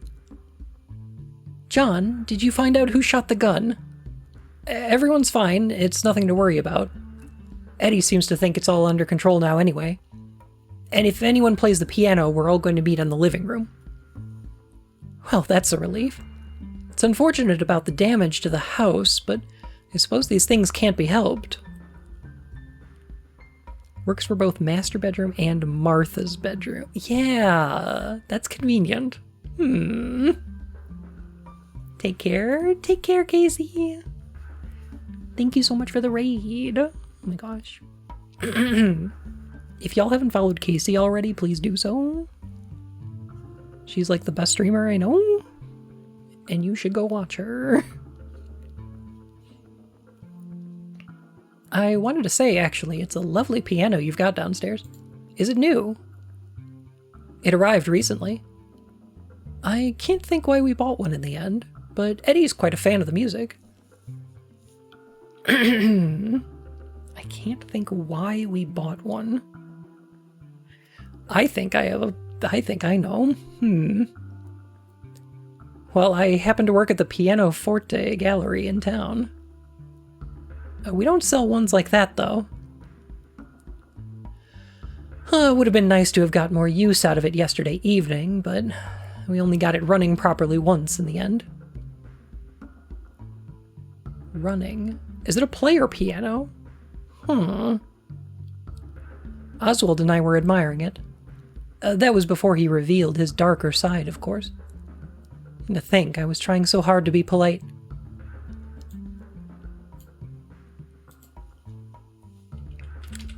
John, did you find out who shot the gun? Everyone's fine. It's nothing to worry about. Eddie seems to think it's all under control now anyway. And if anyone plays the piano, we're all going to meet in the living room. Well, that's a relief. It's unfortunate about the damage to the house, but I suppose these things can't be helped. Works for both master bedroom and Martha's bedroom. Yeah, that's convenient. Take care. Take care, Casey. Thank you so much for the raid. Oh my gosh. If y'all haven't followed Casey already, please do so. She's like the best streamer I know. And you should go watch her. I wanted to say, actually, it's a lovely piano you've got downstairs. Is it new? It arrived recently. I can't think why we bought one in the end, but Eddie's quite a fan of the music. I can't think why we bought one. I think I know. Well, I happen to work at the Pianoforte gallery in town. We don't sell ones like that, though. It would have been nice to have got more use out of it yesterday evening, but we only got it running properly once in the end. Running? Is it a player piano? Oswald and I were admiring it. That was before he revealed his darker side, of course. And to think, I was trying so hard to be polite.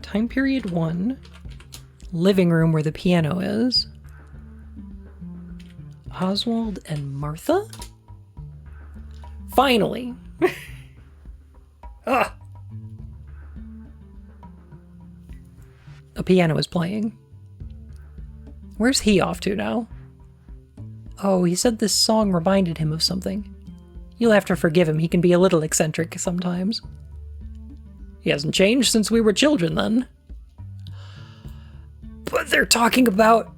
Time period 1. Living room where the piano is. Oswald and Martha? Finally! Ugh. A piano is playing. Where's he off to now? Oh, he said this song reminded him of something. You'll have to forgive him, he can be a little eccentric sometimes. He hasn't changed since we were children, then. But they're talking about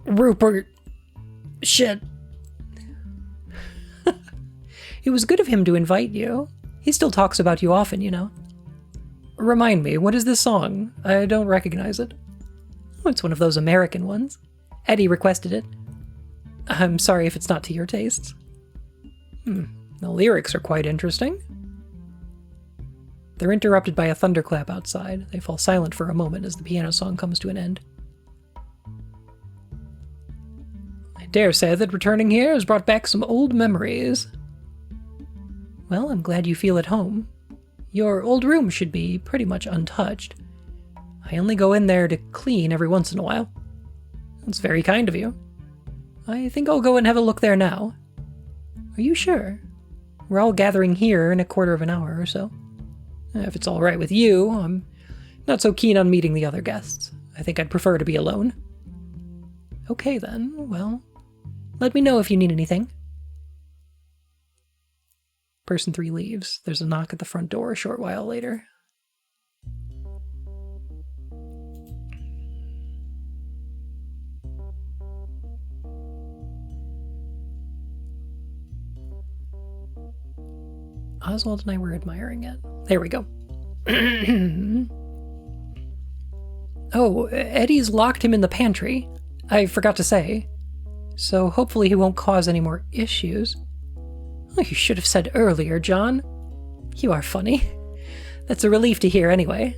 Rupert. Shit. It was good of him to invite you. He still talks about you often, you know. Remind me, what is this song? I don't recognize it. Oh, it's one of those American ones. Eddie requested it. I'm sorry if it's not to your tastes. The lyrics are quite interesting. They're interrupted by a thunderclap outside. They fall silent for a moment as the piano song comes to an end. I dare say that returning here has brought back some old memories. Well, I'm glad you feel at home. Your old room should be pretty much untouched. I only go in there to clean every once in a while. That's very kind of you. I think I'll go and have a look there now. Are you sure? We're all gathering here in a quarter of an hour or so. If it's all right with you, I'm not so keen on meeting the other guests. I think I'd prefer to be alone. Okay then, well, let me know if you need anything. Person 3 leaves. There's a knock at the front door a short while later. Oswald and I were admiring it. There we go. Oh, Eddie's locked him in the pantry. I forgot to say. So hopefully he won't cause any more issues. Oh, you should have said earlier, John. You are funny. That's a relief to hear anyway.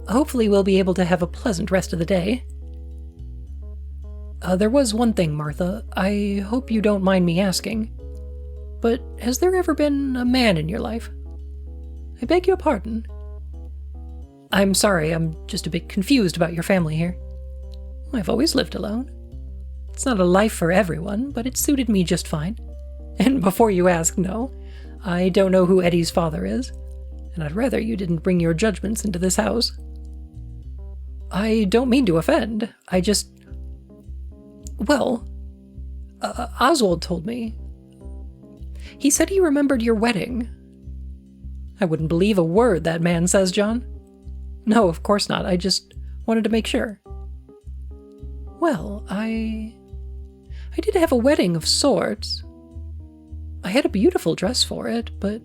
Hopefully we'll be able to have a pleasant rest of the day. There was one thing, Martha. I hope you don't mind me asking. But has there ever been a man in your life? I beg your pardon. I'm sorry, I'm just a bit confused about your family here. I've always lived alone. It's not a life for everyone, but it suited me just fine. And before you ask, no, I don't know who Eddie's father is, and I'd rather you didn't bring your judgments into this house. I don't mean to offend, I just... Well, Oswald told me. He said he remembered your wedding. I wouldn't believe a word that man says, John. No, of course not. I just wanted to make sure. Well, I did have a wedding of sorts. I had a beautiful dress for it, but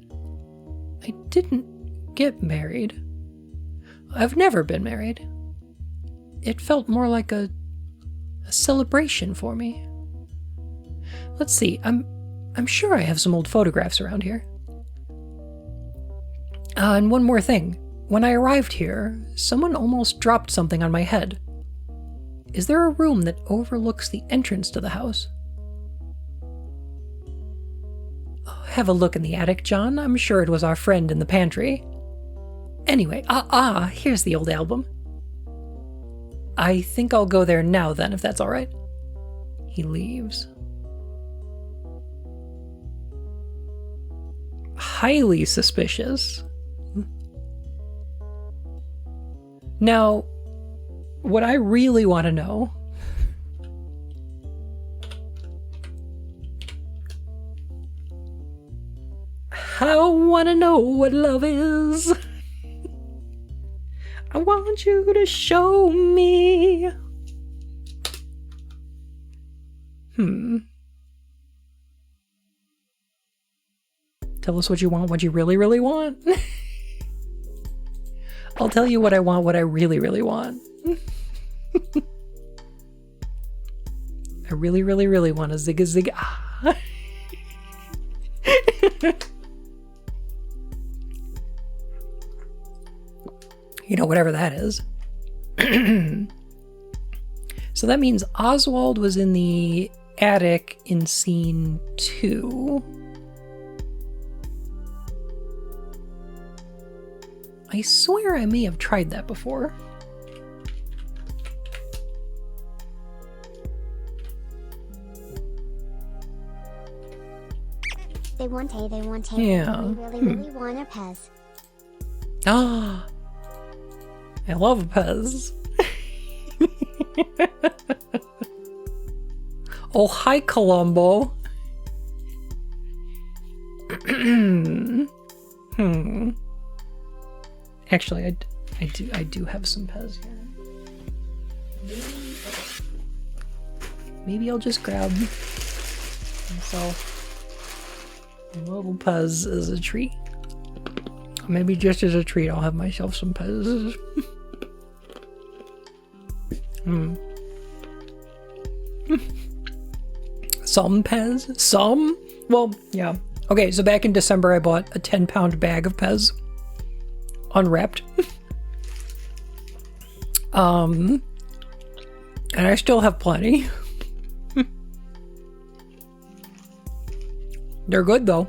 I didn't get married. I've never been married. It felt more like a celebration for me. Let's see, I'm sure I have some old photographs around here. And one more thing. When I arrived here, someone almost dropped something on my head. Is there a room that overlooks the entrance to the house? Oh, have a look in the attic, John. I'm sure it was our friend in the pantry. Anyway, here's the old album. I think I'll go there now then, if that's all right. He leaves. Highly suspicious. Now, what I really want to know what love is. I want you to show me. Tell us what you want, what you really, really want. I'll tell you what I want, what I really, really want. I really, really, really want a zigga zigga. You know, whatever that is. So that means Oswald was in the attic in scene 2. I swear I may have tried that before. They want a. Yeah. Really want a Pez. Ah, I love Pez. Oh, hi, Columbo. Actually, I do have some Pez here. Maybe I'll just grab myself a little Pez as a treat. Maybe just as a treat, I'll have myself some Pez. Some Pez? Some? Well, yeah. Okay, so back in December, I bought a 10-pound bag of Pez. unwrapped. And I still have plenty. They're good though.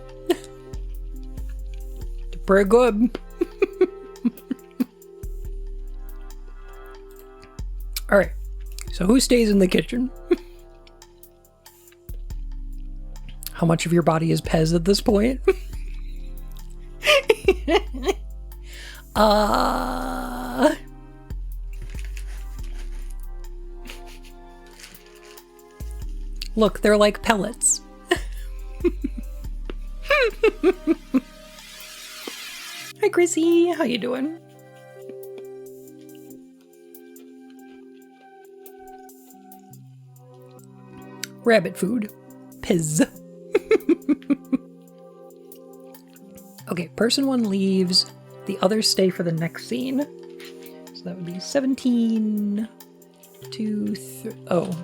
They're pretty good. All right. So who stays in the kitchen? How much of your body is Pez at this point? Look, they're like pellets. Hi, Chrissy. How you doing? Rabbit food. Piz. Okay, person 1 leaves. The others stay for the next scene. So that would be 17, 2, 3. Oh,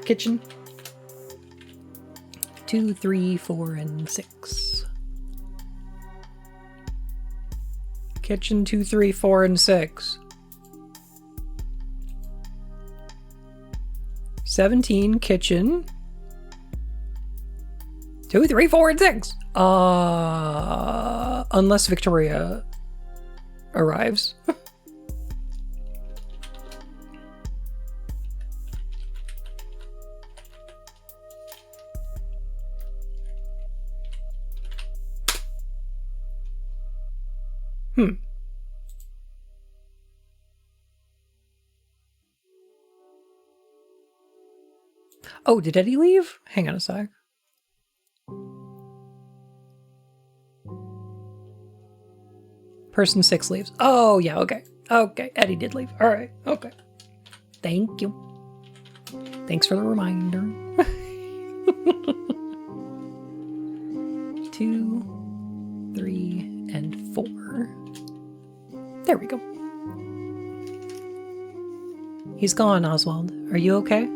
kitchen. 2, 3, 4, and 6. Kitchen 2, 3, 4, and 6. 17, kitchen. 2, 3, 4, and 6. Unless Victoria arrives. Oh, did Eddie leave? Hang on a sec. Person 6 leaves. Oh, yeah, okay. Okay, Eddie did leave. All right, okay. Thank you. Thanks for the reminder. 2, 3, and 4. There we go. He's gone, Oswald. Are you okay?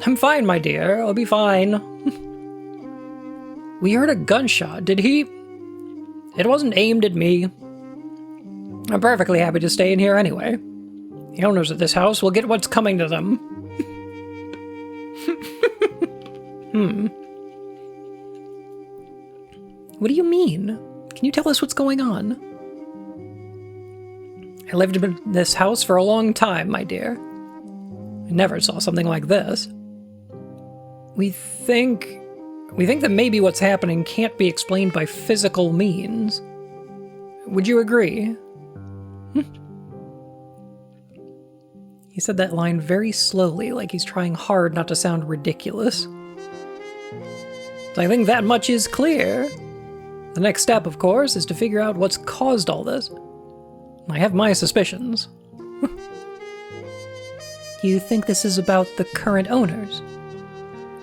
I'm fine, my dear. I'll be fine. We heard a gunshot. Did he? It wasn't aimed at me. I'm perfectly happy to stay in here anyway. The owners of this house will get what's coming to them. What do you mean? Can you tell us what's going on? I lived in this house for a long time, my dear. I never saw something like this. We think that maybe what's happening can't be explained by physical means. Would you agree? He said that line very slowly, like he's trying hard not to sound ridiculous. So I think that much is clear. The next step, of course, is to figure out what's caused all this. I have my suspicions. You think this is about the current owners?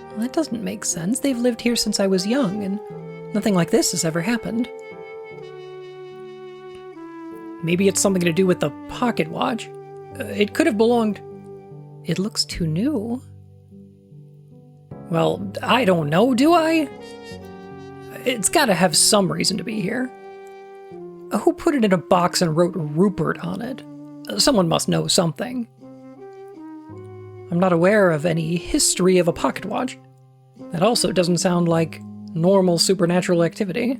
Well, that doesn't make sense. They've lived here since I was young, and nothing like this has ever happened. Maybe it's something to do with the pocket watch. It could have belonged... It looks too new. Well, I don't know, do I? It's gotta have some reason to be here. Who put it in a box and wrote Rupert on it? Someone must know something. I'm not aware of any history of a pocket watch. That also doesn't sound like normal supernatural activity.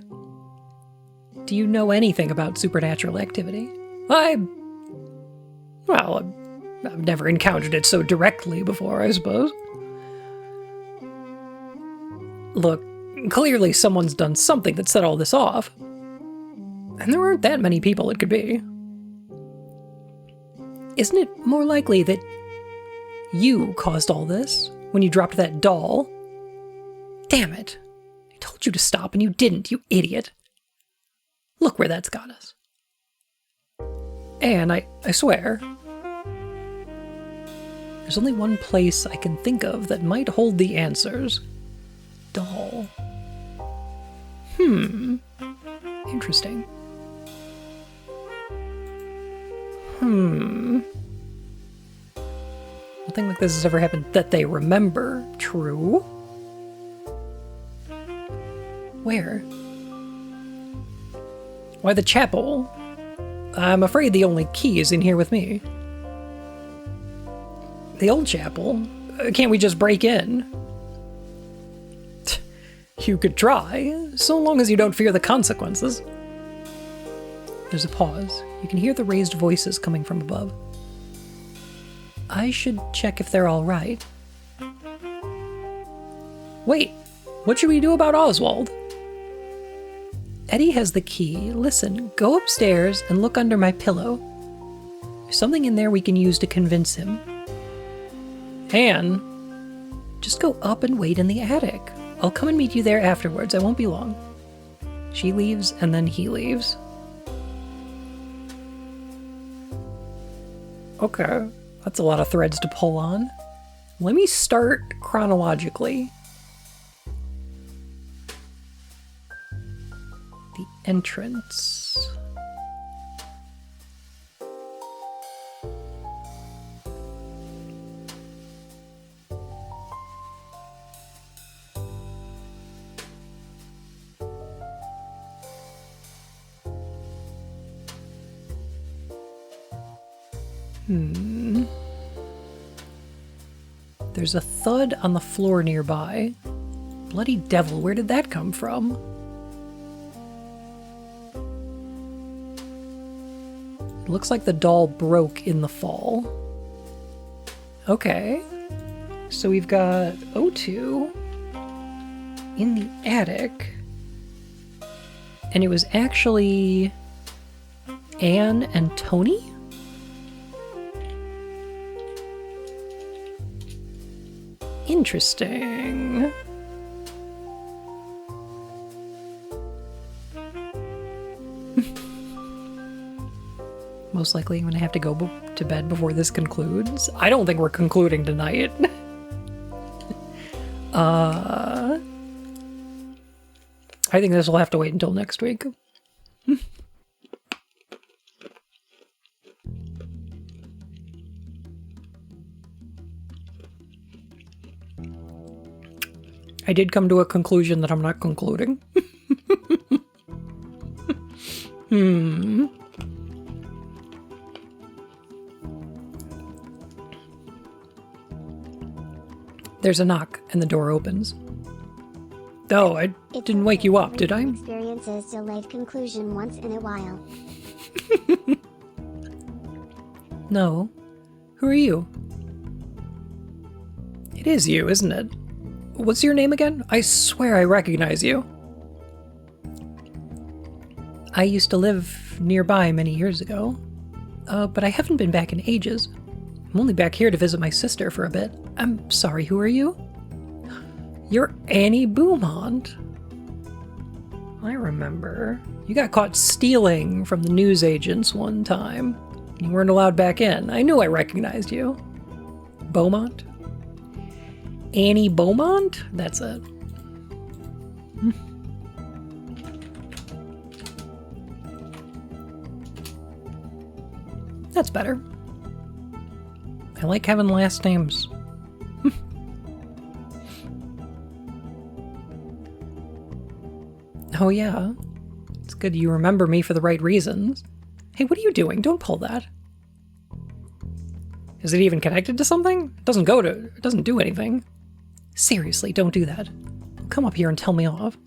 Do you know anything about supernatural activity? I've never encountered it so directly before, I suppose. Look, clearly someone's done something that set all this off. And there aren't that many people it could be. Isn't it more likely that you caused all this when you dropped that doll? Damn it. I told you to stop and you didn't, you idiot. Look where that's got us. And I swear, there's only one place I can think of that might hold the answers. Doll. Interesting. Nothing like this has ever happened that they remember. True. Where? Why, the chapel. I'm afraid the only key is in here with me. The old chapel? Can't we just break in? You could try, so long as you don't fear the consequences. There's a pause. You can hear the raised voices coming from above. I should check if they're all right. Wait, what should we do about Oswald? Eddie has the key. Listen, go upstairs and look under my pillow. There's something in there we can use to convince him. Anne, just go up and wait in the attic. I'll come and meet you there afterwards. I won't be long. She leaves, and then he leaves. Okay, that's a lot of threads to pull on. Let me start chronologically. The entrance. There's a thud on the floor nearby. Bloody devil, where did that come from? It looks like the doll broke in the fall. Okay. So we've got O2 in the attic. And it was actually Anne and Tony? Interesting. Most likely I'm gonna have to go to bed before this concludes. I don't think we're concluding tonight. I think this will have to wait until next week. I did come to a conclusion that I'm not concluding. There's a knock, and the door opens. Oh, I didn't wake you up, did I? Experiences delayed conclusion once in a while. No. Who are you? It is you, isn't it? What's your name again? I swear I recognize you. I used to live nearby many years ago, but I haven't been back in ages. I'm only back here to visit my sister for a bit. I'm sorry, who are you? You're Annie Beaumont. I remember. You got caught stealing from the newsagents one time. You weren't allowed back in. I knew I recognized you. Beaumont? Annie Beaumont? That's it. That's better. I like having last names. Oh yeah. It's good you remember me for the right reasons. Hey, what are you doing? Don't pull that. Is it even connected to something? It doesn't do anything. Seriously, don't do that. Come up here and tell me off.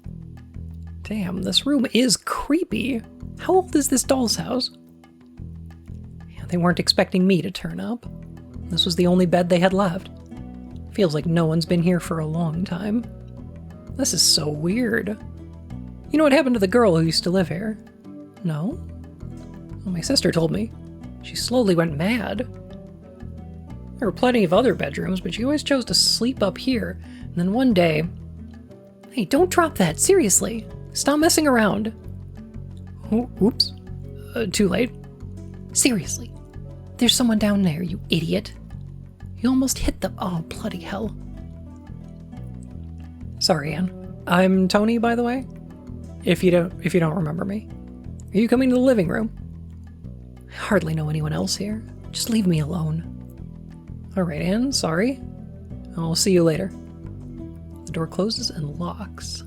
Damn, this room is creepy. How old is this doll's house? Yeah, they weren't expecting me to turn up. This was the only bed they had left. Feels like no one's been here for a long time. This is so weird. You know what happened to the girl who used to live here? No? Well, my sister told me. She slowly went mad. There were plenty of other bedrooms, but she always chose to sleep up here. And then one day... Hey, don't drop that, seriously. Stop messing around. Oh, oops. Too late. Seriously. There's someone down there, you idiot. You almost hit them. Oh, bloody hell. Sorry, Anne. I'm Tony, by the way. If you don't remember me. Are you coming to the living room? I hardly know anyone else here. Just leave me alone. Alright, Anne, sorry. I'll see you later. The door closes and locks.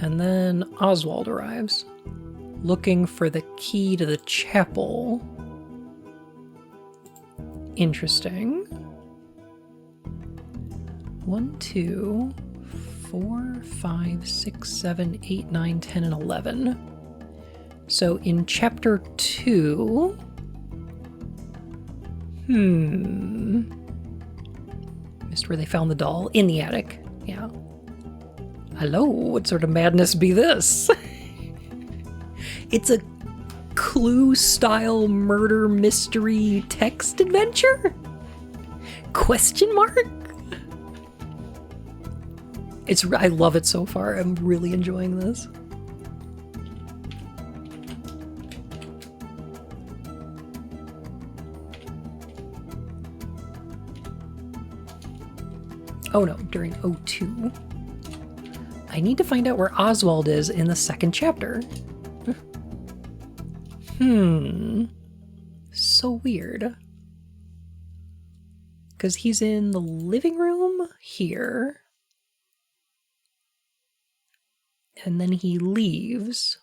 And then Oswald arrives, looking for the key to the chapel. Interesting. 1, 2, 4, 5, 6, 7, 8, 9, 10, and 11. So in chapter 2... Missed where they found the doll. In the attic. Yeah. Hello, what sort of madness be this? It's a Clue-style murder mystery text adventure? Question mark? I love it so far. I'm really enjoying this. Oh no, during O2. I need to find out where Oswald is in the second chapter. So weird. Because he's in the living room here. And then he leaves.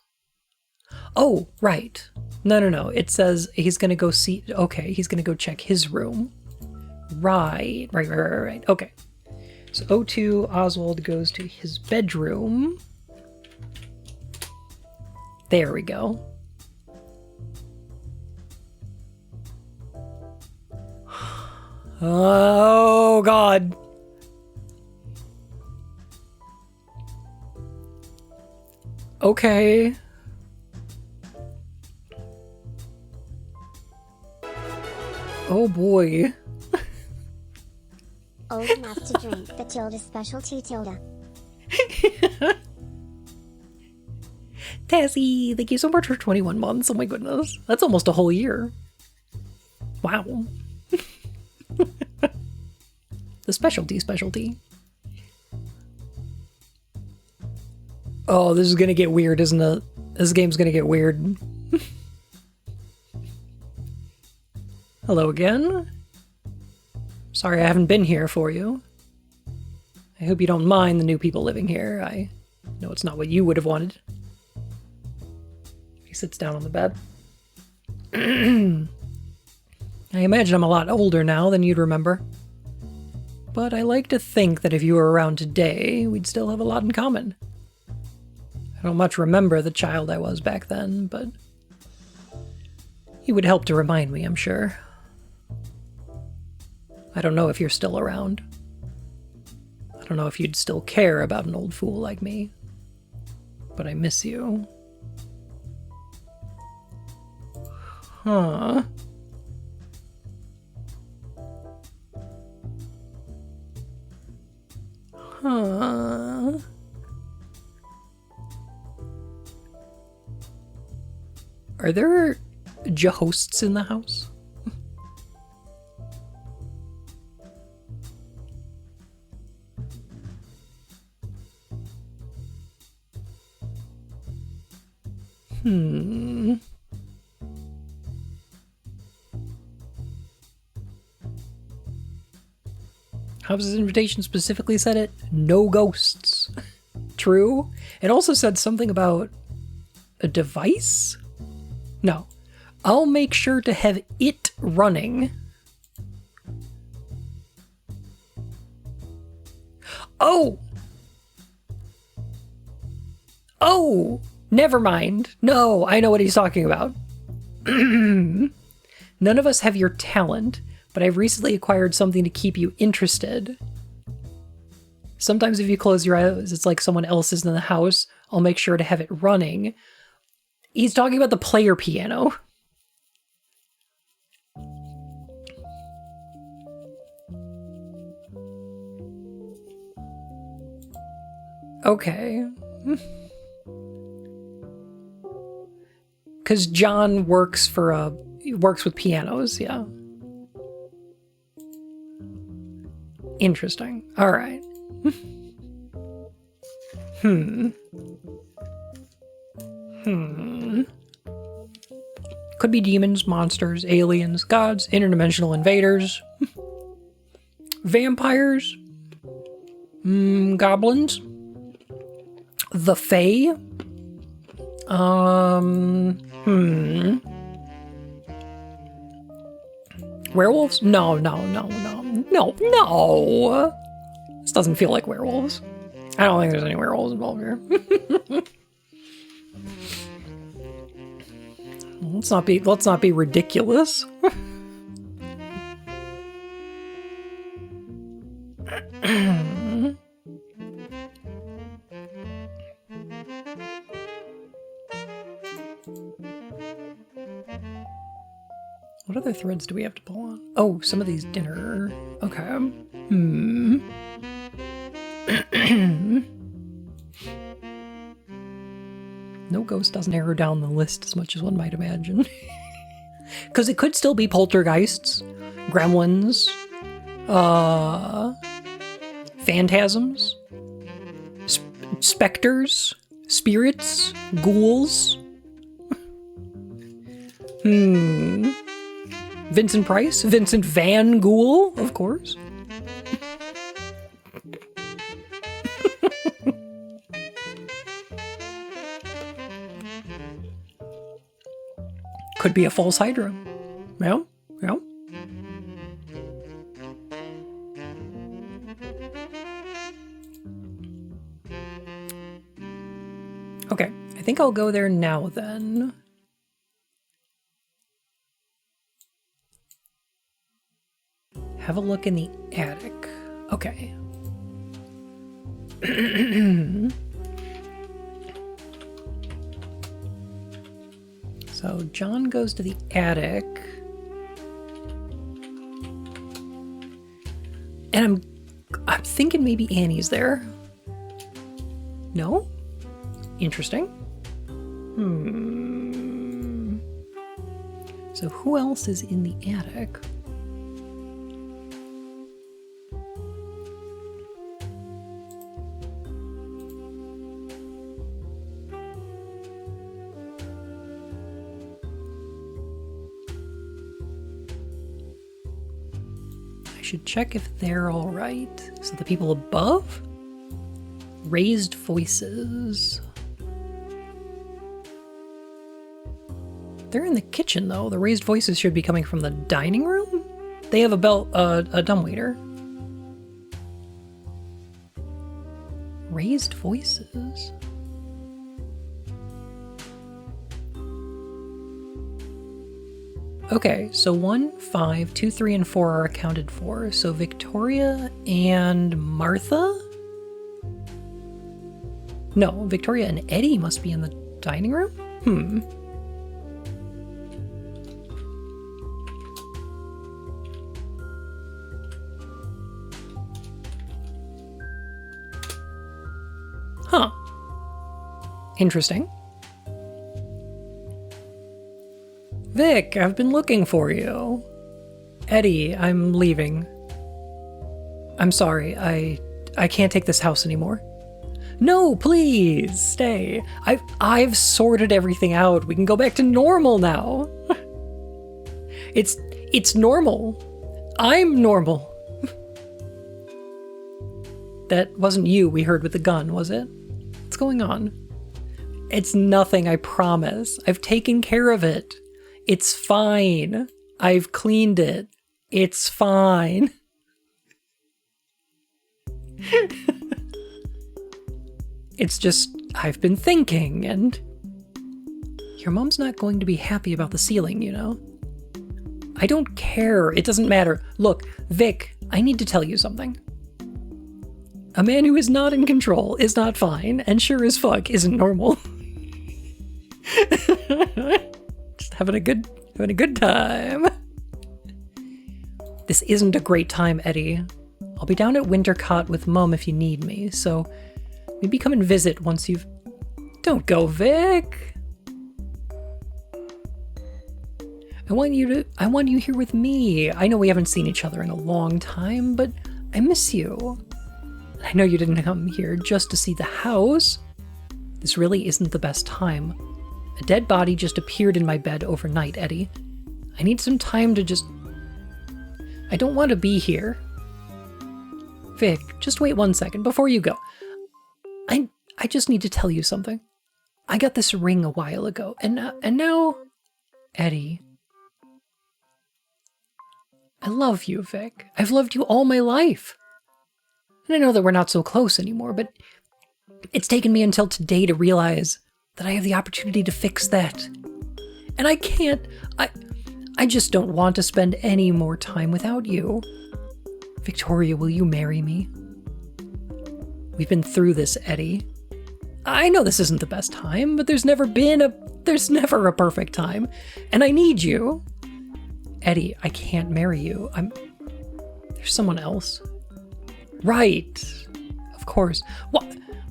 Oh, right. No. It says he's going to go see... Okay, he's going to go check his room. Right. Okay. So O2, Oswald goes to his bedroom. There we go. Oh, God. Okay. Oh, boy. Old enough to drink the Tilda specialty Tilda. Tassie, thank you so much for 21 months. Oh my goodness. That's almost a whole year. Wow. The specialty. Oh, this is gonna get weird, isn't it? This game's gonna get weird. Hello again. Sorry I haven't been here for you. I hope you don't mind the new people living here. I know it's not what you would have wanted. He sits down on the bed. I imagine I'm a lot older now than you'd remember. But I like to think that if you were around today, we'd still have a lot in common. I don't much remember the child I was back then, but you would help to remind me, I'm sure. I don't know if you're still around. I don't know if you'd still care about an old fool like me. But I miss you. Huh. Huh. Are there hosts in the house? Hobbs's invitation specifically said it. No ghosts. True. It also said something about a device? No. I'll make sure to have it running. Oh! Oh! Never mind. No, I know what he's talking about. None of us have your talent, but I've recently acquired something to keep you interested. Sometimes if you close your eyes, it's like someone else is in the house. I'll make sure to have it running. He's talking about the player piano. Okay. Because John works with pianos, yeah. Interesting. All right. Could be demons, monsters, aliens, gods, interdimensional invaders, vampires, goblins, The Fae? Werewolves? No. This doesn't feel like werewolves. I don't think there's any werewolves involved here. Let's not be ridiculous. What other threads do we have to pull on? Oh, some of these dinner. Okay. No ghost doesn't narrow down the list as much as one might imagine. Because it could still be poltergeists, gremlins, phantasms, specters, spirits, ghouls. Vincent Price? Vincent Van Ghoul, of course. Could be a false Hydra. Yeah. Okay, I think I'll go there now then. Have a look in the attic. Okay. So John goes to the attic. And I'm thinking maybe Annie's there. No? Interesting. So who else is in the attic? Should check if they're all right. So the people above? Raised voices. They're in the kitchen though. The raised voices should be coming from the dining room? They have a dumbwaiter. Raised voices. Okay, so 1, 5, 2, 3, and 4 are accounted for. So Victoria and Martha? No, Victoria and Eddie must be in the dining room? Huh. Interesting. Vic, I've been looking for you. Eddie, I'm leaving. I'm sorry, I can't take this house anymore. No, please, stay. I've sorted everything out. We can go back to normal now. It's normal. I'm normal. That wasn't you we heard with the gun, was it? What's going on? It's nothing, I promise. I've taken care of it. It's fine. I've cleaned it. It's fine. It's just, I've been thinking, and your mom's not going to be happy about the ceiling, you know? I don't care. It doesn't matter. Look, Vic, I need to tell you something. A man who is not in control is not fine, and sure as fuck isn't normal. Just having a good time. This isn't a great time, Eddie. I'll be down at Wintercott with Mum if you need me, so maybe come and visit once you've... Don't go, Vic! I want you here with me. I know we haven't seen each other in a long time, but I miss you. I know you didn't come here just to see the house. This really isn't the best time. A dead body just appeared in my bed overnight, Eddie. I need some time to just... I don't want to be here. Vic, just wait 1 second before you go. I just need to tell you something. I got this ring a while ago, and now, Eddie, I love you, Vic. I've loved you all my life. And I know that we're not so close anymore, but it's taken me until today to realize that I have the opportunity to fix that. And I can't, I just don't want to spend any more time without you. Victoria, will you marry me? We've been through this, Eddie. I know this isn't the best time, but there's never a perfect time. And I need you. Eddie, I can't marry you. There's someone else. Right. Of course.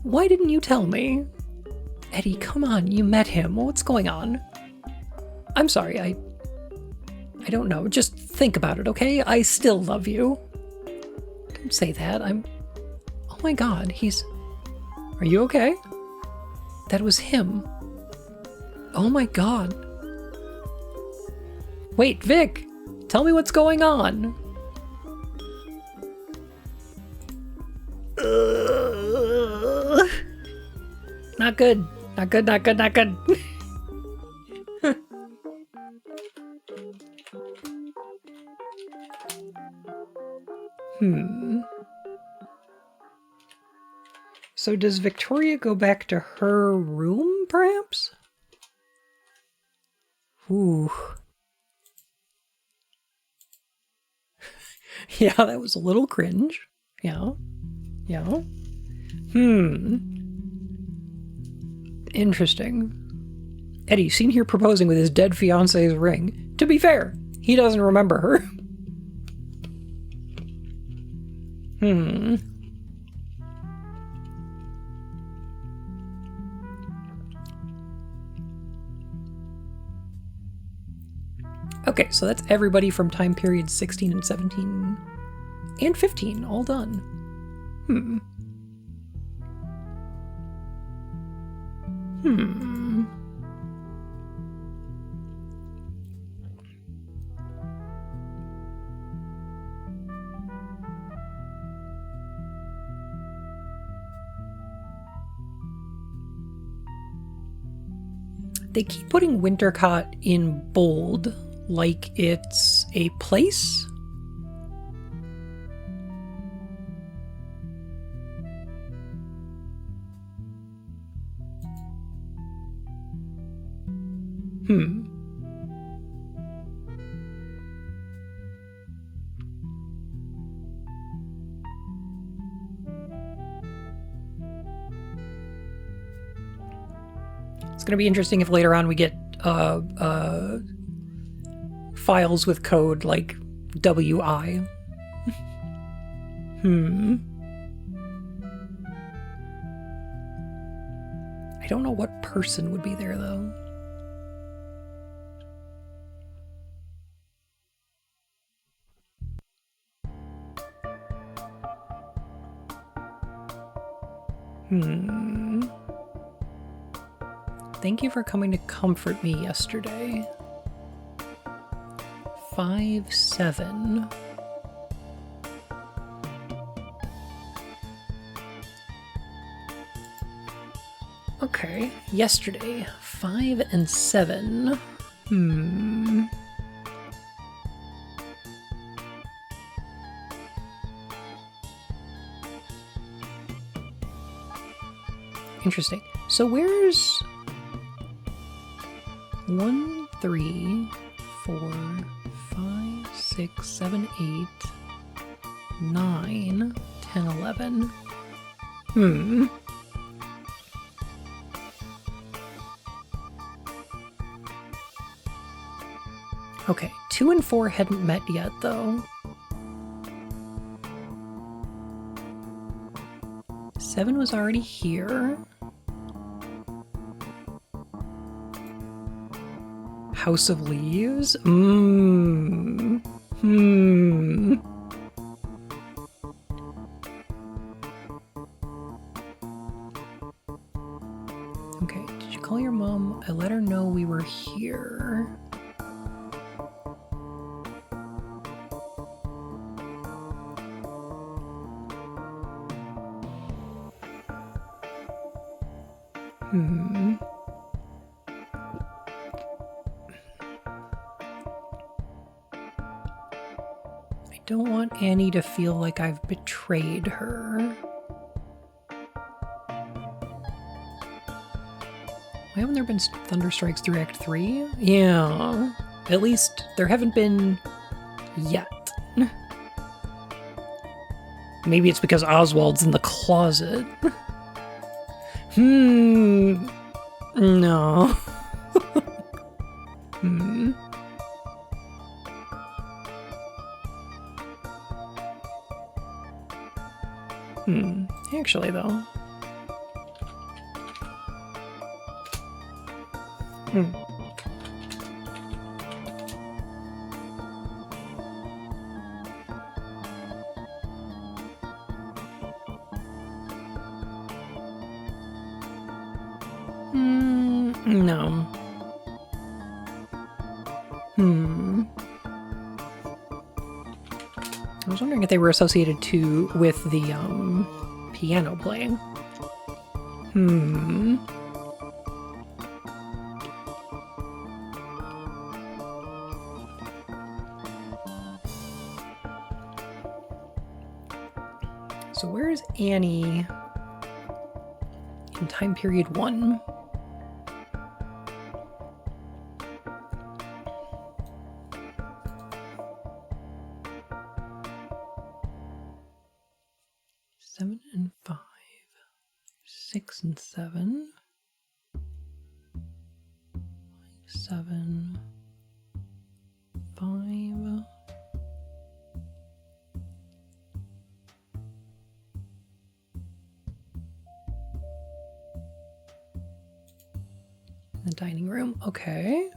Why didn't you tell me? Eddie, come on, you met him. What's going on? I'm sorry, I don't know. Just think about it, okay? I still love you. Don't say that. Oh my god, Are you okay? That was him. Oh my god. Wait, Vic! Tell me what's going on. Not good. Not good, not good, not good. So does Victoria go back to her room, perhaps? Ooh. Yeah, that was a little cringe. Yeah. Yeah. Interesting. Eddie, seen here proposing with his dead fiancé's ring. To be fair, he doesn't remember her. Okay, so that's everybody from time periods 16 and 17 and 15, all done. They keep putting Wintercott in bold, like it's a place? It's going to be interesting if later on we get files with code like WI. I don't know what person would be there, though. Thank you for coming to comfort me yesterday. 5-7. Okay, yesterday, 5 and 7. Interesting. So where's 1, 3, 4, 5, 6, 7, 8, 9, 10, 11. Okay, 2 and 4 hadn't met yet, though. 7 was already here. House of Leaves? Okay, did you call your mom? I let her know we were here. I don't want Annie to feel like I've betrayed her. Why haven't there been thunderstrikes through Act 3? Yeah, at least there haven't been yet. Maybe it's because Oswald's in the closet. No. Actually, though. No. I was wondering if they were associated with the piano playing. So where is Annie in time period 1? Seven and 5, 6 and 7, 7, 5. The dining room, okay.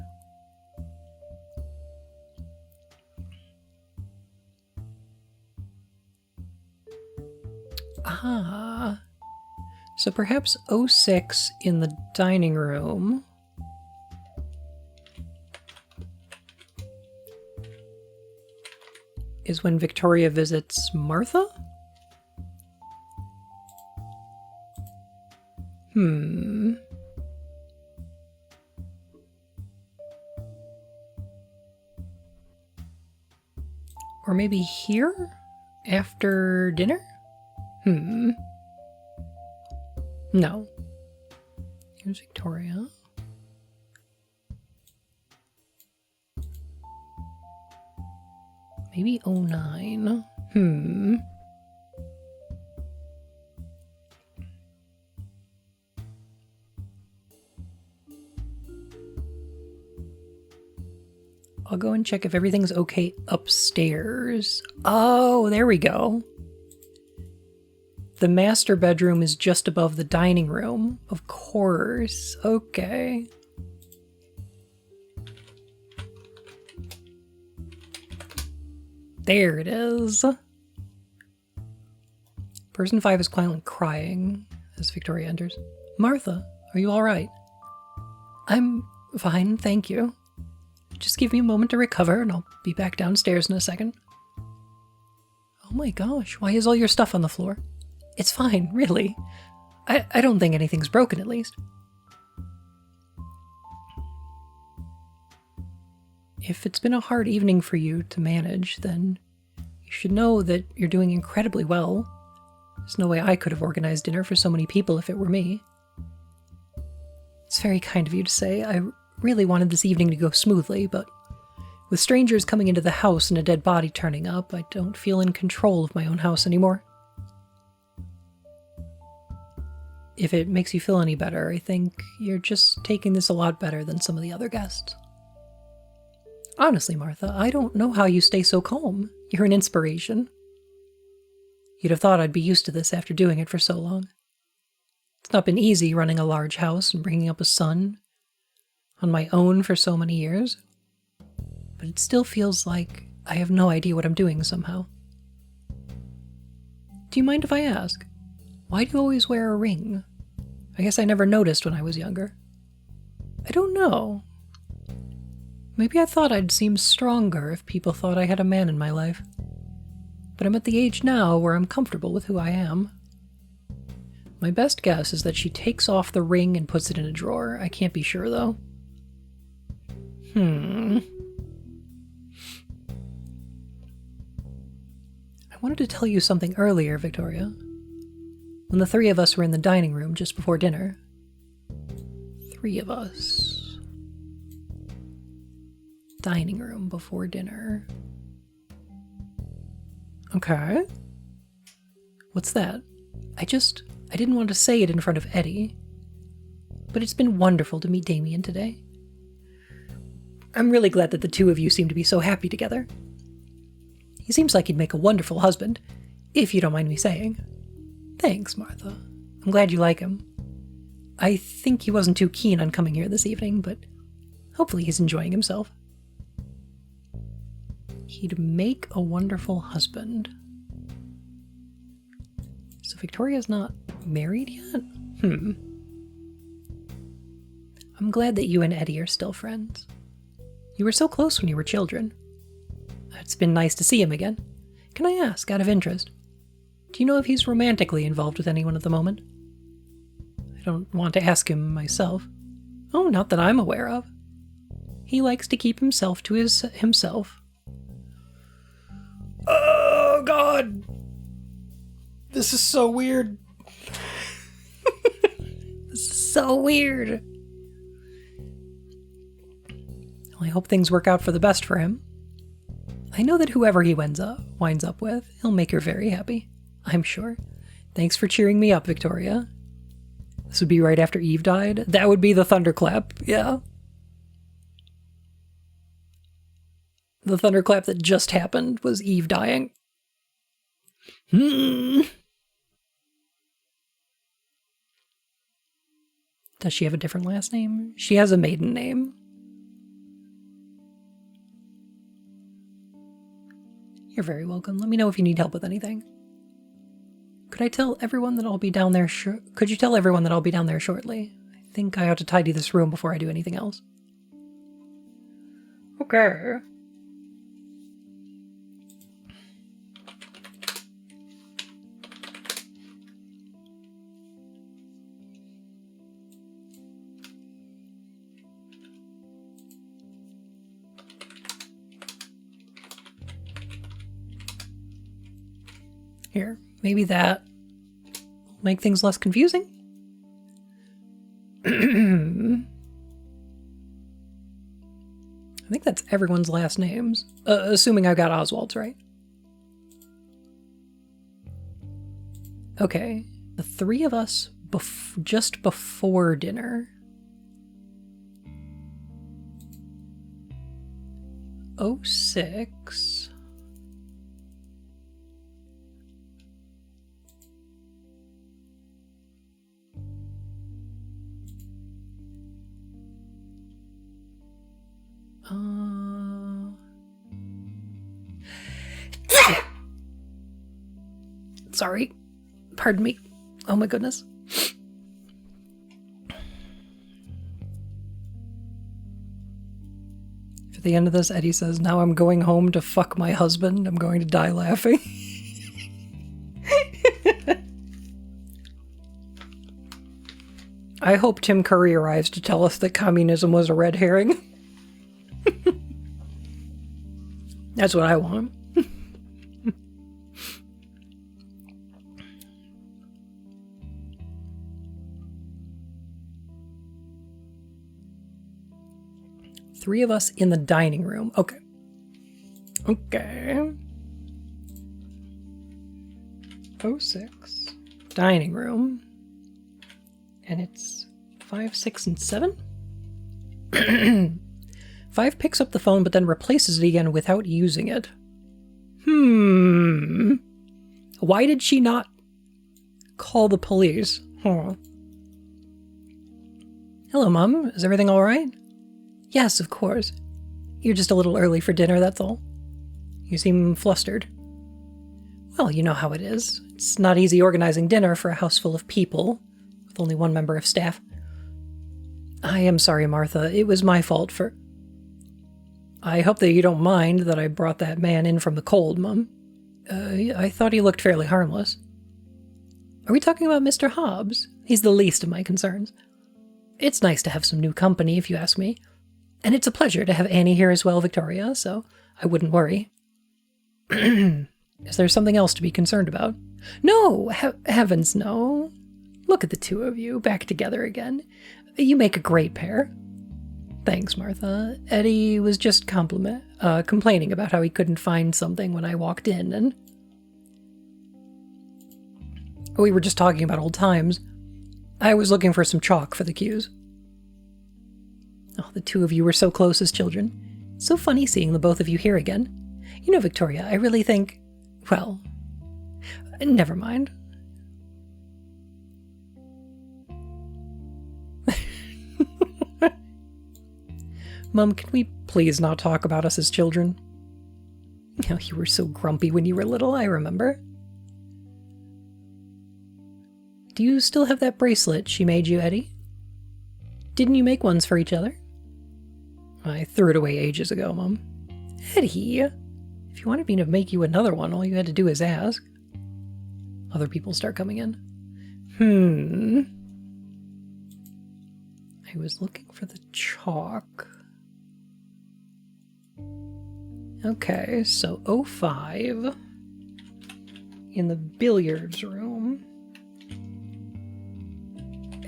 Ah. So perhaps 06 in the dining room. Is when Victoria visits Martha? Or maybe here? After dinner? No. Here's Victoria. Maybe 09. I'll go and check if everything's okay upstairs. Oh, there we go. The master bedroom is just above the dining room. Of course. Okay. There it is. Person 5 is quietly crying as Victoria enters. Martha, are you all right? I'm fine, thank you. Just give me a moment to recover and I'll be back downstairs in a second. Oh my gosh, why is all your stuff on the floor? It's fine, really. I don't think anything's broken, at least. If it's been a hard evening for you to manage, then you should know that you're doing incredibly well. There's no way I could have organized dinner for so many people if it were me. It's very kind of you to say. I really wanted this evening to go smoothly, but with strangers coming into the house and a dead body turning up, I don't feel in control of my own house anymore. If it makes you feel any better, I think you're just taking this a lot better than some of the other guests. Honestly, Martha, I don't know how you stay so calm. You're an inspiration. You'd have thought I'd be used to this after doing it for so long. It's not been easy running a large house and bringing up a son on my own for so many years, but it still feels like I have no idea what I'm doing somehow. Do you mind if I ask, why do you always wear a ring? I guess I never noticed when I was younger. I don't know. Maybe I thought I'd seem stronger if people thought I had a man in my life. But I'm at the age now where I'm comfortable with who I am. My best guess is that she takes off the ring and puts it in a drawer. I can't be sure, though. I wanted to tell you something earlier, Victoria. When the three of us were in the dining room just before dinner. 3 of us. Dining room before dinner. Okay. What's that? I didn't want to say it in front of Eddie. But it's been wonderful to meet Damien today. I'm really glad that the 2 of you seem to be so happy together. He seems like he'd make a wonderful husband, if you don't mind me saying. Thanks, Martha. I'm glad you like him. I think he wasn't too keen on coming here this evening, but hopefully he's enjoying himself. He'd make a wonderful husband. So Victoria's not married yet? I'm glad that you and Eddie are still friends. You were so close when you were children. It's been nice to see him again. Can I ask, out of interest, do you know if he's romantically involved with anyone at the moment? I don't want to ask him myself. Oh, not that I'm aware of. He likes to keep himself to himself. Oh, God! This is so weird. This is so weird. Well, I hope things work out for the best for him. I know that whoever he winds up with, he'll make her very happy. I'm sure. Thanks for cheering me up, Victoria. This would be right after Eve died. That would be the thunderclap, yeah. The thunderclap that just happened was Eve dying. Does she have a different last name? She has a maiden name. You're very welcome. Let me know if you need help with anything. Could I tell everyone that I'll be down there Could you tell everyone that I'll be down there shortly? I think I ought to tidy this room before I do anything else. Okay. Here, maybe that will make things less confusing. I think that's everyone's last names, assuming I got Oswald's right. Okay, the 3 of us just before dinner. 06. Sorry. Pardon me. Oh my goodness. At the end of this, Eddie says, now I'm going home to fuck my husband. I'm going to die laughing. I hope Tim Curry arrives to tell us that communism was a red herring. That's what I want. Three of us in the dining room. Okay. Okay. 06. Dining room. And it's 5, 6, and 7? 5 picks up the phone but then replaces it again without using it. Why did she not call the police? Huh. Hello, Mom. Is everything all right? Yes, of course. You're just a little early for dinner, that's all. You seem flustered. Well, you know how it is. It's not easy organizing dinner for a house full of people, with only one member of staff. I am sorry, Martha. It was my fault for... I hope that you don't mind that I brought that man in from the cold, Mum. I thought he looked fairly harmless. Are we talking about Mr. Hobbs? He's the least of my concerns. It's nice to have some new company, if you ask me. And it's a pleasure to have Annie here as well, Victoria, so I wouldn't worry. Is there something else to be concerned about? No! Heavens, no. Look at the two of you, back together again. You make a great pair. Thanks, Martha. Eddie was just complaining about how he couldn't find something when I walked in, and... We were just talking about old times. I was looking for some chalk for the cues. Oh, the two of you were so close as children. It's so funny seeing the both of you here again. You know, Victoria, I really think... Well, never mind. Mum, can we please not talk about us as children? You know, you were so grumpy when you were little, I remember. Do you still have that bracelet she made you, Eddie? Didn't you make ones for each other? I threw it away ages ago, Mum. Eddie, if you wanted me to make you another one, all you had to do is ask. Other people start coming in. I was looking for the chalk. Okay, so 05 in the billiards room.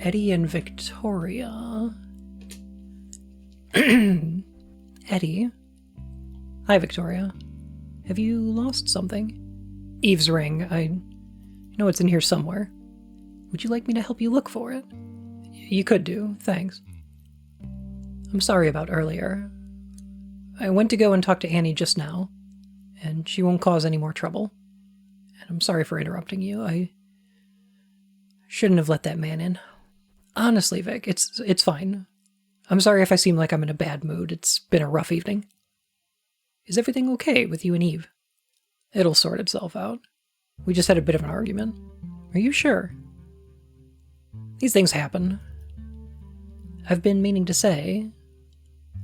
Eddie and Victoria. Eddie. Hi, Victoria. Have you lost something? Eve's ring. I know it's in here somewhere. Would you like me to help you look for it? You could do, thanks. I'm sorry about earlier. I went to go and talk to Annie just now, and she won't cause any more trouble. And I'm sorry for interrupting you. I shouldn't have let that man in. Honestly, Vic, it's fine. I'm sorry if I seem like I'm in a bad mood. It's been a rough evening. Is everything okay with you and Eve? It'll sort itself out. We just had a bit of an argument. Are you sure? These things happen. I've been meaning to say,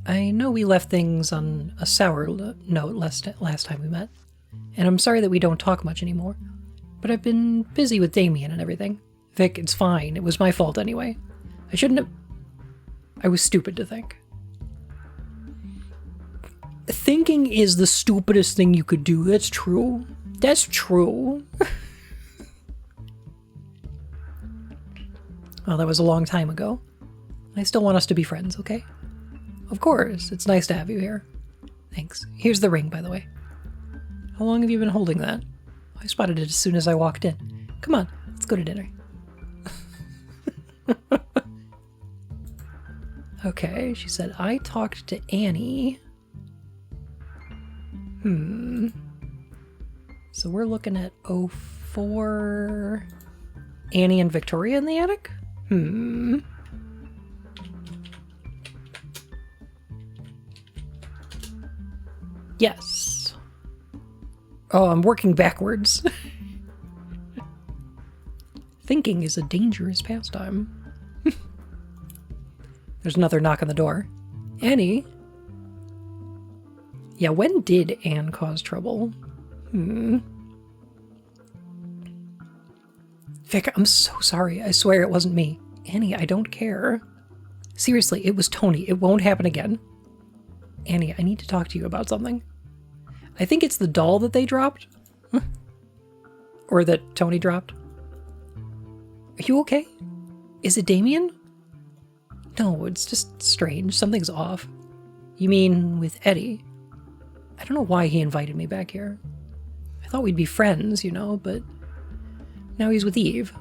I know we left things on a sour note last time we met, and I'm sorry that we don't talk much anymore, but I've been busy with Damien and everything. Vic, it's fine. It was my fault anyway. I shouldn't have... I was stupid to think. Thinking is the stupidest thing you could do. That's true. That's true. Well, that was a long time ago. I still want us to be friends, okay? Of course. It's nice to have you here. Thanks. Here's the ring, by the way. How long have you been holding that? I spotted it as soon as I walked in. Come on, let's go to dinner. Okay, she said, I talked to Annie. So we're looking at 04... Annie and Victoria in the attic? Yes. Oh, I'm working backwards. Thinking is a dangerous pastime. There's another knock on the door. Annie? Yeah, when did Anne cause trouble? Vic, I'm so sorry. I swear it wasn't me. Annie, I don't care. Seriously, it was Tony. It won't happen again. Annie, I need to talk to you about something. I think it's the doll that they dropped. Or that Tony dropped. Are you okay? Is it Damien? No, it's just strange. Something's off. You mean with Eddie? I don't know why he invited me back here. I thought we'd be friends, you know, but now he's with Eve.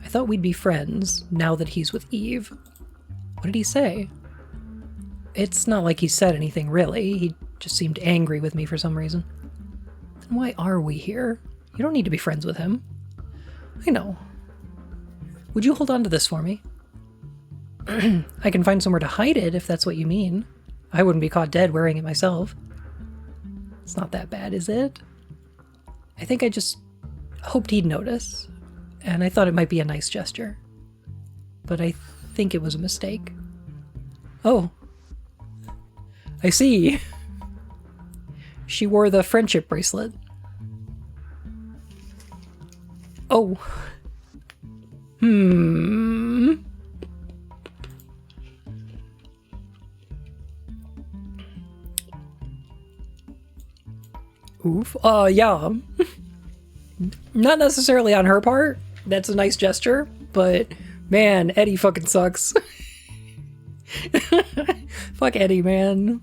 I thought we'd be friends now that he's with Eve. What did he say? It's not like he said anything, really. He just seemed angry with me for some reason. Then why are we here? You don't need to be friends with him. I know. Would you hold on to this for me? I can find somewhere to hide it, if that's what you mean. I wouldn't be caught dead wearing it myself. It's not that bad, is it? I think I just hoped he'd notice, and I thought it might be a nice gesture. But I think it was a mistake. Oh. I see. She wore the friendship bracelet. Oh. Oof. Yeah. Not necessarily on her part. That's a nice gesture, but man, Eddie fucking sucks. Fuck Eddie, man.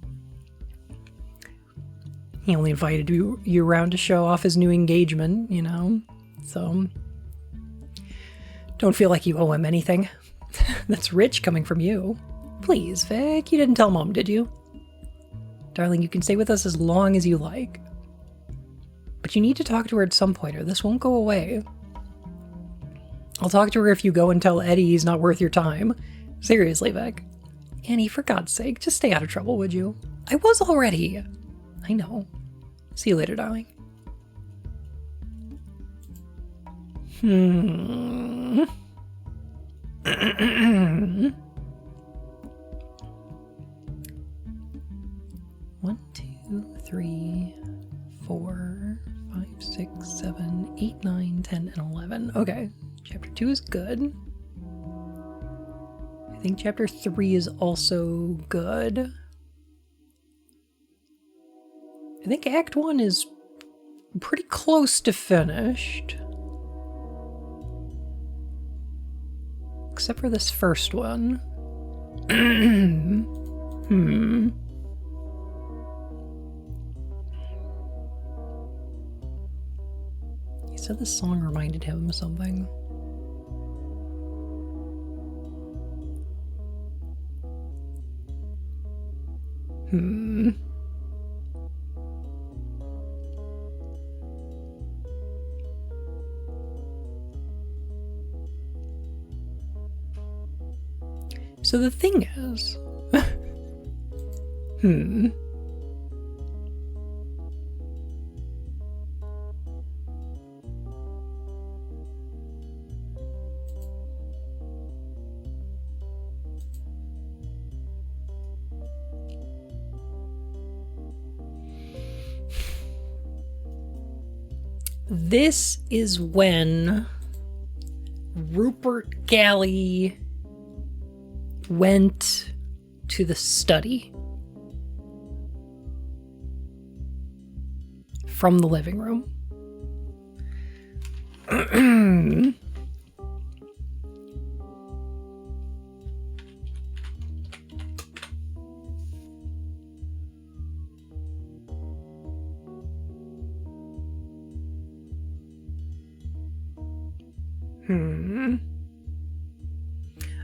He only invited you around to show off his new engagement, you know? So, don't feel like you owe him anything. That's rich coming from you. Please, Vic, you didn't tell Mom, did you? Darling, you can stay with us as long as you like. But you need to talk to her at some point, or this won't go away. I'll talk to her if you go and tell Eddie he's not worth your time. Seriously, Vic. Annie, for God's sake, just stay out of trouble, would you? I was already. I know. See you later, darling. 1, 2, 3, 4, 5, 6, 7, 8, 9, 10, and 11. Okay, chapter 2 is good. I think chapter 3 is also good. I think Act 1 is pretty close to finished. Except for this first one. He said this song reminded him of something. So the thing is, this is when Rupert Galley went to the study from the living room.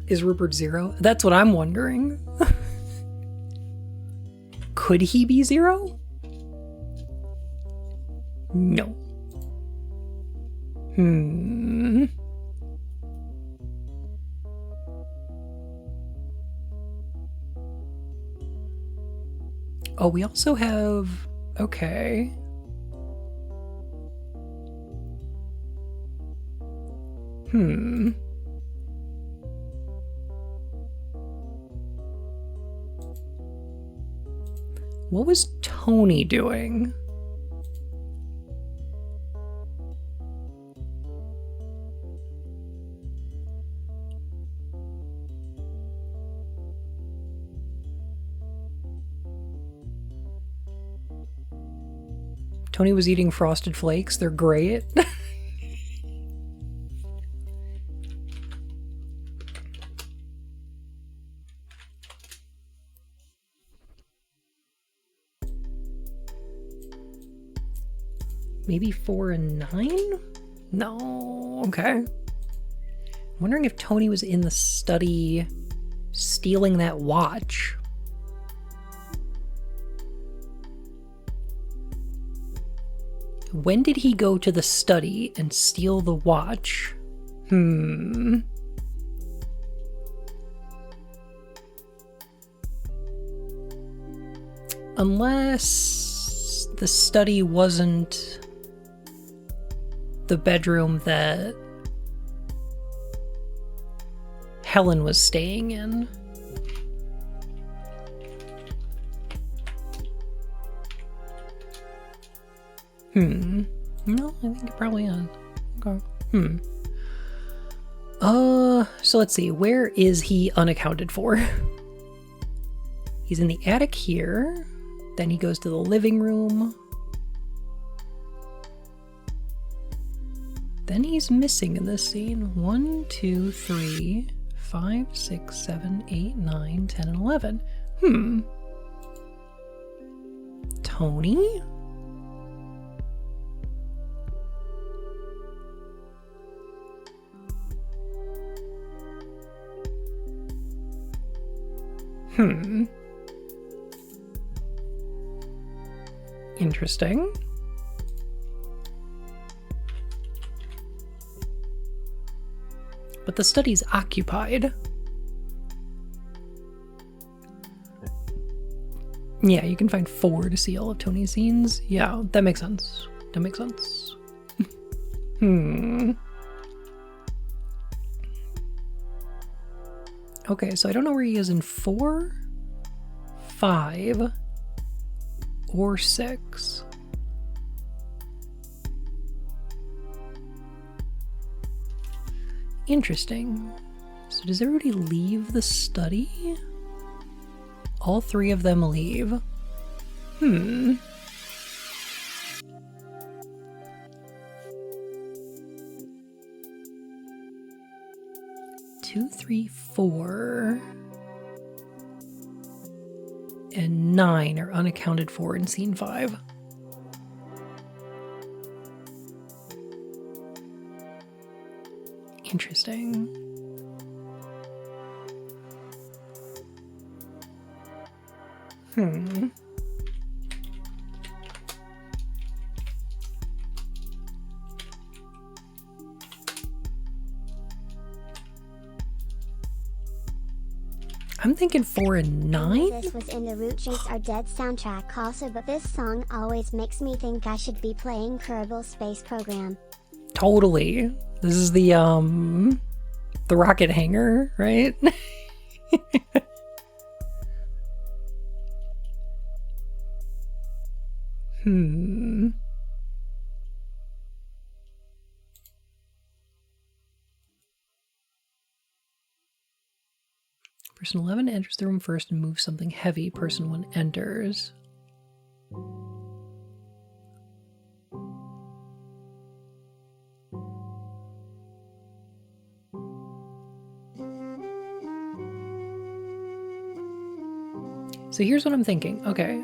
Is Rupert 0? That's what I'm wondering. Could he be 0? No. Oh, we also have... Okay. What was Tony doing? Tony was eating Frosted Flakes. They're great. Maybe 4 and 9? No. Okay. I'm wondering if Tony was in the study stealing that watch. When did he go to the study and steal the watch? Unless the study wasn't the bedroom that Helen was staying in. No, I think it probably is. Okay. So let's see. Where is he unaccounted for? He's in the attic here. Then he goes to the living room. Then he's missing in this scene. 1, 2, 3, 5, 6, 7, 8, 9, 10, and 11. Tony? Interesting. But the study's occupied. Yeah, you can find 4 to see all of Tony's scenes. Yeah, that makes sense. That makes sense. Okay, so I don't know where he is in 4, 5, or 6. Interesting. So does everybody leave the study? All 3 of them leave. 2, 3, 4, and 9 are unaccounted for in scene 5. Interesting. I'm thinking 4 and 9? This was in the Root Drinks Are Dead soundtrack also, but this song always makes me think I should be playing Kerbal Space Program. Totally. This is the rocket hanger, right? Person 11 enters the room first and moves something heavy. Person 1 enters. So here's what I'm thinking. Okay.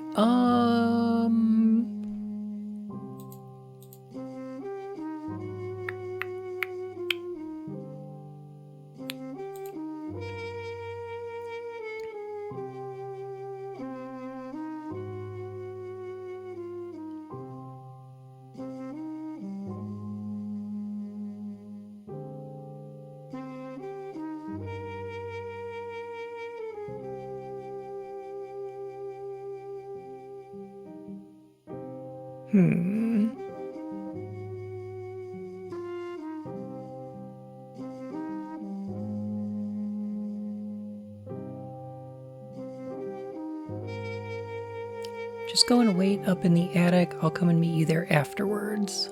Just go and wait up in the attic. I'll come and meet you there afterwards.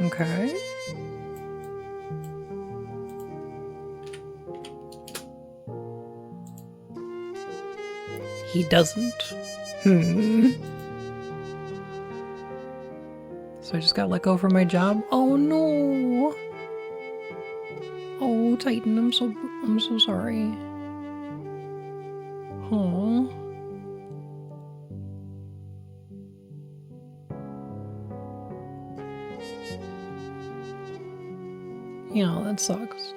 Okay. He doesn't. So I just got let go from my job. Oh no. Oh, Titan, I'm so sorry. Oh. Yeah, that sucks.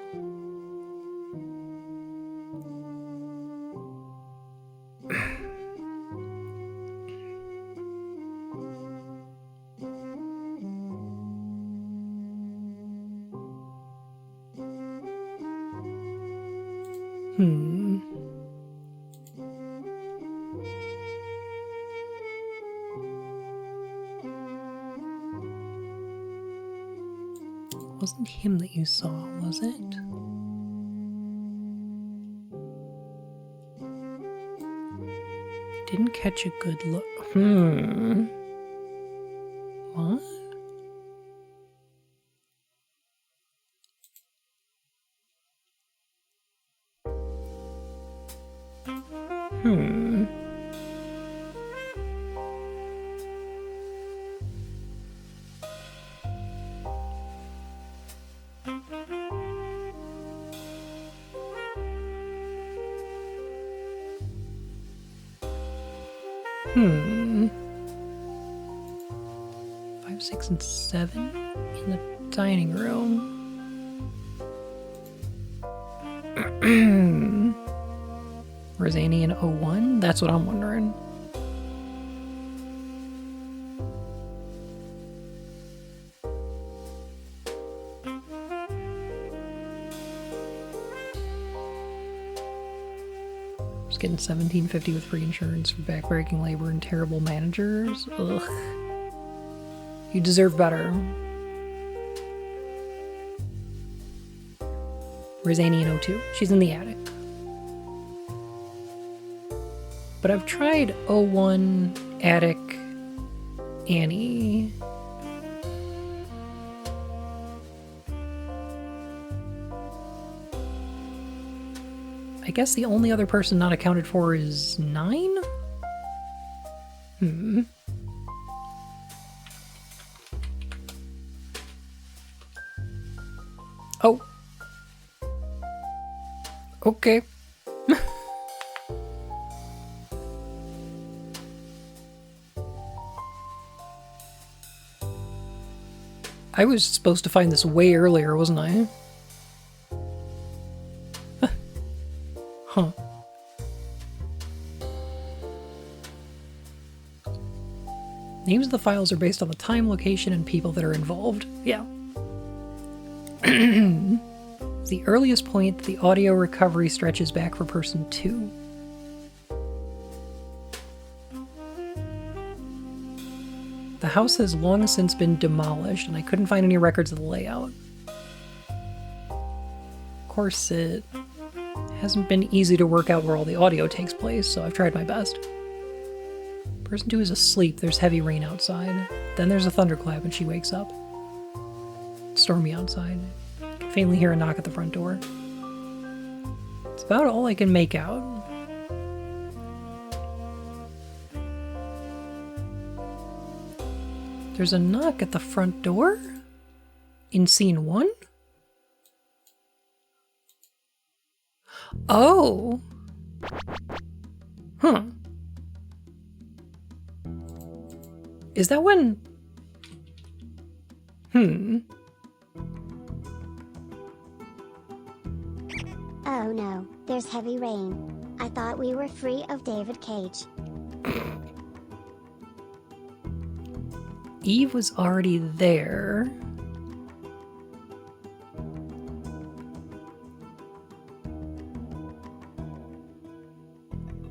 Wasn't him that you saw, was it? Didn't catch a good look. What? Hmm. 5, 6, and 7 in the dining room. Where's Annie in 01? That's what I'm wondering. Just getting $17.50 with free insurance for backbreaking labor and terrible managers. Ugh. You deserve better. Where's Annie in 02? She's in the attic. But I've tried 01 attic Annie. I guess the only other person not accounted for is 9? Oh. Okay. I was supposed to find this way earlier, wasn't I? Huh. Names of the files are based on the time, location, and people that are involved. Yeah. The earliest point the audio recovery stretches back for person 2. The house has long since been demolished, and I couldn't find any records of the layout. Of course, it hasn't been easy to work out where all the audio takes place, so I've tried my best. Person 2 is asleep, there's heavy rain outside. Then there's a thunderclap and she wakes up. It's stormy outside. I can faintly hear a knock at the front door. It's about all I can make out. There's a knock at the front door? In scene 1? Oh! Huh. Is that when... Oh no, there's heavy rain. I thought we were free of David Cage. Eve was already there.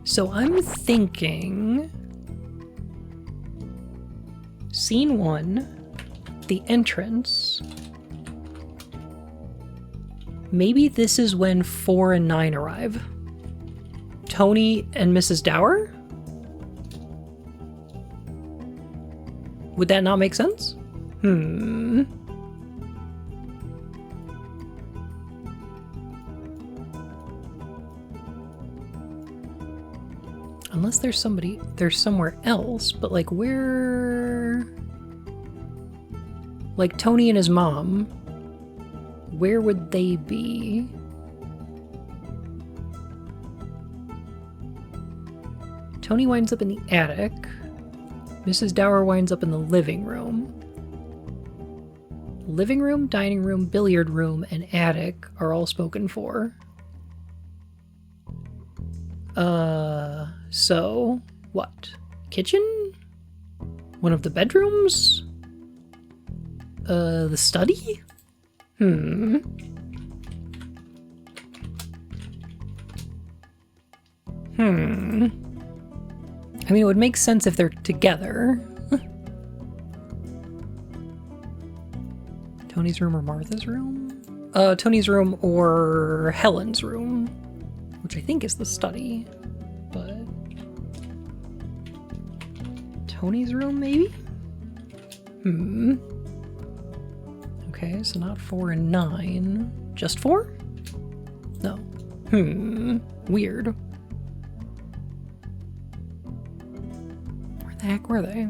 So I'm thinking... Scene 1, the entrance. Maybe this is when 4 and 9 arrive. Tony and Mrs. Dower? Would that not make sense? Unless there's somewhere else, but like where... Like Tony and his mom, where would they be? Tony winds up in the attic. Mrs. Dower winds up in the living room. Living room, dining room, billiard room, and attic are all spoken for. So, what? Kitchen? One of the bedrooms? The study? I mean, it would make sense if they're together. Tony's room or Martha's room? Tony's room or Helen's room, which I think is the study, but... Tony's room, maybe? Okay, so not 4 and 9. Just 4? No. Weird. Where the heck were they?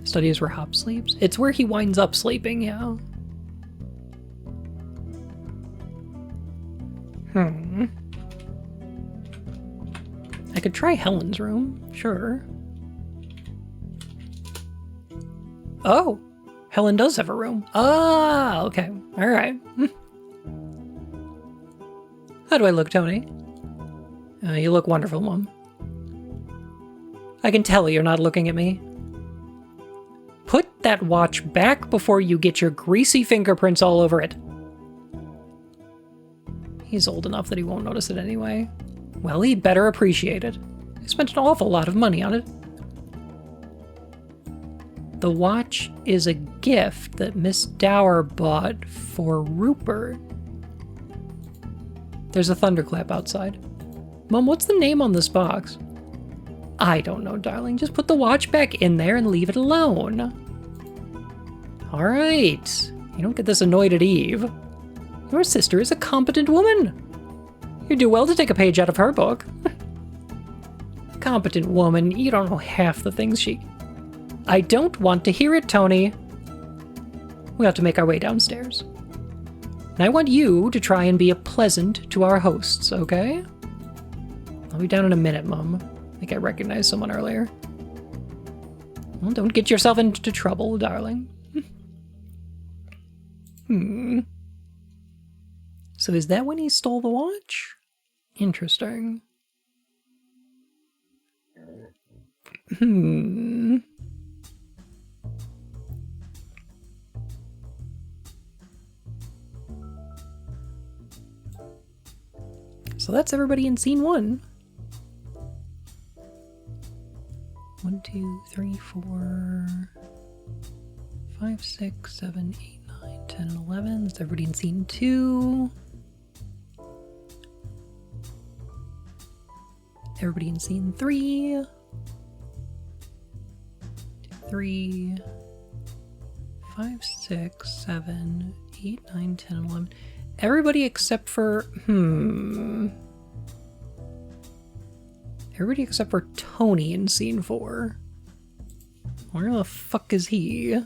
Study is where Hop sleeps? It's where he winds up sleeping, yeah. I could try Helen's room, sure. Oh, Helen does have a room. Ah, okay. All right. How do I look, Tony? You look wonderful, Mom. I can tell you're not looking at me. Put that watch back before you get your greasy fingerprints all over it. He's old enough that he won't notice it anyway. Well, he'd better appreciate it. I spent an awful lot of money on it. The watch is a gift that Miss Dower bought for Rupert. There's a thunderclap outside. Mom, what's the name on this box? I don't know, darling. Just put the watch back in there and leave it alone. All right. You don't get this annoyed at Eve. Your sister is a competent woman. You do well to take a page out of her book. Competent woman, you don't know half the things she... I don't want to hear it, Tony. We have to make our way downstairs. And I want you to try and be a pleasant to our hosts, okay? I'll be down in a minute, Mom. I think I recognized someone earlier. Well, don't get yourself into trouble, darling. So is that when he stole the watch? Interesting. So that's everybody in scene 1. 1, 2, 3, 4, 5, 6, 7, 8, 9, 10, and 11. That's everybody in scene 2. Everybody in scene 3. 3, 5, 6, 7, 8, 9, 10, and 11. Everybody except for... Everybody except for Tony in scene 4. Where the fuck is he?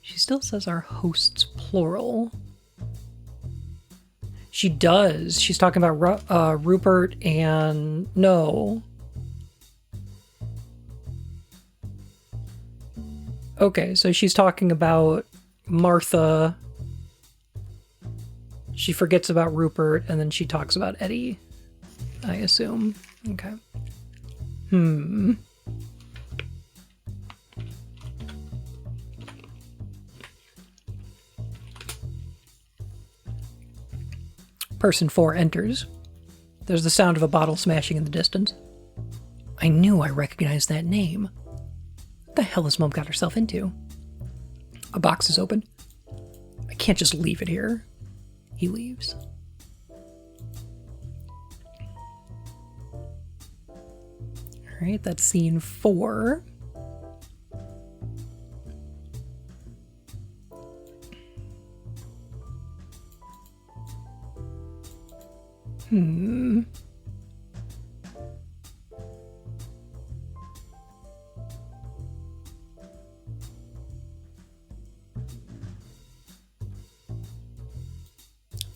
She still says our hosts plural. She does. She's talking about Rupert and... No. Okay, so she's talking about Martha. She forgets about Rupert, and then she talks about Eddie, I assume. Okay. Person 4 enters. There's the sound of a bottle smashing in the distance. I knew I recognized that name. What the hell has Mom got herself into? A box is open. I can't just leave it here. He leaves. Alright, that's scene 4.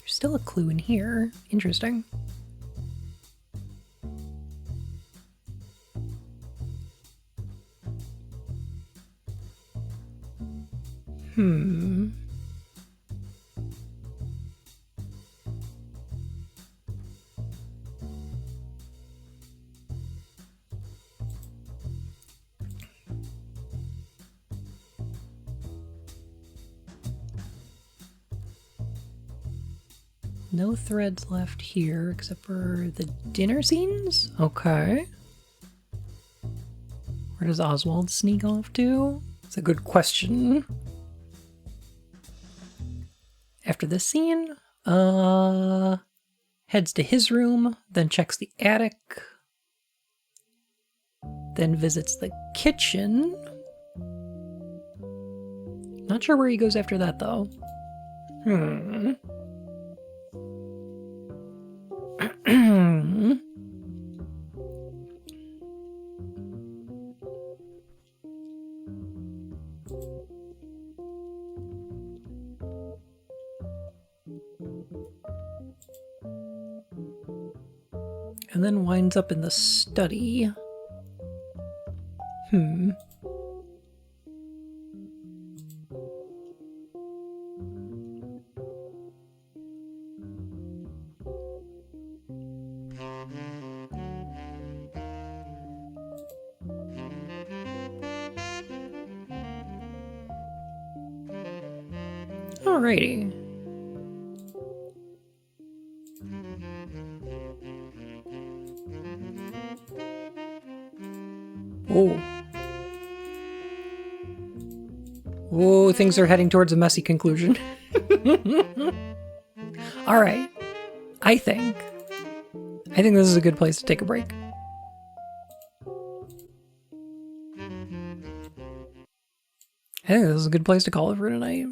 Still a clue in here. Interesting. No threads left here except for the dinner scenes? Okay. Where does Oswald sneak off to? It's a good question. After this scene, heads to his room, then checks the attic, then visits the kitchen. Not sure where he goes after that, though. And then winds up in the study. Alrighty. Oh. Oh, things are heading towards a messy conclusion. Alright. I think this is a good place to take a break. I think this is a good place to call it for tonight.